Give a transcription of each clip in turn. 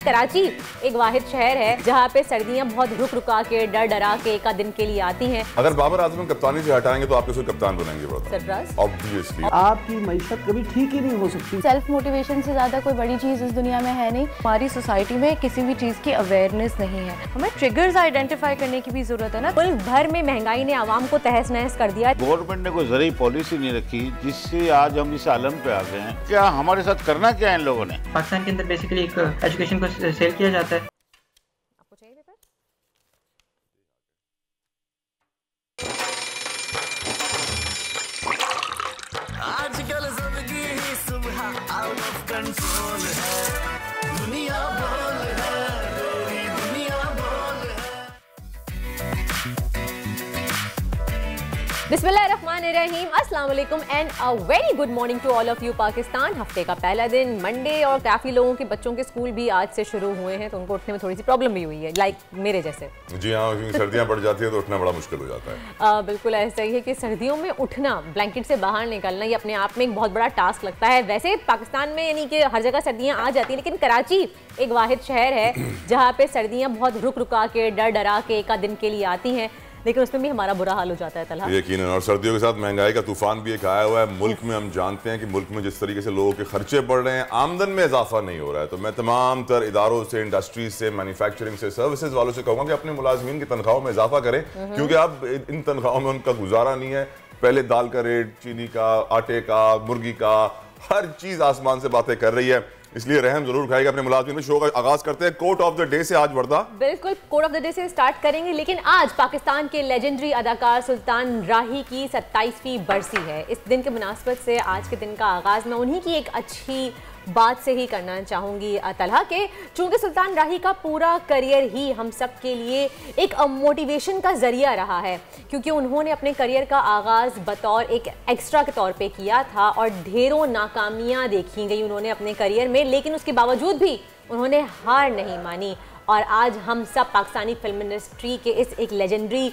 कराची एक वाहिद शहर है जहाँ पे सर्दियाँ बहुत रुक रुका के डर डरा के एक दिन के लिए आती हैं। अगर बाबर आजम कप्तानी से हटाएंगे तो आप किसको कप्तान बनाएंगे? सरफराज। ऑब्वियसली आपकी मईशत कभी ठीक ही नहीं हो सकती। सेल्फ मोटिवेशन से ज्यादा कोई बड़ी चीज इस दुनिया में है नहीं। हमारी सोसाइटी में किसी भी चीज की अवेयरनेस नहीं है। हमें ट्रिगर्स आइडेंटिफाई करने की भी जरूरत है ना। मुल्क भर में महंगाई ने आवाम को तहस नहस कर दिया। गवर्नमेंट ने कोई ज़रूरी पॉलिसी नहीं रखी जिससे आज हम इस आलम पे आ गए हैं। क्या हमारे साथ करना क्या है इन लोगों ने? पाकिस्तान के अंदर बेसिकली एक एजुकेशन को सेल किया जाता है। आपको चाहिए पेपर? आजकल जिंदगी ही सुबह आउट ऑफ कंट्रोल है। दुनिया बोल है, मेरी दुनिया बोल है। बिस्मिल्लाहिर्रहमानिर्रहीम, अस्सलाम वालेकुम and a very good morning to all of you Pakistan. हफ्ते का पहला दिन मंडे और काफ़ी लोगों के बच्चों के स्कूल भी आज से शुरू हुए हैं तो उनको उठने में थोड़ी सी प्रॉब्लम भी हुई है, लाइक मेरे जैसे। जी हाँ, क्योंकि सर्दियाँ बढ़ जाती है तो उठना बड़ा मुश्किल हो जाता है। बिल्कुल ऐसा ही है कि सर्दियों में उठना, ब्लैंकेट से बाहर निकलना, ये अपने आप में एक बहुत बड़ा टास्क लगता है। वैसे पाकिस्तान में यानी कि हर जगह सर्दियाँ आ जाती हैं, लेकिन कराची एक वाहिद शहर है जहाँ पे सर्दियाँ बहुत रुक रुका के डर डरा के एक दिन के लिए आती हैं, लेकिन उसमें भी हमारा बुरा हाल हो जाता है। तलहा यकीनन, और सर्दियों के साथ महंगाई का तूफान भी एक आया हुआ है मुल्क में। हम जानते हैं कि मुल्क में जिस तरीके से लोगों के खर्चे बढ़ रहे हैं, आमदन में इजाफा नहीं हो रहा है। तो मैं तमाम तर इदारों से, इंडस्ट्रीज से, मैन्युफैक्चरिंग से, सर्विसेज वालों से कहूँगा कि अपने मुलाजमीन की तनख्वाहों में इजाफा करें, क्योंकि अब इन तनख्वाहों में उनका गुजारा नहीं है। पहले दाल का रेट, चीनी का, आटे का, मुर्गी का, हर चीज़ आसमान से बातें कर रही है। इसलिए रहम जरूर खाएगा अपने मुलाजिम में। शो का आगाज करते हैं कोट ऑफ द डे से। आज वर्दा बिल्कुल कोट ऑफ द डे से स्टार्ट करेंगे, लेकिन आज पाकिस्तान के लेजेंडरी अदाकार सुल्तान राही की 27वीं बरसी है। इस दिन के मुनासबत से आज के दिन का आगाज मैं उन्हीं की एक अच्छी बात से ही करना चाहूँगी तलहा के, चूँकि सुल्तान राही का पूरा करियर ही हम सब के लिए एक मोटिवेशन का ज़रिया रहा है, क्योंकि उन्होंने अपने करियर का आगाज़ बतौर एक एक्स्ट्रा के तौर पे किया था और ढेरों नाकामियाँ देखी गई उन्होंने अपने करियर में, लेकिन उसके बावजूद भी उन्होंने हार नहीं मानी। और आज हम सब पाकिस्तानी फिल्म इंडस्ट्री के इस एक लेजेंडरी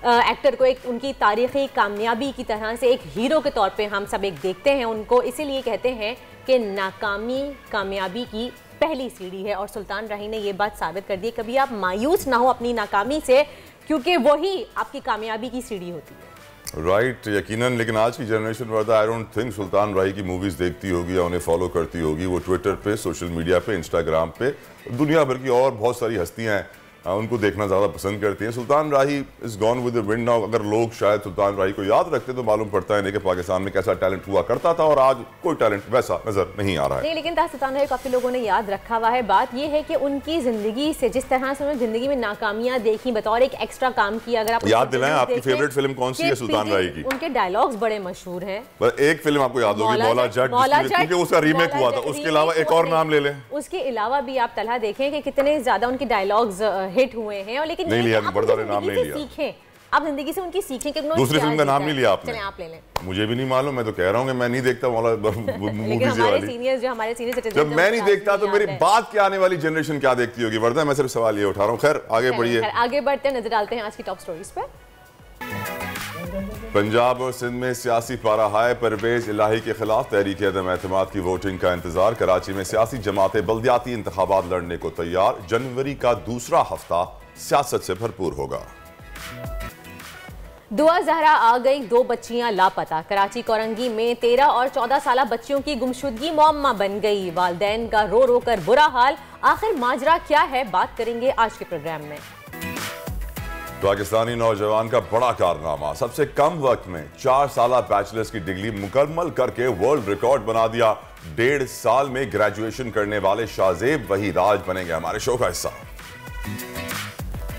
एक्टर को एक उनकी तारीख़ी कामयाबी की तरह से एक हीरो के तौर पे हम सब एक देखते हैं उनको। इसीलिए कहते हैं कि नाकामी कामयाबी की पहली सीढ़ी है, और सुल्तान राही ने ये बात साबित कर दी। कभी आप मायूस ना हो अपनी नाकामी से, क्योंकि वही आपकी कामयाबी की सीढ़ी होती है। राइट, यकीनन। लेकिन आज की जनरेशन वर्दा I don't think Sultan Rahi की मूवीज़ देखती होगी या उन्हें फॉलो करती होगी। वो ट्विटर पे, सोशल मीडिया पे, इंस्टाग्राम पे, दुनिया भर की और बहुत सारी हस्तियाँ हैं उनको देखना ज़्यादा पसंद करती हैं। Sultan Rahi is gone with the wind now. अगर लोग शायद सुल्तान राही को याद रखते तो मालूम पड़ता है कि पाकिस्तान में कैसा टैलेंट हुआ करता था, और आज कोई टैलेंट वैसा नजर नहीं आ रहा है। नहीं, लेकिन सुल्तान राही काफ़ी लोगों ने याद रखा हुआ है। बात यह है कि उनकी ज़िंदगी से, जिस तरह से उन्होंने ज़िंदगी में नाकामियाँ देखी, बतौर एक एक्स्ट्रा काम किया। अगर आप याद दिलाएं, आपकी फेवरेट फिल्म कौन सी है सुल्तान राही की? उनके डायलॉग्स बड़े मशहूर हैं। एक फिल्म आपको याद होगी, मौला जट, क्योंकि उसका रीमेक हुआ था। उसके अलावा एक और नाम ले लें। उसके अलावा भी आप तलहा देखें कि कितने ज्यादा उनके डायलॉग्स हिट हुए हैं, लेकिन नहीं लिया, बड़े नाम नहीं लिया। सीखें, आप जिंदगी से उनकी सीखें कि दूसरी फिल्म का नाम नहीं लिया आपने। चलें आप ले लें। मुझे भी नहीं मालूम, मैं तो कह रहा हूँ कि मैं नहीं देखता मौला मूवीज वाली। हमारे सीनियर्स जब मैं नहीं देखता तो मेरी बात क्या आने वाली जनरेशन क्या देखती होगी वर्दा? मैं सिर्फ सवाल ये उठा रहा हूँ। खैर आगे बढ़िए, आगे बढ़ते हैं, नजर डालते हैं आज की टॉप स्टोरीज पे। पंजाब और सिंध में सियासी पारा हाय। परवेज इलाही के खिलाफ तहरीक अदम एतमाद की वोटिंग का इंतजार। कराची में सियासी जमातें बल्दियाती इंतखाबात लड़ने को तैयार। जनवरी का दूसरा हफ्ता सियासत से भरपूर होगा। दुआ जहरा आ गई, 2 बच्चियां लापता। कराची कोरंगी में 13 और 14 साल बच्चियों की गुमशुदगी मौम्मा बन गई। वालिदैन का रो रो कर बुरा हाल। आखिर माजरा क्या है, बात करेंगे आज के प्रोग्राम में। पाकिस्तानी नौजवान का बड़ा कारनामा, सबसे कम वक्त में 4 साल बैचलर्स की डिग्री मुकम्मल करके वर्ल्ड रिकॉर्ड बना दिया। 1.5 साल में ग्रेजुएशन करने वाले शाहजेब वहीराज बनेंगे हमारे शो का हिस्सा।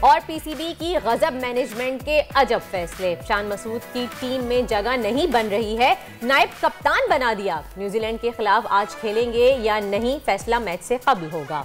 और पीसीबी की गजब मैनेजमेंट के अजब फैसले। शान मसूद की टीम में जगह नहीं बन रही है, नायब कप्तान बना दिया। न्यूजीलैंड के खिलाफ आज खेलेंगे या नहीं, फैसला मैच से कबल होगा।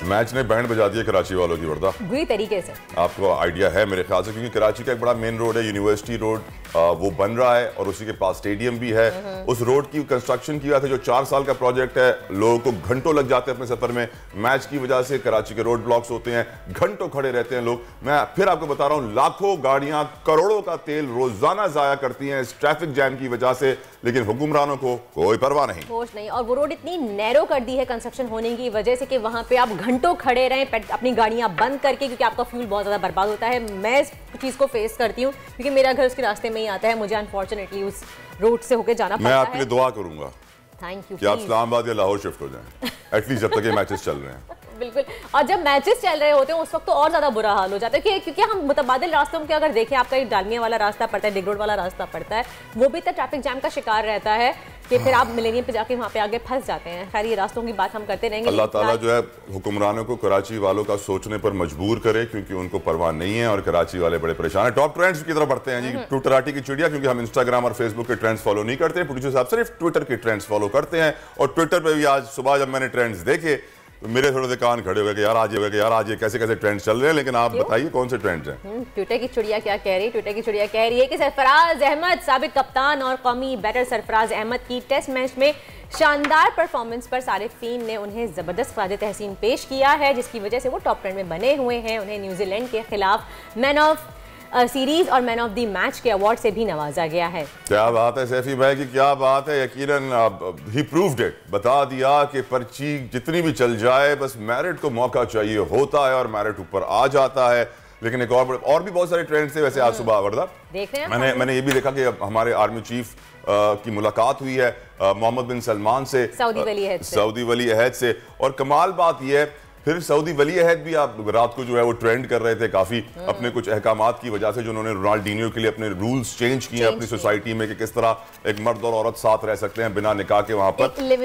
मैच ने बैंड बजा दिया कराची वालों की वर्दा, बुरी तरीके से। आपको आइडिया है मेरे ख्याल से, क्योंकि कराची का एक बड़ा मेन रोड है, यूनिवर्सिटी रोड, वो बन रहा है और उसी के पास स्टेडियम भी है। उस रोड की कंस्ट्रक्शन किया था, जो 4 साल का प्रोजेक्ट है। लोगों को घंटों लग जाते हैं अपने सफर में। मैच की वजह से कराची के रोड ब्लॉक्स होते हैं, घंटों खड़े रहते हैं लोग। मैं फिर आपको बता रहा हूँ, लाखों गाड़ियां करोड़ों का तेल रोजाना जाया करती हैं इस ट्रैफिक जैम की वजह से। लेकिन हुक्मरानों को कोई परवाह नहीं, होश नहीं। और वो रोड इतनी नैरो कर दी है कंस्ट्रक्शन होने की वजह से कि वहाँ पे आप घंटों खड़े रहें अपनी गाड़ियाँ बंद करके, क्योंकि आपका फ्यूल बहुत ज़्यादा बर्बाद होता है। मैं इस चीज़ को फेस करती हूँ क्योंकि मेरा घर उसके रास्ते में ही आता है, मुझे अनफॉर्चुनेटली उस रोड से होकर जाना पड़ता है। मैं आपके लिए दुआ करूंगा थैंक यू कि आप इस्लामाबाद या लाहौर शिफ्ट हो जाएं, एटलीस्ट जब तक ये मैचेस चल रहे हैं। बिल्कुल। और जब मैचेस चल रहे होते हैं उस वक्त तो और ज़्यादा बुरा हाल हो जाता है, क्योंकि हम मुतबादिल रास्तों में अगर देखें, आपका एक डालमिया वाला रास्ता पड़ता है, डिग रोड वाला रास्ता पड़ता है, वो भी इतना ट्रैफिक जाम का शिकार रहता है कि फिर आप मिलेनियम पे जाके वहाँ पे आगे फंस जाते हैं। खैर, ये रास्तों की बात हम करते रहेंगे। अल्लाह ताला जो है हुक्मरानों को कराची वालों का सोचने पर मजबूर करे, क्योंकि उनको परवाह नहीं है और कराची वाले बड़े परेशान हैं। टॉप ट्रेंड्स की तरफ बढ़ते हैं जी। टूटराटी की चिड़िया, क्योंकि हम इंस्टाग्राम और फेसबुक के ट्रेंड्स फॉलो नहीं करते, प्रोड्यूसर साहब सिर्फ ट्विटर के ट्रेंड्स फॉलो करते हैं। और ट्विटर पर भी आज सुबह जब मैंने ट्रेंड्स देखे तो मेरे थोड़े से कान खड़े हो गए कि यार आज ये कैसे कैसे ट्रेंड्स चल रहे हैं। लेकिन आप बताइए कौन से ट्रेंड्स हैं? ट्विटर की चिड़िया क्या कह रही? ट्विटर की चिड़िया कह रही है कि सरफराज अहमद, साबिक कप्तान और कौमी बैटर सरफराज अहमद की टेस्ट मैच में शानदार परफॉर्मेंस पर सारिफीन ने उन्हें जबरदस्त ख्वाज तहसीन पेश किया है, जिसकी वजह से वो टॉप ट्रेंड में बने हुए हैं। उन्हें न्यूजीलैंड के खिलाफ मैन ऑफ सीरीज और मैन ऑफ द मैच के अवार्ड से भी नवाजा गया है। क्या बात है सैफी भाई की, क्या बात है। यकीनन ही प्रूव्ड इट, बता दिया कि पर्ची जितनी भी चल जाए बस मैरिट को मौका चाहिए होता है और मैरिट ऊपर आ जाता है। लेकिन एक और भी बहुत सारे ट्रेंड्स थे वैसे आज सुबह वर्दा देख रहे हैं। मैंने ये भी देखा कि हमारे आर्मी चीफ की मुलाकात हुई है मोहम्मद बिन सलमान से, सऊदी वली अहद से। और कमाल बात यह है, फिर सऊदी वली अहद भी आप रात को जो है वो ट्रेंड कर रहे थे काफी अपने कुछ अहकामात की वजह से, जो उन्होंने रोनाल्डिनियो के लिए अपने रूल्स चेंज किए अपनी सोसाइटी में कि किस तरह एक मर्द और औरत साथ रह सकते हैं बिना निकाह के। वहां पर लिव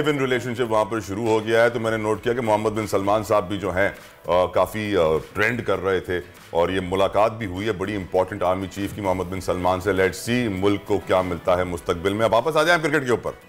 इन रिलेशनशिप वहां पर शुरू हो गया है। तो मैंने नोट किया कि मोहम्मद बिन सलमान साहब भी जो हैं काफी ट्रेंड कर रहे थे और ये मुलाकात भी हुई है बड़ी इंपॉर्टेंट आर्मी चीफ की मोहम्मद बिन सलमान से। लेट्स सी मुल्क को क्या मिलता है मुस्तकबिल में। अब वापस आ जाए क्रिकेट के ऊपर।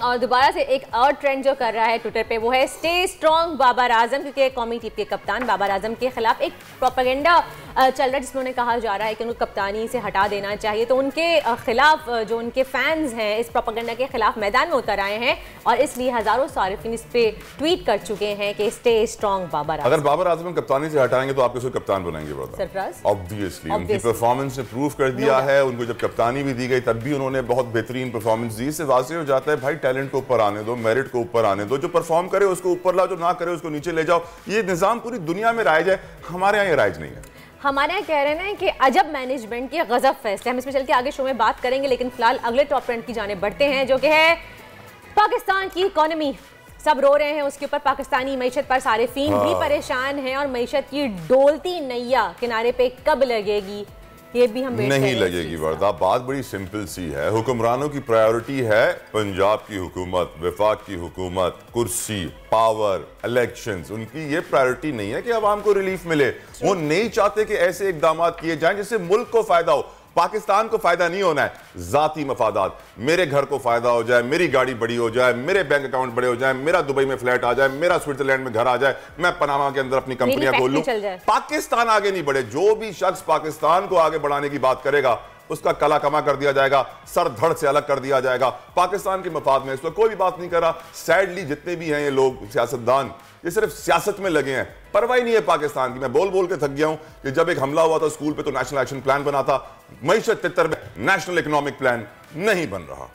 और दोबारा से एक और ट्रेंड जो कर रहा है ट्विटर पे वो है स्टे स्ट्रॉन्ग बाबर आजम, क्योंकि कौमी टीम के कप्तान बाबर आजम के खिलाफ एक प्रोपेगेंडा चल रहा है जिसमें उन्हें कहा जा रहा है कि उनको कप्तानी से हटा देना चाहिए। तो उनके खिलाफ जो उनके फैंस हैं इस प्रोपेगेंडा के खिलाफ मैदान में उतर आए हैं और इसलिए हजारों सारिफिन इस पे ट्वीट कर चुके हैं कि स्टे स्ट्रॉन्ग बाबर आजम। अगर बाबर आजम कप्तानी से हटाएंगे तो आप किसको कप्तान बनाएंगे? सरफराज ऑब्वियसली उनकी परफॉर्मेंस ने प्रूव कर दिया है। उनको जब कप्तानी भी दी गई तब भी उन्होंने बहुत बेहतरीन परफॉर्मेंस दी। इससे वाज़ेह हो जाता है भाई टैलेंट को ऊपर आने दो, मेरिट को ऊपर आने दो। जो परफॉर्म करे उसको ऊपर लाओ, जो ना करे उसको नीचे ले जाओ। ये निजाम पूरी दुनिया में राइज है, हमारे यहाँ ये राइज नहीं है। हमारे यहाँ कह रहे हैं कि अजब मैनेजमेंट के गजब फैसले। हम इसमें चल के आगे शो में बात करेंगे, लेकिन फिलहाल अगले टॉप ट्रेंड की जाने बढ़ते हैं जो कि है पाकिस्तान की इकोनॉमी। सब रो रहे हैं उसके ऊपर, पाकिस्तानी मईशत पर सारिफीन भी परेशान हैं और मईशत की डोलती नैया किनारे पे कब लगेगी ये भी हम नहीं लगेगी। वर्दा बात बड़ी सिंपल सी है, हुक्मरानों की प्रायोरिटी है पंजाब की हुकूमत, वफाक की हुकूमत, कुर्सी, पावर, इलेक्शंस। उनकी ये प्रायोरिटी नहीं है कि आवाम को रिलीफ मिले। वो नहीं चाहते कि ऐसे इकदाम किए जाएं जिससे मुल्क को फायदा हो। पाकिस्तान को फायदा नहीं होना है, जाती मफादात। मेरे घर को फायदा हो जाए, मेरी गाड़ी बड़ी हो जाए, मेरे बैंक अकाउंट बड़े हो जाए, मेरा दुबई में फ्लैट आ जाए, मेरा स्विट्जरलैंड में घर आ जाए, मैं पनामा के अंदर अपनी कंपनियां खोल लूं। पाकिस्तान आगे नहीं बढ़े। जो भी शख्स पाकिस्तान को आगे बढ़ाने की बात करेगा उसका कला कमा कर दिया जाएगा, सर धड़ से अलग कर दिया जाएगा। पाकिस्तान के मफाद में इस पर कोई भी बात नहीं कर रहा। सैडली जितने भी हैं ये लोग सियासतदान, ये सिर्फ सियासत में लगे हैं, परवाह नहीं है पाकिस्तान की। मैं बोल बोल के थक गया हूं कि जब एक हमला हुआ था स्कूल पे तो नेशनल एक्शन प्लान बना था, मईशत तितर में नेशनल इकोनॉमिक प्लान नहीं बन रहा।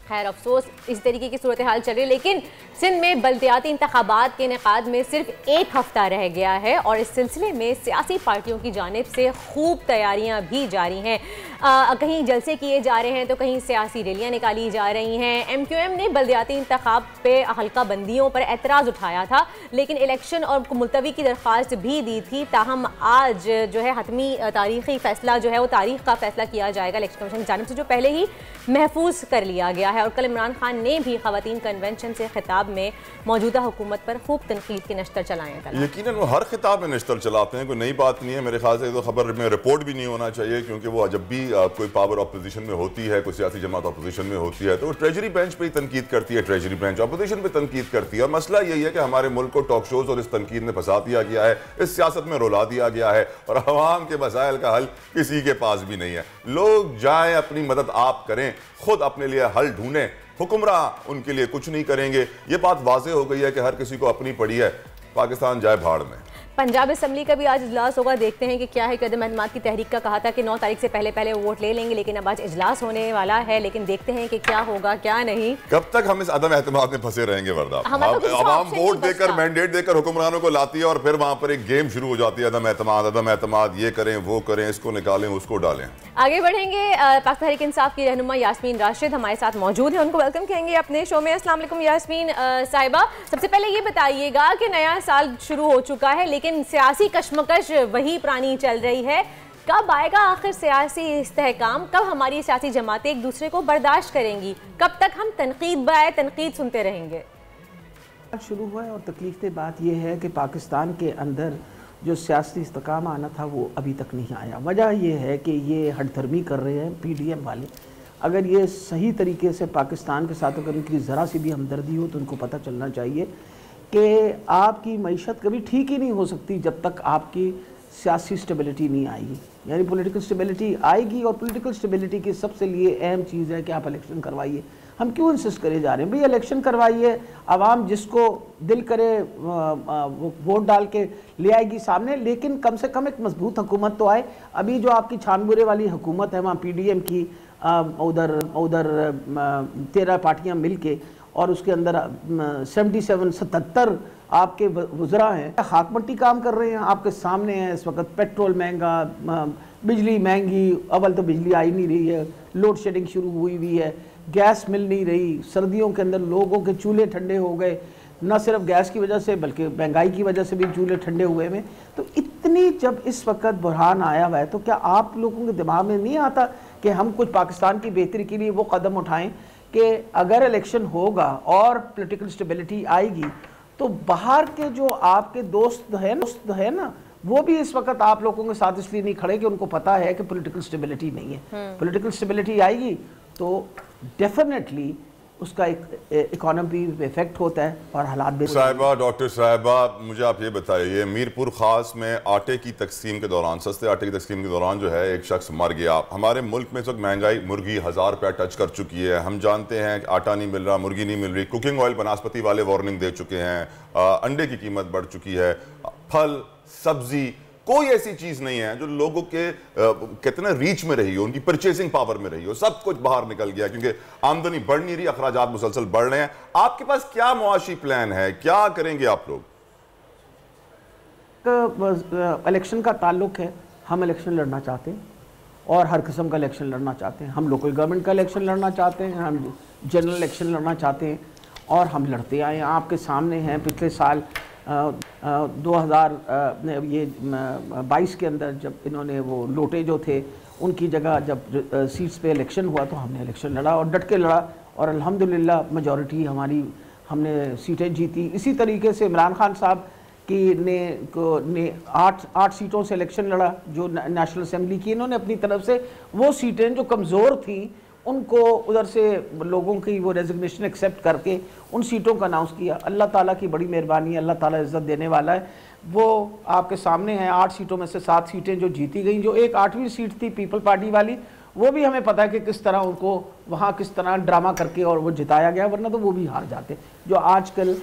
खैर अफसोस इस तरीके की सूरत हाल चल रही है, लेकिन सिंध में बल्दियाती इंतखाबात के इनेकाद में सिर्फ एक हफ्ता रह गया है और इस सिलसिले में सियासी पार्टियों की जानिब से खूब तैयारियां भी जारी हैं। कहीं जलसे किए जा रहे हैं तो कहीं सियासी रैलियां निकाली जा रही हैं। MQM ने बल्दियाती इंतखाब पे हल्का बंदियों पर एतराज़ उठाया था, लेकिन इलेक्शन और मुलतवी की दरख्वास्त भी दी थी। ताहम आज जो है हतमी तारीखी फैसला जो है वो तारीख का फैसला किया जाएगा इलेक्शन कमीशन की जानिब से, जो पहले ही महफूज कर लिया गया है। और कल इमरान खान ने भी खवातीन कन्वेंशन से खिताब में मौजूदा हुकूमत पर खूब तनकीद के नश्तर चलाए हैं। यकीनन वो हर खिताब में नश्तर चलाते हैं, कोई नई बात नहीं है। मेरे ख्याल से तो खबर में रिपोर्ट भी नहीं होना चाहिए, क्योंकि वो जब भी कोई पावर अपोजिशन में होती है, कोई सियासी जमात अपोजिशन में होती है तो वो ट्रेजरी बेंच पे ही तनकीद करती है, ट्रेजरी बेंच अपोजिशन पे तनकीद करती है। और मसला यही है कि हमारे मुल्क को टॉक शोज और इस तनकीद में फंसा दिया गया है, इस सियासत में रुला दिया गया है और अवाम के मसाइल का हल किसी के पास भी नहीं है। लोग जाएं, अपनी मदद आप करें, खुद अपने लिए हल ढूंढें, हुक्मरान उनके लिए कुछ नहीं करेंगे। ये बात वाज़ेह हो गई है कि हर किसी को अपनी पड़ी है। पाकिस्तान जाए भाड़ में। पंजाब असम्बली का भी आज इजलास होगा, देखते हैं कि क्या है। कदम अहमद की तहरीक का कहा था कि 9 तारीख से पहले वोट ले लेंगे, लेकिन अब आज इजलास होने वाला है, लेकिन देखते हैं कि क्या होगा क्या नहीं। कब तक हम इस अदम एतमाद में फंसे रहेंगे वर्दा? आवाम वोट देकर मैंडेट देकर हुक्मरानों को लाती है और फिर वहां पर एक गेम शुरू हो जाती है, अदम एतमाद, ये करें वो करें, इसको निकालें उसको डालें। आगे बढ़ेंगे, पाक तहरीक इंसाफ की रहनुमा यास्मीन राशिद हमारे साथ मौजूद है, उनको वेलकम कहेंगे अपने शो में। अस्सलाम वालेकुम यास्मीन साहिबा, सबसे पहले ये बताइएगा कि नया साल शुरू हो चुका है, लेकिन सियासी कशमकश वही पुरानी चल रही है। कब आएगा आखिर सियासी इस्तेहकाम? कब हमारी सियासी जमातें एक दूसरे को बर्दाश्त करेंगी? कब तक हम तनकीद बाय तनकीद सुनते रहेंगे? शुरू हुआ है और तकलीफ बात यह है कि पाकिस्तान के अंदर जो सियासी इस्तेहकाम आना था वो अभी तक नहीं आया। वजह यह है कि ये हठधर्मी कर रहे हैं PDM वाले। अगर ये सही तरीके से पाकिस्तान के साथ अगर उनकी ज़रा सी भी हमदर्दी हो तो उनको पता चलना चाहिए कि आपकी मईशत कभी ठीक ही नहीं हो सकती जब तक आपकी सियासी स्टेबिलिटी नहीं आएगी। यानी पॉलिटिकल स्टेबिलिटी आएगी, और पॉलिटिकल स्टेबिलिटी की सबसे लिए अहम चीज़ है कि आप इलेक्शन करवाइए। हम क्यों इंसिस्ट करे जा रहे हैं भाई इलेक्शन करवाइए, आवाम जिसको दिल करे वोट डाल के ले आएगी सामने, लेकिन कम से कम एक मजबूत हुकूमत तो आए। अभी जो आपकी छानबुरे वाली हुकूमत है वहाँ PDM की उधर 13 पार्टियाँ मिल के, और उसके अंदर 77 आपके वज़रा हैं, खाक मट्टी काम कर रहे हैं। आपके सामने है इस वक्त पेट्रोल महंगा, बिजली महंगी, अव्वल तो बिजली आई नहीं रही है, लोड शेडिंग शुरू हुई हुई है, गैस मिल नहीं रही, सर्दियों के अंदर लोगों के चूल्हे ठंडे हो गए, न सिर्फ गैस की वजह से बल्कि महंगाई की वजह से भी चूल्हे ठंडे हुए में। तो इतनी जब इस वक्त बुरहान आया हुआ है तो क्या आप लोगों के दिमाग में नहीं आता कि हम कुछ पाकिस्तान की बेहतरी के लिए वो कदम उठाएं कि अगर इलेक्शन होगा और पॉलिटिकल स्टेबिलिटी आएगी तो बाहर के जो आपके दोस्त है ना, वो भी इस वक्त आप लोगों के साथ इसलिए नहीं खड़े कि उनको पता है कि पॉलिटिकल स्टेबिलिटी नहीं है। पॉलिटिकल स्टेबिलिटी आएगी तो डेफिनेटली उसका एक इकोनॉमी पे इफेक्ट होता है और हालात भी। साहिबा, डॉक्टर साहिबा, मुझे आप ये बताइए, मीरपुर खास में आटे की तकसीम के दौरान, सस्ते आटे की तकसीम के दौरान जो है एक शख्स मर गया। हमारे मुल्क में इस वक्त महंगाई, मुर्गी 1000 रुपया टच कर चुकी है। हम जानते हैं कि आटा नहीं मिल रहा, मुर्गी नहीं मिल रही, कुकिंग ऑयल बनास्पति वाले वार्निंग दे चुके हैं, अंडे की कीमत बढ़ चुकी है, फल सब्जी कोई ऐसी चीज नहीं है जो लोगों के कहते ना रीच में रही हो, उनकी परचेसिंग पावर में रही हो। सब कुछ बाहर निकल गया क्योंकि आमदनी बढ़ नहीं रही, अखराजात मुसलसल बढ़ रहे हैं। आपके पास क्या मुआशी प्लान है, क्या करेंगे आप लोग? इलेक्शन का ताल्लुक है, हम इलेक्शन लड़ना चाहते हैं और हर किस्म का इलेक्शन लड़ना चाहते हैं। हम लोकल गवर्नमेंट का इलेक्शन लड़ना चाहते हैं, हम जनरल इलेक्शन लड़ना चाहते हैं और हम लड़ते आए हैं। आपके सामने हैं पिछले साल 2022 के अंदर जब इन्होंने वो लोटे जो थे उनकी जगह जब सीट्स पे इलेक्शन हुआ तो हमने इलेक्शन लड़ा और डट के लड़ा और अल्हम्दुलिल्लाह मेजॉरिटी हमने सीटें जीती। इसी तरीके से इमरान खान साहब की ने 8 सीटों से इलेक्शन लड़ा जो नेशनल असेंबली की। इन्होंने अपनी तरफ से वो सीटें जो कमज़ोर थी उनको उधर से लोगों की वो रेजिग्नेशन एक्सेप्ट करके उन सीटों का अनाउंस किया। अल्लाह ताला की बड़ी मेहरबानी है, अल्लाह ताला इज़्ज़त देने वाला है। वो आपके सामने है, 8 सीटों में से 7 सीटें जो जीती गई। जो एक 8वीं सीट थी पीपल पार्टी वाली, वो भी हमें पता है कि किस तरह उनको वहाँ किस तरह ड्रामा करके और वो जिताया गया, वरना तो वो भी हार जाते जो आजकल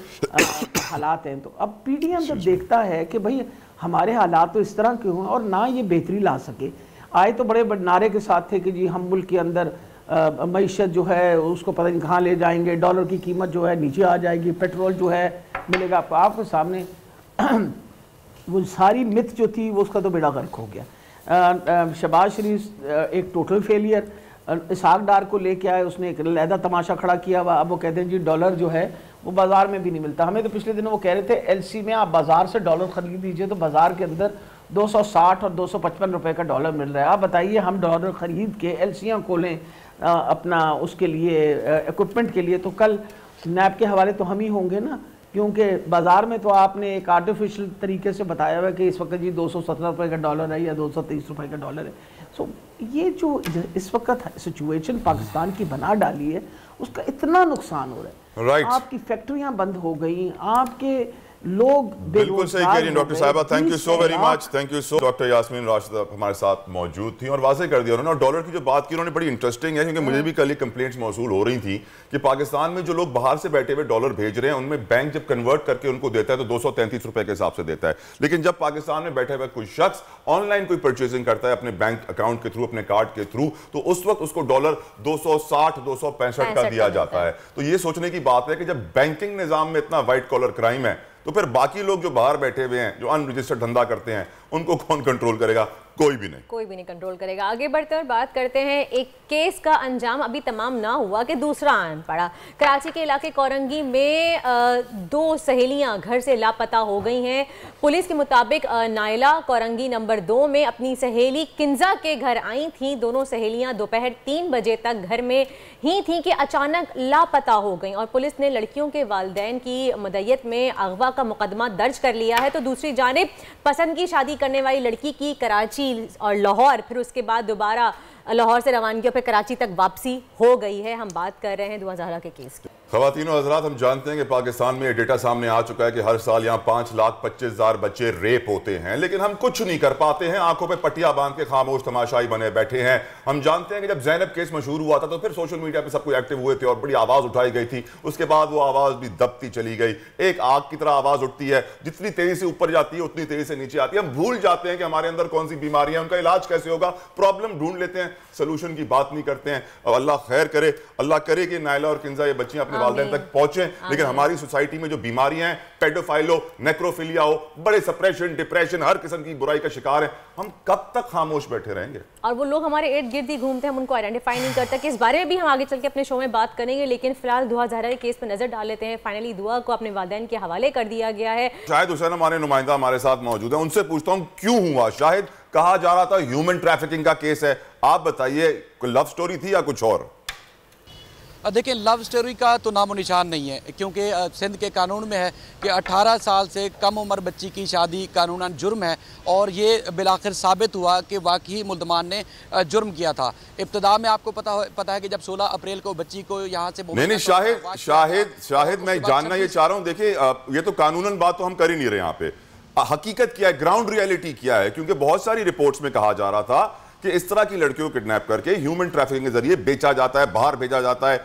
हालात हैं। तो अब PDM जब देखता है कि भाई हमारे हालात तो इस तरह क्यों हैं और ना ये बेहतरी ला सके, आए तो बड़े नारे के साथ थे कि जी हम मुल्क के अंदर मईशत जो है उसको पता नहीं कहाँ ले जाएंगे, डॉलर की कीमत जो है नीचे आ जाएगी, पेट्रोल जो है मिलेगा आपके सामने। वो सारी मिथ जो थी वो उसका तो बेड़ा गर्क हो गया। शहबाज शरीफ एक टोटल फेलियर, इसहाक डार को लेके आए, उसने एक लहदा तमाशा खड़ा किया हुआ। अब वो कहते हैं जी डॉलर जो है वो बाज़ार में भी नहीं मिलता। हमें तो पिछले दिनों वो कह रहे थे LC में आप बाज़ार से डॉलर ख़रीद लीजिए तो बाज़ार के अंदर 260 और 255 रुपए का डॉलर मिल रहा है। आप बताइए हम डॉलर ख़रीद के LCयाँ खोलें अपना उसके लिए इक्विपमेंट के लिए, तो कल नैब के हवाले तो हम ही होंगे ना, क्योंकि बाज़ार में तो आपने एक आर्टिफिशियल तरीके से बताया हुआ कि इस वक्त जी 217 रुपये का डॉलर है या 223 रुपये का डॉलर है। सो ये जो इस वक्त सिचुएशन पाकिस्तान की बना डाली है उसका इतना नुकसान हो रहा है। आपकी फैक्ट्रियां बंद हो गई, आपके लोग बिल्कुल सही कह रही हैं डॉक्टर साहिबा, thank you so very much, thank you so. Doctor Yasmeen Rashid हमारे साथ मौजूद थी और वाज़ेह कर दिया उन्होंने। और डॉलर की जो बात की उन्होंने बड़ी इंटरेस्टिंग है, क्योंकि मुझे भी कल ही कंप्लेंट्स मौसूल हो रही थी कि पाकिस्तान में जो लोग बाहर से बैठे हुए डॉलर भेज रहे हैं उनमें बैंक जब कन्वर्ट करके उनको देता है तो 233 रुपए के हिसाब से देता है, लेकिन जब पाकिस्तान में बैठे हुए कोई शख्स ऑनलाइन कोई परचेजिंग करता है अपने बैंक अकाउंट के थ्रू, अपने कार्ड के थ्रू, तो उस वक्त उसको डॉलर 260-265 का दिया जाता है। तो ये सोचने की बात है कि जब बैंकिंग निजाम में इतना व्हाइट कॉलर क्राइम है तो फिर बाकी लोग जो बाहर बैठे हुए हैं, जो अनरजिस्टर्ड धंधा करते हैं, उनको कौन कंट्रोल करेगा? कोई भी नहीं कंट्रोल करेगा। आगे बढ़ते और बात करते हैं एक केस का अंजाम अभी तमाम ना हुआ कि दूसरा आन पड़ा। कराची के इलाके कोरंगी में 2 सहेलियां घर से लापता हो गई हैं। पुलिस के मुताबिक नायला कोरंगी नंबर 2 में अपनी सहेली किंजा के घर आई थी। दोनों सहेलियां दोपहर 3 बजे तक घर में ही थी कि अचानक लापता हो गई और पुलिस ने लड़कियों के वालिदैन की मदय्यत में अगवा का मुकदमा दर्ज कर लिया है। तो दूसरी जानिब पसंद की शादी करने वाली लड़की की कराची और लाहौर, फिर उसके बाद दोबारा लाहौर से रवानगी और फिर कराची तक वापसी हो गई है। हम बात कर रहे हैं 2000 के केस की। ख़वातीन और हज़रात, हम जानते हैं कि पाकिस्तान में डेटा सामने आ चुका है कि हर साल यहाँ 5,25,000 बच्चे रेप होते हैं, लेकिन हम कुछ नहीं कर पाते हैं, आंखों पे पट्टियां बांध के खामोश तमाशाई बने बैठे हैं। हम जानते हैं कि जब ज़ैनब केस मशहूर हुआ था तो फिर सोशल मीडिया पे सब कोई एक्टिव हुए थे और बड़ी आवाज़ उठाई गई थी। उसके बाद वो आवाज़ भी दबती चली गई, एक आग की तरह आवाज़ उठती है, जितनी तेज़ी से ऊपर जाती है उतनी तेज़ी से नीचे आती है। हम भूल जाते हैं कि हमारे अंदर कौन सी बीमारी है, उनका इलाज कैसे होगा, प्रॉब्लम ढूंढ लेते हैं, सोल्यूशन की बात नहीं करते हैं। और अल्लाह खैर करे, अल्लाह करे कि नायला और किंजा ये बच्चियां अपने वालिदैन तक पहुंचे। लेकिन हमारी सोसाइटी में जो बीमारियां हैं, पेडोफाइल हो, नेक्रोफिलिया हो, बड़े सप्रेशन, डिप्रेशन, हर किस्म की बुराई का शिकार है, हम कब तक खामोश बैठे रहेंगे? और वो लोग हमारे इर्द गिर्द ही घूमते हैं, हम उनको आइडेंटिफाई नहीं करते। कि इस बारे में भी हम आगे चल के अपने शो में बात करेंगे, लेकिन फिलहाल 2000 के केस पर नजर डाल लेते हैं। फाइनली दुआ को अपने वालिदैन के हवाले कर दिया गया है। शाहिद हुसैन हमारे नुमाइंदा हमारे साथ मौजूद है, उनसे पूछता हूं क्यों हुआ। शाहिद, कहा जा रहा था ह्यूमन ट्रैफिकिंग का केस है, आप बताइए कोई लव स्टोरी थी या कुछ और? देखिए, लव स्टोरी का तो नामो निशान नहीं है, क्योंकि सिंध के कानून में है कि 18 साल से कम उम्र बच्ची की शादी कानूनन जुर्म है और ये बिलाखिर साबित हुआ कि वाकई मुल्ज़मान ने जुर्म किया था। इब्तिदा में आपको पता है कि जब 16 अप्रैल को बच्ची को यहाँ से नहीं शाहिद मैं जानना ये चाह रहा हूँ, देखिए ये तो कानूनन बात तो हम कर ही नहीं रहे, यहाँ पे हकीकत क्या है, ग्राउंड रियलिटी क्या है? क्योंकि बहुत सारी रिपोर्ट्स में कहा जा रहा था कि इस तरह की लड़कियों को किडनैप करके ह्यूमन ट्रैफिकिंग के जरिए बेचा जाता है, बाहर भेजा जाता है,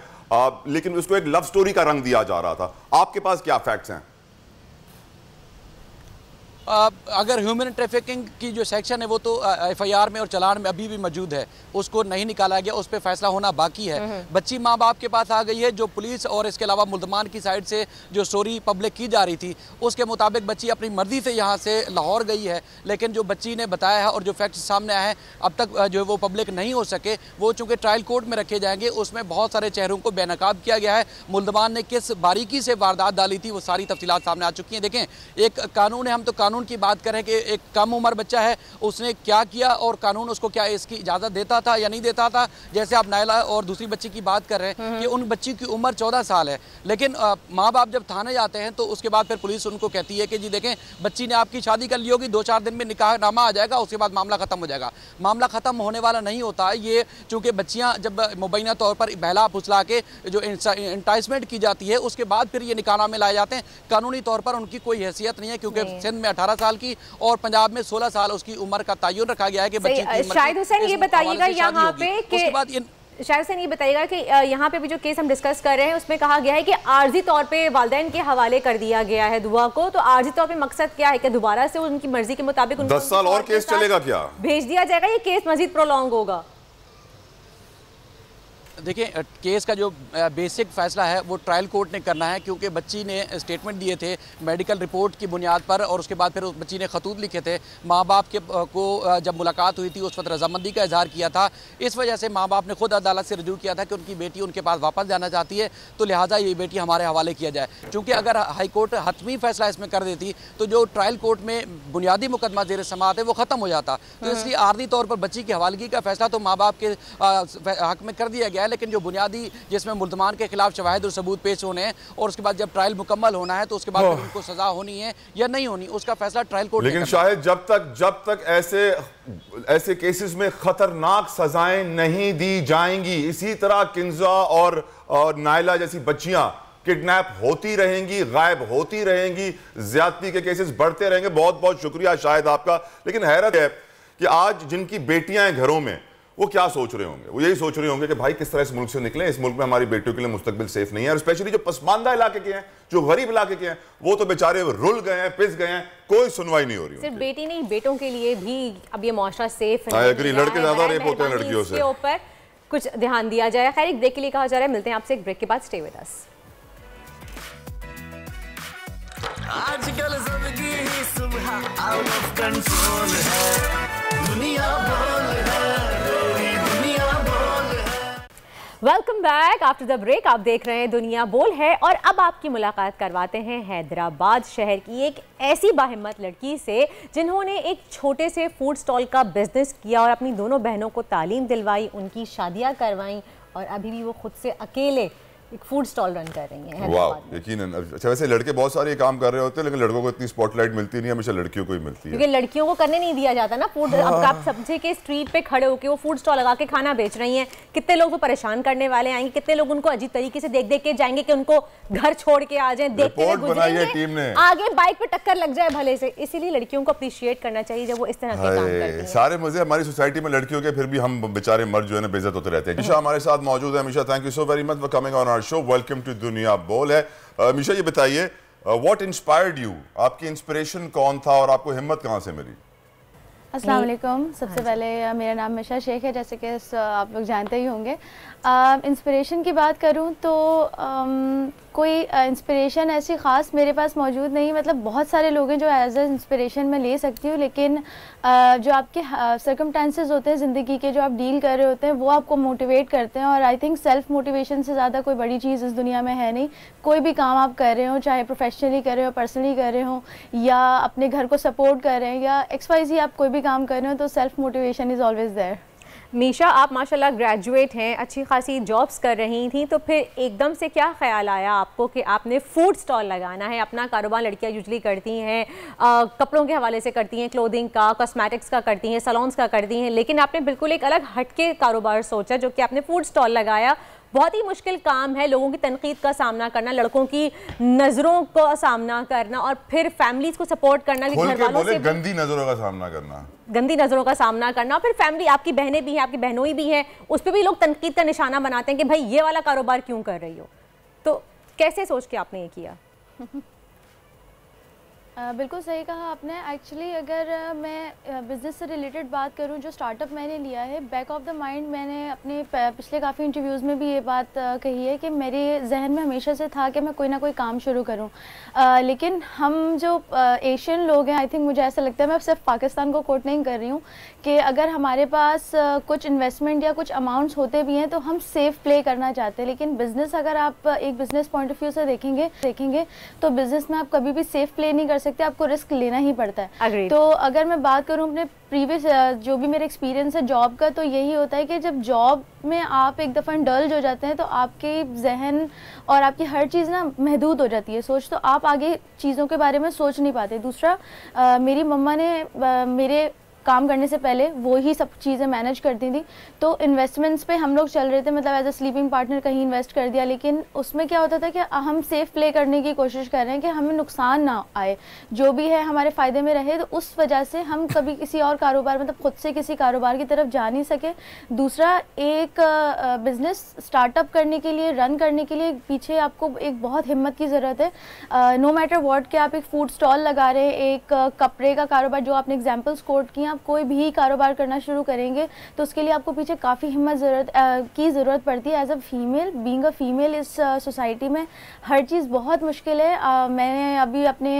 लेकिन उसको एक लव स्टोरी का रंग दिया जा रहा था। आपके पास क्या फैक्ट्स हैं? अगर ह्यूमन ट्रैफिकिंग की जो सेक्शन है वो तो एफआईआर में और चलान में अभी भी मौजूद है, उसको नहीं निकाला गया, उस पर फैसला होना बाकी है। बच्ची माँ बाप के पास आ गई है। जो पुलिस और इसके अलावा मुल्ज़मान की साइड से जो स्टोरी पब्लिक की जा रही थी उसके मुताबिक बच्ची अपनी मर्जी से यहाँ से लाहौर गई है, लेकिन जो बच्ची ने बताया है और जो फैक्ट सामने आए हैं अब तक जो है वो पब्लिक नहीं हो सके। वो चूँकि ट्रायल कोर्ट में रखे जाएंगे, उसमें बहुत सारे चेहरों को बेनकाब किया गया है। मुल्ज़मान ने किस बारीकी से वारदात डाली थी वो सारी तफसीलात सामने आ चुकी हैं। देखें, एक कानून है, हम तो कानून की बात करें कि एक कम उम्र बच्चा है, उसने क्या किया और कानून उसको क्या इसकी इजाज़त देता था या नहीं देता था। जैसे आप नायला और दूसरी बच्ची की बात कर रहे हैं कि उन बच्ची की उम्र 14 साल है, लेकिन माँ बाप जब थाने जाते हैं तो उसके बाद फिर पुलिस उनको कहती है कि जी देखें, बच्ची ने आपकी शादी कर ली होगी, 2-4 दिन में निकाहनामा आ जाएगा, उसके बाद मामला ख़त्म हो जाएगा। मामला ख़त्म होने वाला नहीं होता। ये चूँकि बच्चियाँ जब मुबैना तौर पर बहला फुसला के जो इंटाइसमेंट की जाती है उसके बाद फिर ये निकाहनामे लाए जाते हैं। कानूनी तौर पर उनकी कोई हैसियत नहीं है, क्योंकि सिंध में 18 साल की और पंजाब में 16 साल उसकी उम्र का तयन रखा गया है कि बच्ची की उम्र। शाहिद हुसैन ये बताइएगा यहाँ पे कि शाहिद हुसैन ये बताइएगा कि यहाँ पे भी जो केस हम डिस्कस कर रहे हैं उसमें कहा गया है कि आर्जी तौर पे वालिदैन के हवाले कर दिया गया है दुआ को। तो आर्जी तौर पे मकसद क्या है कि दोबारा से उनकी मर्जी के मुताबिक 10 साल और केस चलेगा क्या, भेज दिया जाएगा, ये केस मजीद प्रोलॉन्ग होगा? देखिए, केस का जो बेसिक फैसला है वो ट्रायल कोर्ट ने करना है, क्योंकि बच्ची ने स्टेटमेंट दिए थे मेडिकल रिपोर्ट की बुनियाद पर और उसके बाद फिर उस बच्ची ने खतूत लिखे थे। माँ बाप के को जब मुलाकात हुई थी उस वक्त रजामंदी का इजहार किया था। इस वजह से माँ बाप ने खुद अदालत से रजू किया था कि उनकी बेटी उनके पास वापस जाना चाहती है, तो लिहाजा ये बेटी हमारे हवाले किया जाए। चूँकि अगर हाई कोर्ट हतमी फैसला इसमें कर देती तो जो ट्रायल कोर्ट में बुनियादी मुकदमा ज़ेर समाअत है वो ख़त्म हो जाता। तो इसलिए आर्जी तौर पर बच्ची की हवालगी का फैसला तो माँ बाप के हक में कर दिया गया है, लेकिन जो बुनियादी जिसमें मुल्ज़मान के खिलाफ शवाहिद और सबूत पेश होने हैं और उसके बाद जब ट्रायल मुकम्मल होना है तो उसके बाद उनको सजा होनी है या नहीं होनी, उसका फैसला ट्रायल कोर्ट। लेकिन शायद जब तक ऐसे केसेस में खतरनाक सजाएं नहीं दी जाएंगी, इसी तरह किंजा और नायला जैसी बच्चियां किडनैप होती रहेंगी, गायब होती रहेंगी, ज्यादती के केसेस बढ़ते रहेंगे। बहुत बहुत शुक्रिया शायद आपका। लेकिन हैरत है कि आज जिनकी बेटियां हैं घरों में, वो क्या सोच रहे होंगे? वो यही सोच रहे होंगे कि भाई किस तरह इस मुल्क से निकले, इस मुल्क में हमारी बेटियों के लिए मुस्तकबिल सेफ नहीं है। और स्पेशली जो पसमानदा इलाके के हैं, जो गरीब इलाके के हैं, वो तो बेचारे रुल गए हैं, पिस गए हैं, कोई सुनवाई नहीं हो रही। सिर्फ बेटी नहीं, बेटों के लिए भी अब ये मुआशरा सेफ नहीं है। लड़के ज्यादा रेप होते हैं लड़कियों से, ऊपर कुछ ध्यान दिया जाए। खैर, एक ब्रेक के लिए कहा जा रहा है। मिलते हैं आपसे एक ब्रेक के बाद। Stay with us. आजकल जिंदगी ही सुबह आउट ऑफ कंट्रोल है, दुनिया बोल है, दुनिया बोल है। Welcome back after the break. आप देख रहे हैं दुनिया बोल है और अब आपकी मुलाकात करवाते हैं हैदराबाद शहर की एक ऐसी बाहिम्मत लड़की से जिन्होंने एक छोटे से फूड स्टॉल का बिजनेस किया और अपनी दोनों बहनों को तालीम दिलवाई, उनकी शादियां करवाई और अभी भी वो खुद से अकेले एक फूड स्टॉल रन कर रही हैं हैदराबाद में। यकीनन। अच्छा, वैसे लड़के बहुत सारे ये काम कर रहे होते हैं, लेकिन लड़कों को इतनी स्पॉटलाइट मिलती नहीं है, हमेशा लड़कियों को ही मिलती है, क्योंकि लड़कियों को करने नहीं दिया जाता ना फूड। अब आप समझे कि स्ट्रीट पे खड़े होकर वो फूड स्टॉल लगा के खाना बेच रही हैं, कितने लोग वो परेशान करने वाले आएंगे, कितने लोग उनको अजीब तरीके से देख देख के जाएंगे कि उनको घर छोड़ के आ जाएं, देखते हुए गुजरेंगे, आगे बाइक पे टक्कर लग जाए भले से। इसीलिए लड़कियों को अप्रिशिएट करना चाहिए जब वो इस तरह के काम करती हैं। सारे मजे हमारी सोसाइटी में लड़कियों के, फिर भी हम बेचारे मर्द जो है ना बेइज्जत होते रहते हैं। मीशा हमारे साथ मौजूद है। Misha, thank you so very much for coming on our show. Welcome to दुनिया बोल है। मीशा, ये बताइए, व्हाट इंस्पायर्ड यू? आपकी इंस्पिरेशन कौन था और आपको हिम्मत कहाँ से मिली? अस्सलाम वालेकुम। सबसे पहले मेरा नाम मिशा शेख है, जैसे कि आप लोग जानते ही होंगे। इंस्पिरेशन की बात करूं तो कोई इंस्पिरेशन ऐसी ख़ास मेरे पास मौजूद नहीं। मतलब बहुत सारे लोग हैं जो एज ए इंस्पिरेशन मैं ले सकती हूँ, लेकिन जो आपके सर्कमस्टांसेस होते हैं ज़िंदगी के, जो आप डील कर रहे होते हैं, वो आपको मोटिवेट करते हैं। और आई थिंक सेल्फ मोटिवेशन से ज़्यादा कोई बड़ी चीज़ इस दुनिया में है नहीं। कोई भी काम आप कर रहे हो, चाहे प्रोफेशनली कर रहे हो, पर्सनली कर रहे हो, या अपने घर को सपोर्ट कर रहे हैं, या XYZ आप कोई भी काम कर रहे हो, तो self motivation is always there. Misha, आप माशाल्लाह ग्रेजुएट हैं, अच्छी खासी जॉब्स कर रही थी, तो फिर एकदम से क्या ख्याल आया आपको कि आपने फूड स्टॉल लगाना है? अपना कारोबार लड़कियां यूजुअली करती हैं, कपड़ों के हवाले से करती हैं, क्लोथिंग का, कॉस्मेटिक्स का करती हैं, सैलून्स का करती हैं, लेकिन आपने बिल्कुल एक अलग हटके कारोबार सोचा, जो कि आपने फूड स्टॉल लगाया। बहुत ही मुश्किल काम है, लोगों की तनकीद का सामना करना, लड़कों की नज़रों का सामना करना और फिर फैमिलीज को सपोर्ट करना, घर वालों से गंदी नज़रों का सामना करना, गंदी नज़रों का सामना करना, फिर फैमिली, आपकी बहनें भी हैं, आपकी बहनों भी हैं, उस पर भी लोग तनकीद का निशाना बनाते हैं कि भाई ये वाला कारोबार क्यों कर रही हो। तो कैसे सोच के आपने ये किया? बिल्कुल सही कहा आपने। एक्चुअली अगर मैं बिज़नेस से रिलेटेड बात करूं, जो स्टार्टअप मैंने लिया है, बैक ऑफ द माइंड मैंने अपने पिछले काफ़ी इंटरव्यूज़ में भी ये बात कही है कि मेरे जहन में हमेशा से था कि मैं कोई ना कोई काम शुरू करूं। लेकिन हम जो एशियन लोग हैं, आई थिंक मुझे ऐसा लगता है, मैं सिर्फ पाकिस्तान को कोट नहीं कर रही हूँ, कि अगर हमारे पास कुछ इन्वेस्टमेंट या कुछ अमाउंट्स होते भी हैं तो हम सेफ प्ले करना चाहते हैं। लेकिन बिज़नेस, अगर आप एक बिज़नेस पॉइंट ऑफ व्यू से देखेंगे तो बिज़नेस में आप कभी भी सेफ प्ले नहीं कर सकते, आपको रिस्क लेना ही पड़ता है। तो अगर मैं बात करूं अपने प्रीवियस जो भी मेरा एक्सपीरियंस है जॉब का, तो यही होता है कि जब जॉब में आप एक दफ़ा इंडल्ज हो जाते हैं तो आपके जहन और आपकी हर चीज़ ना महदूद हो जाती है सोच, तो आप आगे चीज़ों के बारे में सोच नहीं पाते। दूसरा, मेरी मम्मा ने मेरे काम करने से पहले वो ही सब चीज़ें मैनेज करती थी, तो इन्वेस्टमेंट्स पे हम लोग चल रहे थे, मतलब एज अ स्लीपिंग पार्टनर कहीं इन्वेस्ट कर दिया, लेकिन उसमें क्या होता था कि हम सेफ प्ले करने की कोशिश कर रहे हैं कि हमें नुकसान ना आए, जो भी है हमारे फ़ायदे में रहे। तो उस वजह से हम कभी किसी और कारोबार, मतलब खुद से किसी कारोबार की तरफ जा नहीं सके। दूसरा, एक बिज़नेस स्टार्टअप करने के लिए, रन करने के लिए पीछे आपको एक बहुत हिम्मत की ज़रूरत है। नो मैटर व्हाट, कि आप एक फूड स्टॉल लगा रहे हैं, एक कपड़े का कारोबार, जो आपने एग्जाम्पल्स कोट किया, आप कोई भी कारोबार करना शुरू करेंगे तो उसके लिए आपको पीछे काफ़ी हिम्मत की ज़रूरत पड़ती है। As a female, being a female इस सोसाइटी में हर चीज़ बहुत मुश्किल है। मैंने अभी अपने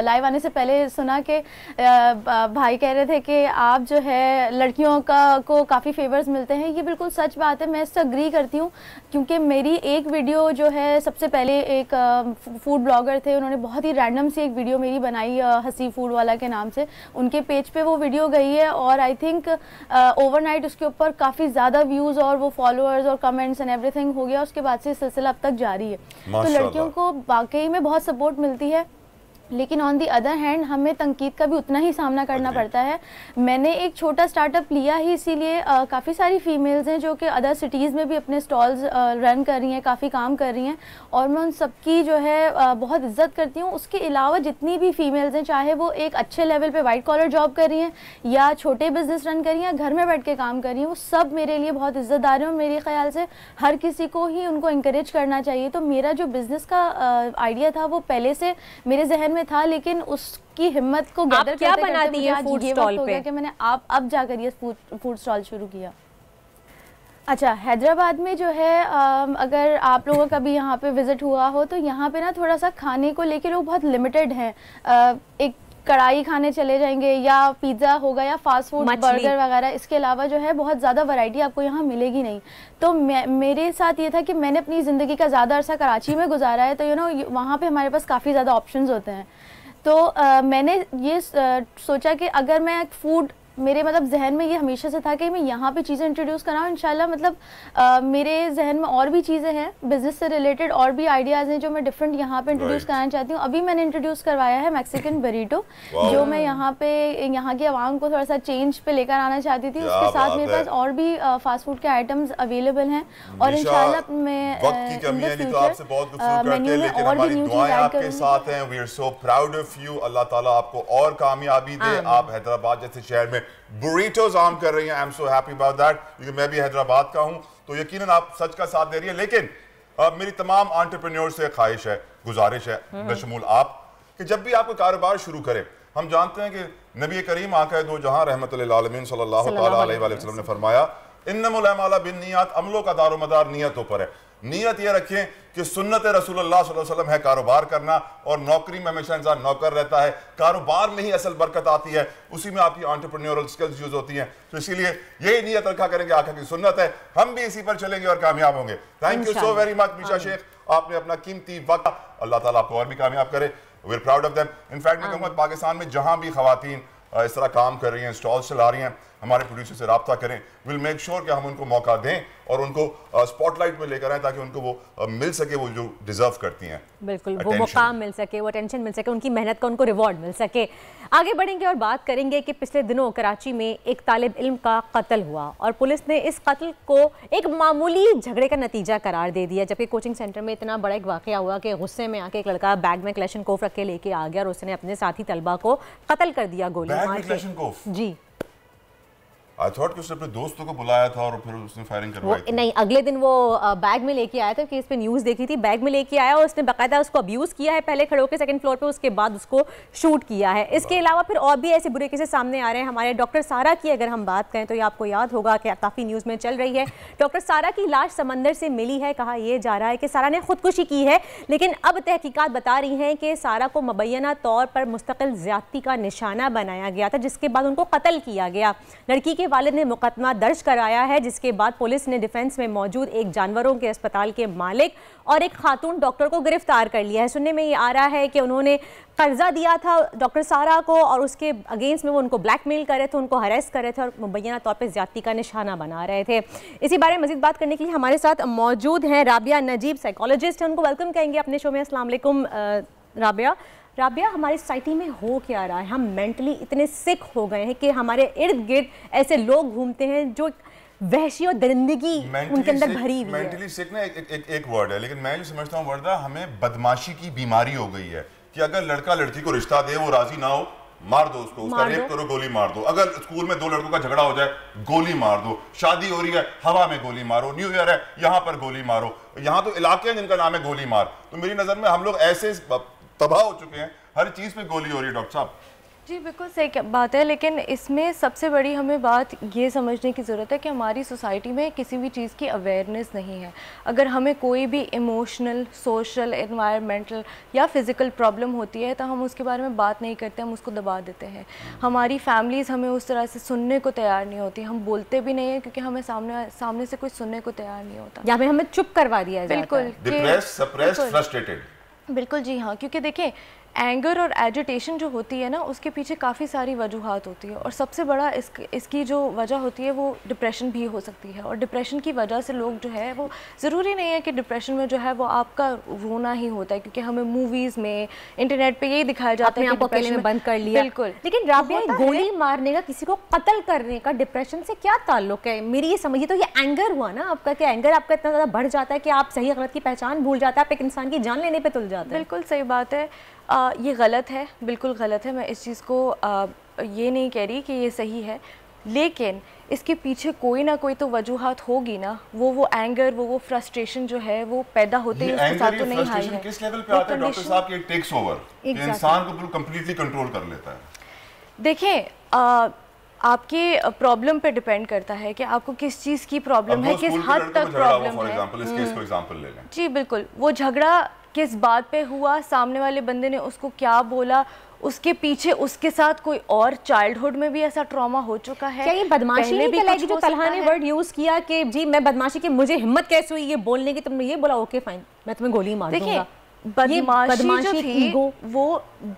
लाइव आने से पहले सुना कि भाई कह रहे थे कि आप जो है लड़कियों को काफ़ी फेवर्स मिलते हैं। ये बिल्कुल सच बात है, मैं इससे अग्री करती हूँ, क्योंकि मेरी एक वीडियो जो है, सबसे पहले एक फूड ब्लॉगर थे, उन्होंने बहुत ही रैंडम सी एक वीडियो मेरी बनाई, हसी फूड वाला के नाम से, उनके पेज पे वो वीडियो गई है और आई थिंक ओवरनाइट उसके ऊपर काफ़ी ज़्यादा व्यूज़ और वो फॉलोअर्स और कमेंट्स एंड एवरीथिंग हो गया। उसके बाद से सिलसिला अब तक जारी है। तो लड़कियों को वाकई में बहुत सपोर्ट मिलती है। लेकिन ऑन दी अदर हैंड हमें तनकीद का भी उतना ही सामना करना पड़ता है। मैंने एक छोटा स्टार्टअप लिया ही इसीलिए काफ़ी सारी फीमेल्स हैं जो कि अदर सिटीज़ में भी अपने स्टॉल्स रन कर रही हैं, काफ़ी काम कर रही हैं, और मैं उन सबकी जो है बहुत इज्जत करती हूँ। उसके अलावा जितनी भी फीमेल्स हैं, चाहे वो एक अच्छे लेवल पे वाइट कॉलर जॉब कर रही हैं या छोटे बिजनेस रन कर रही हैं, घर में बैठ के काम कर रही हैं, वो सब मेरे लिए बहुत इज्जतदार हैं और मेरे ख्याल से हर किसी को ही उनको इंकरेज करना चाहिए। तो मेरा जो बिज़नेस का आइडिया था वो पहले से मेरे जहन में था, लेकिन उसकी हिम्मत को गैदर क्या बनाती है फूड स्टॉल पे कि मैंने अब जाकर ये फूड स्टॉल शुरू किया। अच्छा, हैदराबाद में जो है अगर आप लोगों का भी यहाँ पे विज़िट हुआ हो तो यहाँ पे ना थोड़ा सा खाने को लेके लोग बहुत लिमिटेड हैं। एक कढ़ाई खाने चले जाएंगे या पिज़्ज़ा होगा या फास्ट फूड बर्गर वगैरह, इसके अलावा जो है बहुत ज़्यादा वैरायटी आपको यहाँ मिलेगी नहीं। तो मेरे साथ ये था कि मैंने अपनी ज़िंदगी का ज़्यादा अरसा कराची में गुजारा है, तो वहाँ पे हमारे पास काफ़ी ज़्यादा ऑप्शंस होते हैं। तो मैंने ये सोचा कि अगर मैं फूड, मेरे मतलब जहन में ये हमेशा से था कि मैं यहाँ पे चीज़ें इंट्रोड्यूस कराऊँ इंशाल्लाह। मतलब मेरे जहन में और भी चीज़ें हैं बिज़नेस से रिलेटेड, और भी आइडियाज़ हैं जो मैं डिफरेंट यहाँ पे इंट्रोड्यूस कराना चाहती हूँ। अभी मैंने इंट्रोड्यूस करवाया है मैक्सिकन बरीटो, जो मैं यहाँ पे यहाँ की आवाम को थोड़ा सा चेंज पे लेकर आना चाहती थी। उसके साथ मेरे पास और भी फास्ट फूड के आइटम्स अवेलेबल हैं, और इंशाल्लाह मैं मेन्यू में और भी न्यू चीज़ ऐड करूँगी। अल्लाह ताला आपको और कामयाबी दे। आप हैदराबाद जैसे शहर में बुरीटोज आम कर रही हैं, I am so happy about that, क्योंकि मैं भी हैदराबाद का हूं, तो यकीनन आप सच का साथ दे रही है। लेकिन मेरी तमाम एंटरप्रेन्योर से ख्वाहिश है, गुजारिश है, बशमूल आप, कि जब भी आप कोई कारोबार शुरू करें, हम जानते हैं कि नबी करीम आका दो जहां रहमतुल लिल आलमीन सल्लल्लाहु अलैहि वसल्लम ने फरमाया, इन्नमल अमाल बिन्नियात, अमलों का दारोमदार नियतों पर है। नियत ये रखें कि सुन्नत रसूलुल्लाह सल्लल्लाहु अलैहि वसल्लम है कारोबार करना, और नौकरी में हमेशा इंसान नौकर रहता है, कारोबार में ही असल बरकत आती है, उसी में आपकी एंटरप्रेन्योरल स्किल्स यूज होती हैं। तो इसीलिए यही नियत रखा करेंगे, आका की सुन्नत है, हम भी इसी पर चलेंगे और कामयाब होंगे। Thank you so very much Misha Sheikh, आपने अपना कीमती वक्त, अल्लाह ताला आपको और भी कामयाब करे। We are proud of them. In fact मैं कहूँगा पाकिस्तान में जहाँ भी खवातीन इस तरह काम कर रही हैं, स्टॉल्स चला रही हैं, हमारे प्रोड्यूसर से रब्ता करें, विल मेक श्योर कि हम उनको मौका दें और उनको स्पॉटलाइट में लेकर आए, ताकि उनको वो मिल सके वो जो डिजर्व करती हैं। बिल्कुल, वो मुकाम मिल सके, वो अटेंशन मिल सके, उनकी मेहनत का उनको रिवॉर्ड मिल सके। आगे बढ़ेंगे और बात करेंगे कि पिछले दिनों कराची में एक तालिब इल्म का कत्ल हुआ और पुलिस ने इस कत्ल को एक मामूली झगड़े का नतीजा करार दे दिया, जबकि कोचिंग सेंटर में इतना बड़ा एक वाकया हुआ कि गुस्से में आके एक लड़का बैग में क्लैशनकोफ रख के लेके आ गया और उसने अपने साथी तलबा को कत्ल कर दिया गोली मार के। जी, आई थॉट कि उसने अपने दोस्तों को बुलाया था और फिर उसने फायरिंग करवाई थी। नहीं, अगले दिन वो बैग में लेके आया था, कि इस पे न्यूज़ देखी थी, बैग में लेके आया और उसने बाकायदा उसको अब्यूज़ किया है, पहले खड़े होकर सेकंड फ्लोर पे, उसके बाद उसको शूट किया है। इसके अलावा फिर और भी ऐसे बुरे केसेस सामने आ रहे हैं। हमारे डॉक्टर सारा की अगर हम बात करें तो ये आपको याद होगा कि काफ़ी न्यूज़ में चल रही है, डॉक्टर सारा की लाश समंदर से मिली है। कहा यह जा रहा है कि सारा ने खुदकुशी की है, लेकिन अब तहकीकात बता रही हैं कि सारा को मुबैना तौर पर मुस्तकिल ज़्यादती का निशाना बनाया गया था, जिसके बाद उनको कत्ल किया गया। लड़की के वालिद ने मुकदमा दर्ज कराया है, जिसके बाद पुलिस ने डिफेंस में मौजूद एक जानवरों के अस्पताल के मालिक और एक खातून डॉक्टर को गिरफ्तार कर लिया है। सुनने में ये आ रहा है कि उन्होंने कर्जा दिया था डॉक्टर सारा को और उसके अगेंस्ट में वो उनको ब्लैकमेल कर रहे थे, उनको हरेस कर रहे थे और मुबैना तौर पे ज़्यादती का निशाना बना रहे थे। इसी बारे में मज़ीद बात करने के लिए हमारे साथ मौजूद हैं राबिया नजीब, साइकोलॉजिस्ट हैं, उनको वेलकम कहेंगे अपने शो में। अस्सलाम वालेकुम राबिया, हमारी सोसाइटी में हो क्या रहा है? हम मेंटली इतने सिक हो गए हैं कि हमारे इर्द गिर्द ऐसे लोग घूमते हैं जो वहशी और दरिंदगी उनके अंदर भरी हुई है। मेंटली सिक ना एक वर्ड है, लेकिन मैं जो समझता हूँ वर्दा, हमें बदमाशी की बीमारी हो गई है कि अगर लड़का लड़की को रिश्ता दे, वो राजी ना हो, मार दो उसका रेप करो, गोली मार दो। अगर स्कूल में दो लड़कों का झगड़ा हो जाए, गोली मार दो। शादी हो रही है, हवा में गोली मारो। न्यू ईयर है, यहाँ पर गोली मारो। यहाँ तो इलाके हैं जिनका नाम है गोली मार। तो मेरी नजर में हम लोग ऐसे तबाह हो चुके हैं, हर चीज पे गोली हो रही है। डॉक्टर साहब जी बिल्कुल सही बात है, लेकिन इसमें सबसे बड़ी हमें बात ये समझने की ज़रूरत है कि हमारी सोसाइटी में किसी भी चीज़ की अवेयरनेस नहीं है। अगर हमें कोई भी इमोशनल, सोशल, एनवायरमेंटल या फिज़िकल प्रॉब्लम होती है तो हम उसके बारे में बात नहीं करते, हम उसको दबा देते हैं। हमारी फैमिलीज़ हमें उस तरह से सुनने को तैयार नहीं होती, हम बोलते भी नहीं हैं क्योंकि हमें सामने से कोई सुनने को तैयार नहीं होता, या हमें चुप करवा दिया जाता है। बिल्कुल, डिप्रेस्ड, सप्रेस्ड, फ्रस्ट्रेटेड। बिल्कुल जी हाँ, क्योंकि देखें एंगर और एजिटेशन जो होती है ना, उसके पीछे काफ़ी सारी वजूहात होती है, और सबसे बड़ा इसकी जो वजह होती है वो डिप्रेशन भी हो सकती है। और डिप्रेशन की वजह से लोग जो है वो, ज़रूरी नहीं है कि डिप्रेशन में जो है वो आपका रोना ही होता है, क्योंकि हमें मूवीज़ में, इंटरनेट पे यही दिखाया जाता है कि अकेले में बंद कर लिया। बिल्कुल। लेकिन राबिया, गोली मारने का, किसी को कत्ल करने का डिप्रेशन से क्या ताल्लुक है? मेरी ये समझिए तो ये एंगर हुआ ना आपका, कि एंगर आपका इतना ज़्यादा बढ़ जाता है कि आप सही गलत की पहचान भूल जाता है, आप एक इंसान की जान लेने पे तुल जाते हैं। बिल्कुल सही बात है। ये गलत है, बिल्कुल गलत है। मैं इस चीज़ को ये नहीं कह रही कि ये सही है, लेकिन इसके पीछे कोई ना कोई तो वजूहात होगी ना। वो एंगर, वो फ्रस्ट्रेशन जो है वो पैदा होते ही उसके साथ तो नहीं आई है। किस लेवल पे आता है डॉक्टर साहब कि इट टेक्स ओवर, कि इंसान को बिल्कुल कंप्लीटली कंट्रोल कर लेता है? देखें, आपके प्रॉब्लम पे डिपेंड करता है कि आपको किस चीज़ की प्रॉब्लम है, किस हद तक प्रॉब्लम है। इस केस को एग्जांपल ले लें। जी बिल्कुल। वो झगड़ा किस बात पे हुआ, सामने वाले बंदे ने उसको क्या बोला, उसके पीछे उसके साथ कोई और चाइल्डहुड में भी ऐसा ट्रॉमा हो चुका है। क्या ये बदमाशी नहीं कहलाएगी जो तलहा ने वर्ड यूज किया कि जी मैं बदमाशी की, मुझे हिम्मत कैसे हुई ये बोलने की, तुमने ये बोला, ओके फाइन मैं तुम्हें गोली मार दूंगा। बदमाशी जो थी वो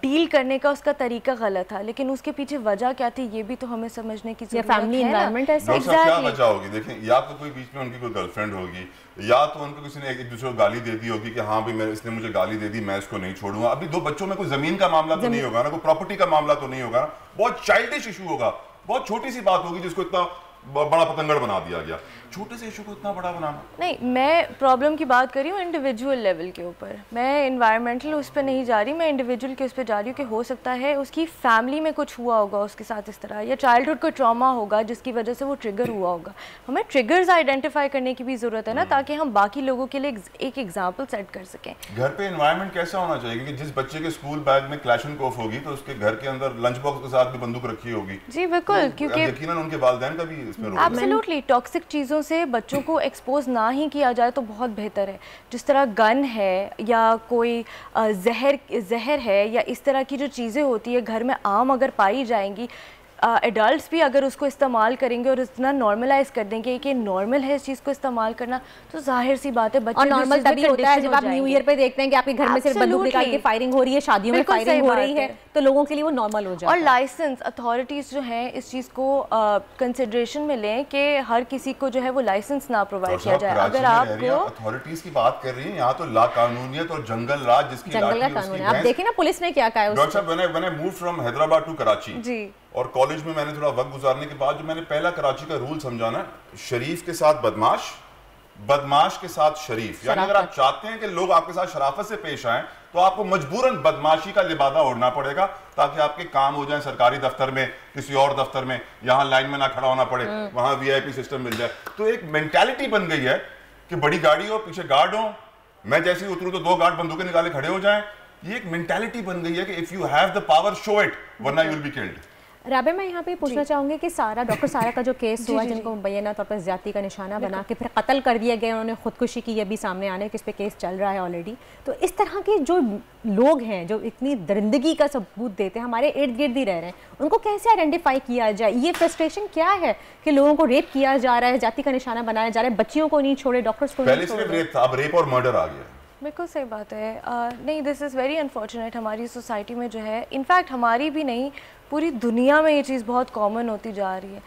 डील करने का उसका तरीका गलत था, लेकिन उसके पीछे वजह क्या थी ये भी तो हमें समझने की जरूरत है। फैमिली एनवायरनमेंट ऐसा क्या वजह होगी? देखें, या तो कोई बीच में उनकी कोई गर्लफ्रेंड होगी, या तो उनको किसी ने एक दूसरे को गाली दे दी होगी कि हाँ भाई इसने मुझे गाली दे दी, मैं इसको नहीं छोड़ूंगा। अभी दो बच्चों में कोई जमीन का मामला तो नहीं होगा ना, कोई प्रॉपर्टी का मामला तो नहीं होगा ना, बहुत चाइल्डिश इशू होगा, बहुत छोटी सी बात होगी जिसको इतना बड़ा पतंगड़ बना दिया गया। छोटे से इशू को इतना बड़ा बनाना नहीं। मैं प्रॉब्लम की बात कर रही हूँ इंडिविजुअल लेवल के ऊपर, मैं इन्वायरमेंटल उस पर नहीं जा रही, मैं इंडिविजुअल के उस पर जा रही हूँ कि हो सकता है उसकी फैमिली में कुछ हुआ होगा उसके साथ इस तरह, या चाइल्डहुड को ट्रॉमा होगा जिसकी वजह से वो ट्रिगर हुआ होगा। हमें ट्रिगर्स आइडेंटिफाई करने की भी ज़रूरत है ना, ताकि हम बाकी लोगों के लिए एक एग्जाम्पल सेट कर सकें। घर पे एनवायरनमेंट कैसा होना चाहिए? क्योंकि जिस बच्चे के स्कूल बैग में क्लैशनकोफ होगी तो उसके घर के अंदर लंच बॉक्स के साथ भी बंदूक रखी होगी। जी बिल्कुल, क्योंकि यकीनन उनके वालिदैन का भी इसमें रोल है। एब्सोल्युटली, टॉक्सिक चीज़ों से बच्चों को एक्सपोज ना ही किया जाए तो बहुत बेहतर है। जिस तरह गन है या कोई जहर है या इस तरह की जो चीज़ें होती है घर में आम अगर पाई जाएंगी, एडल्ट्स भी अगर उसको इस्तेमाल करेंगे और इतना नॉर्मलाइज कर देंगे कि नॉर्मल है इस चीज़ को इस्तेमाल करना, तो जाहिर सी बात है बच्चे। और नॉर्मल तभी होता है जब आप न्यू ईयर पे देखते हैं कि आपके घर में सिर्फ बंदूक निकाल के फायरिंग हो रही है, शादियों में फायरिंग हो रही है, तो लोगों के लिए वो नॉर्मल हो जाता है। और लाइसेंस अथॉरिटीज़ जो हैं इस चीज़ को कंसिडरेशन में लें कि हर किसी को जो है वो लाइसेंस ना प्रोवाइड किया जाए। अगर आपको अथॉरिटीज़ की बात कर रही हैं, यहाँ तो लाकानूनियत और जंगल राज, जिसकी जंगल का कानून है। आप देखिए ना पुलिस ने क्या कहा है। डॉक्टर साहब, when I moved from Hyderabad to Karachi जी, और कॉलेज में मैंने थोड़ा वक्त गुजारने के बाद जो मैंने पहला कराची का रूल समझा ना, शरीफ के साथ बदमाश, बदमाश के साथ शरीफ। यानी अगर आप चाहते हैं कि लोग आपके साथ शराफत से पेश आएं तो आपको मजबूरन बदमाशी का लिबादा ओढ़ना पड़ेगा, ताकि आपके काम हो जाए सरकारी दफ्तर में, किसी और दफ्तर में, यहाँ लाइन में ना खड़ा होना पड़े, वहां वीआईपी सिस्टम मिल जाए। तो एक मेंटालिटी बन गई है कि बड़ी गाड़ी हो, पीछे गार्ड हो, मैं जैसे ही उतरूं तो दो गार्ड बंदूकें निकाले खड़े हो जाएं। ये एक मेंटालिटी बन गई है कि if you have the power show it, वरना यू विल बी किल्ड। राबे, मैं यहाँ पे पूछना चाहूँगी कि डॉक्टर सारा का जो केस हुआ, जिनको मुबैना तौर पर ज्यादती का निशाना बना के फिर कत्ल कर दिया गया, उन्होंने खुदकुशी की, ये भी सामने आने किस पे केस चल रहा है ऑलरेडी। तो इस तरह के जो लोग हैं जो इतनी दरिंदगी का सबूत देते हैं, हमारे इर्द गिर्द ही रह रहे हैं, उनको कैसे आइडेंटिफाई किया जाए? ये फ्रस्ट्रेशन क्या है कि लोगों को रेप किया जा रहा है, जाति का निशाना बनाया जा रहा है, बच्चियों को नहीं छोड़े, डॉक्टर्स को नहीं छोड़े। रेप था, अब रेप और मर्डर आ गया। बिल्कुल सही बात है। नहीं, दिस इज़ वेरी अनफॉर्चुनेट। हमारी सोसाइटी में जो है, इनफैक्ट हमारी भी नहीं, पूरी दुनिया में ये चीज़ बहुत कॉमन होती जा रही है।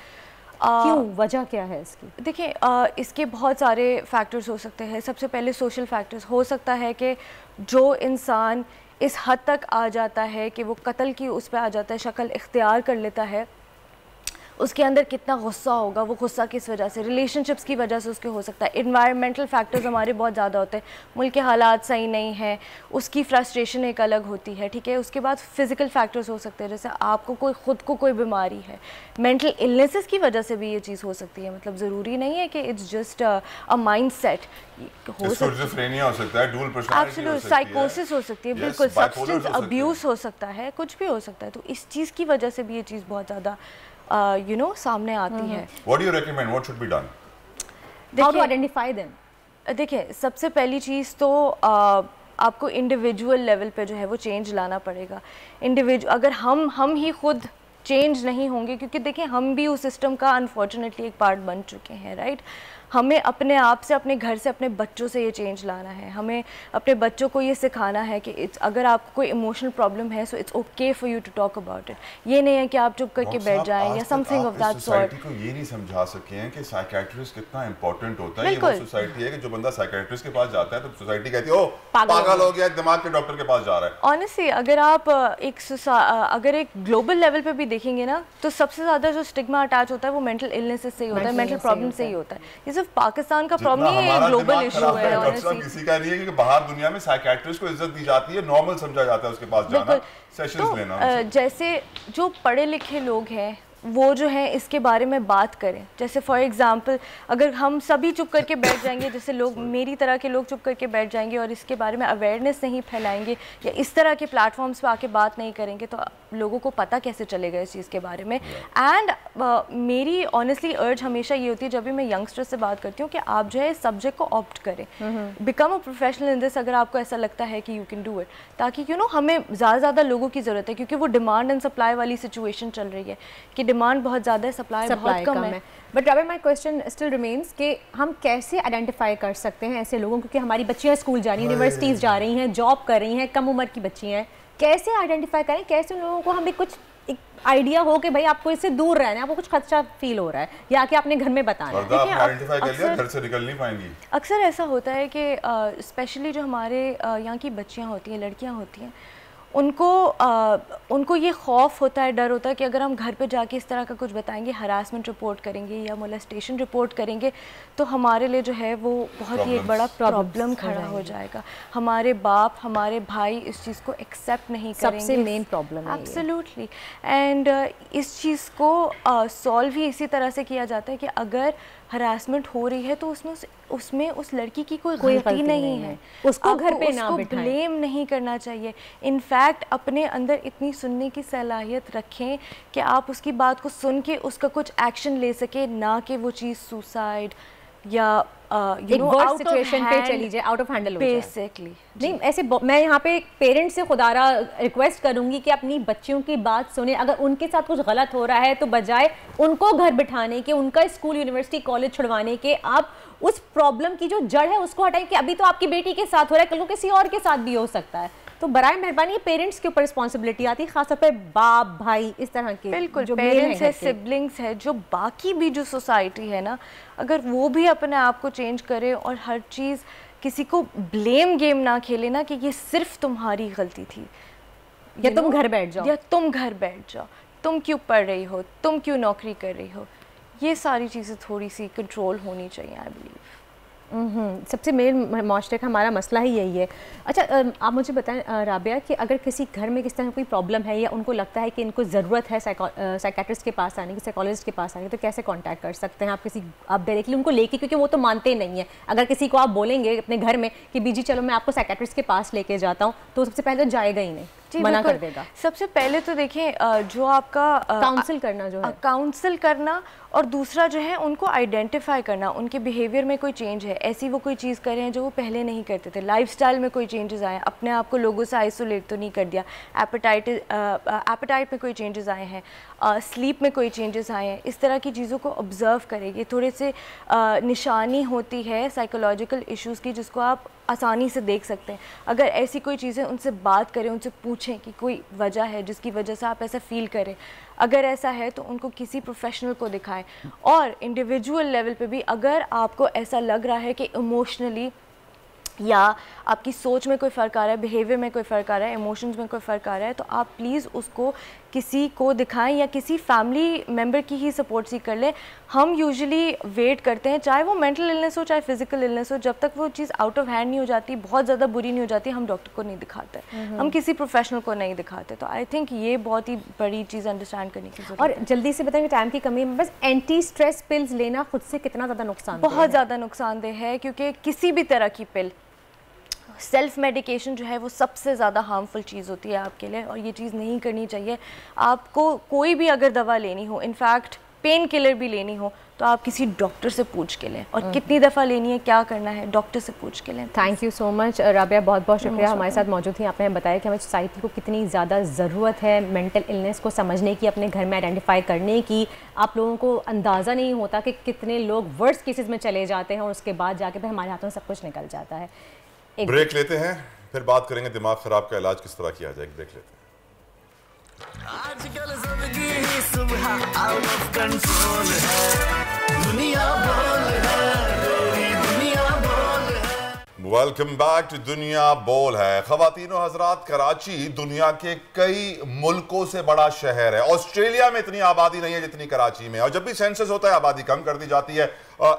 क्यों? वजह क्या है इसकी? देखिए, इसके बहुत सारे फैक्टर्स हो सकते हैं। सबसे पहले सोशल फैक्टर्स हो सकता है कि जो इंसान इस हद तक आ जाता है कि वो कत्ल की उस पर आ जाता है, शक्ल इख्तियार कर लेता है, उसके अंदर कितना गुस्सा होगा, वो गुस्सा किस वजह से, रिलेशनशिप्स की वजह से उसके हो सकता है। इन्वायरमेंटल फैक्टर्स हमारे बहुत ज़्यादा होते हैं, मुल्क के हालात सही नहीं हैं, उसकी फ्रस्ट्रेशन एक अलग होती है, ठीक है। उसके बाद फिज़िकल फैक्टर्स हो सकते हैं, जैसे आपको ख़ुद को कोई बीमारी है, मेंटल इलनेसेस की वजह से भी ये चीज़ हो सकती है। मतलब ज़रूरी नहीं है कि it's just a mind set, हो सकता है, डुअल पर्सनालिटी हो सकती है, साइकोसिस हो सकती है, बिल्कुल, सब्सटेंस अब्यूज़ हो सकता है, कुछ भी हो सकता है। तो इस चीज़ की वजह से भी ये चीज़ बहुत ज़्यादा सामने आती है। What do you recommend? What should be done? How to identify them? देखिए, सबसे पहली चीज़ तो आपको इंडिविजुअल लेवल पे जो है वो चेंज लाना पड़ेगा। अगर हम ही खुद चेंज नहीं होंगे, क्योंकि देखिए हम भी उस सिस्टम का अनफॉर्चुनेटली एक पार्ट बन चुके हैं, राइट। हमें अपने आप से, अपने घर से, अपने बच्चों से ये चेंज लाना है। हमें अपने बच्चों को ये सिखाना है कि अगर आपको कोई इमोशनल प्रॉब्लम है so it's okay for you to talk about it. ये नहीं है कि आप चुप करके बैठ जाएं या समथिंग ऑफ दैट सॉर्ट। को ये नहीं समझा सके हैं कि साइकियाट्रिस्ट कितना इंपॉर्टेंट होता है। ये वो सोसाइटी है कि जो बंदा साइकियाट्रिस्ट के पास जाता है तो सोसाइटी कहती है ओ पागल हो गया, दिमाग के डॉक्टर के पास जा रहा है। ऑनेस्टली अगर आप अगर एक ग्लोबल लेवल पे भी देखेंगे ना तो सबसे ज्यादा जो स्टिग्मा अटैच होता है वो मेंटल इलनेस से ही होता है, मेंटल प्रॉब्लम से ही होता है। ये सिर्फ पाकिस्तान का प्रॉब्लम नहीं है, ग्लोबल इशू है। ऑनेस्टली किसी का नहीं है कि बाहर दुनिया में साइकियाट्रिस्ट को इज्जत दी जाती है, नॉर्मल समझा जाता है उसके पास जाना, सेशंस लेना। जैसे जो पढ़े लिखे लोग हैं वो जो है इसके बारे में बात करें। जैसे फॉर एग्जांपल अगर हम सभी चुप करके बैठ जाएंगे, जैसे लोग मेरी तरह के लोग चुप करके बैठ जाएंगे और इसके बारे में अवेयरनेस नहीं फैलाएंगे या इस तरह के प्लेटफॉर्म्स पे आके बात नहीं करेंगे तो लोगों को पता कैसे चलेगा इस चीज़ के बारे में। एंड मेरी ऑनेस्टली अर्ज हमेशा ये होती है जब भी मैं यंगस्टर से बात करती हूँ कि आप जो है इस सब्जेक्ट को ऑप्ट करें, become a professional in this अगर आपको ऐसा लगता है कि यू कैन डू इट, ताकि हमें ज़्यादा लोगों की ज़रूरत है क्योंकि वो डिमांड एंड सप्लाई वाली सिचुएशन चल रही है कि डिमांड बहुत ज़्यादा है, सप्लाई बहुत कम है। But Rabia my question still remains कि हम कैसे आइडेंटिफाई कर सकते हैं ऐसे लोगों को, क्योंकि हमारी बच्चियां स्कूल जा रही हैं, यूनिवर्सिटीज़ जा रही हैं, जॉब कर रही हैं, कम उम्र की बच्चियां हैं, कैसे आइडेंटिफाई करें, कैसे उन लोगों को हमें कुछ एक आइडिया हो कि भाई आपको इससे दूर रहना है, आपको कुछ खदशा फील हो रहा है या कि आपने घर में बताना है। आइडेंटिफाई कर लिया, घर से निकल नहीं पाएंगी। अक्सर ऐसा होता है कि स्पेशली जो हमारे यहाँ की बच्चियाँ होती हैं, लड़कियाँ होती हैं, उनको ये खौफ होता है, डर होता है कि अगर हम घर पे जाके इस तरह का कुछ बताएंगे, हरासमेंट रिपोर्ट करेंगे या मोलेस्टेशन रिपोर्ट करेंगे तो हमारे लिए जो है वो बहुत ही एक बड़ा प्रॉब्लम खड़ा हो जाएगा। हमारे बाप, हमारे भाई इस चीज़ को एक्सेप्ट नहीं करेंगे। सबसे मेन प्रॉब्लम है एब्सोल्युटली। एंड इस चीज़ को सॉल्व ही इसी तरह से किया जाता है कि अगर हरासमेंट हो रही है तो उसमें उस लड़की की कोई गलती नहीं है, उसको घर पे ना बिठाएं, ब्लेम नहीं करना चाहिए। इनफैक्ट अपने अंदर इतनी सुनने की सलाहियत रखें कि आप उसकी बात को सुन के उसका कुछ एक्शन ले सके, ना कि वो चीज़ सुसाइड या एक वर्स्ट सिचुएशन पे चली जाए, आउट ऑफ हैंडल हो जाए। बेसिकली नहीं, ऐसे मैं यहाँ पे पेरेंट्स से खुदारा रिक्वेस्ट करूंगी कि अपनी बच्चियों की बात सुने। अगर उनके साथ कुछ गलत हो रहा है तो बजाय उनको घर बिठाने के, उनका स्कूल, यूनिवर्सिटी, कॉलेज छुड़वाने के, आप उस प्रॉब्लम की जो जड़ है उसको हटाएं कि अभी तो आपकी बेटी के साथ हो रहा है, कल को किसी और के साथ भी हो सकता है। तो बराए मेहरबानी पेरेंट्स के ऊपर रिस्पॉन्सिबिलिटी आती है, खासतौर पे बाप, भाई, इस तरह के। बिल्कुल, जो पेरेंट्स है, सिबलिंग्स है, जो बाकी भी जो सोसाइटी है ना, अगर वो भी अपने आप को चेंज करे और हर चीज़ किसी को ब्लेम गेम ना खेले ना कि ये सिर्फ तुम्हारी गलती थी या तुम घर बैठ जाओ, या तुम घर बैठ जाओ, तुम क्यों पढ़ रही हो, तुम क्यों नौकरी कर रही हो, ये सारी चीज़ें थोड़ी सी कंट्रोल होनी चाहिए आई बिलीव। सबसे मेन माशरे का हमारा मसला ही यही है। अच्छा, आप मुझे बताएं राबिया कि अगर किसी घर में किस तरह कोई प्रॉब्लम है या उनको लगता है कि इनको ज़रूरत है साइकियाट्रिस्ट के पास आने की, साइकोलॉजिस्ट के पास आने की, तो कैसे कांटेक्ट कर सकते हैं आप डायरेक्टली उनको लेके, क्योंकि वो तो मानते नहीं है। अगर किसी को आप बोलेंगे अपने घर में कि बीजी चलो मैं आपको साइकियाट्रिस्ट के पास लेके जाता हूँ, तो सबसे पहले तो जाएगा ही नहीं, मना कर देगा। सबसे पहले तो देखें जो आपका काउंसिल करना जो है, काउंसिल करना, और दूसरा जो है उनको आइडेंटिफाई करना, उनके बिहेवियर में कोई चेंज है, ऐसी वो कोई चीज़ कर रहे हैं जो वो पहले नहीं करते थे, लाइफस्टाइल में कोई चेंजेस आए, अपने आप को लोगों से आइसोलेट तो नहीं कर दिया, एपेटाइट में कोई चेंजेस आए हैं, स्लीप में कोई चेंजेस आए हैं, इस तरह की चीज़ों को ऑब्ज़र्व करेंगे। थोड़े से निशानी होती है साइकोलॉजिकल इश्यूज़ की जिसको आप आसानी से देख सकते हैं। अगर ऐसी कोई चीज़ें उनसे बात करें, उनसे पूछें कि कोई वजह है जिसकी वजह से आप ऐसा फ़ील करें, अगर ऐसा है तो उनको किसी प्रोफेशनल को दिखाएं। और इंडिविजुअल लेवल पे भी अगर आपको ऐसा लग रहा है कि इमोशनली या आपकी सोच में कोई फ़र्क आ रहा है, बिहेवियर में कोई फ़र्क आ रहा है, इमोशंस में कोई फ़र्क आ रहा है, तो आप प्लीज़ उसको किसी को दिखाएं या किसी फैमिली मेम्बर की ही सपोर्ट सीख कर लें। हम यूजुअली वेट करते हैं, चाहे वो मेंटल इलनेस हो चाहे फिजिकल इलनेस हो, जब तक वो चीज़ आउट ऑफ हैंड नहीं हो जाती, बहुत ज़्यादा बुरी नहीं हो जाती, हम डॉक्टर को नहीं दिखाते, हम किसी प्रोफेशनल को नहीं दिखाते। तो आई थिंक ये बहुत ही बड़ी चीज़ अंडरस्टैंड करने की ज़रूरत है। और जल्दी से बताएंगे, टाइम की कमी में, बस एंटी स्ट्रेस पिल्स लेना खुद से कितना ज़्यादा नुकसान? बहुत ज़्यादा नुकसानदेह है, क्योंकि किसी भी तरह की पिल, सेल्फ मेडिकेशन जो है वो सबसे ज़्यादा हार्मफुल चीज़ होती है आपके लिए, और ये चीज़ नहीं करनी चाहिए। आपको कोई भी अगर दवा लेनी हो, इनफैक्ट पेन किलर भी लेनी हो तो आप किसी डॉक्टर से पूछ के लें, और कितनी दफ़ा लेनी है, क्या करना है, डॉक्टर से पूछ के लें। Thank you so much Rabia, बहुत बहुत शुक्रिया हमारे साथ मौजूद थी। आपने बताया कि हमें सोसाइटी को कितनी ज़्यादा ज़रूरत है मेंटल इलनेस को समझने की, अपने घर में आइडेंटिफाई करने की। आप लोगों को अंदाज़ा नहीं होता कि कितने लोग वर्स्ट केसेस में चले जाते हैं और उसके बाद जाके फिर हमारे हाथों से सब कुछ निकल जाता है। एक ब्रेक लेते हैं, फिर बात करेंगे दिमाग खराब का इलाज किस तरह किया जाए। ब्रेक लेते हैं। आजकल जिंदगी ही सुबह आउट ऑफ कंट्रोल है, दुनिया बोल है, तेरी दुनिया बोल है। वेलकम बैक टू दुनिया बोल है। ख़वातीनो हजरात, कराची दुनिया के कई मुल्कों से बड़ा शहर है। ऑस्ट्रेलिया में इतनी आबादी नहीं है जितनी कराची में, और जब भी सेंसस होता है आबादी कम कर दी जाती है।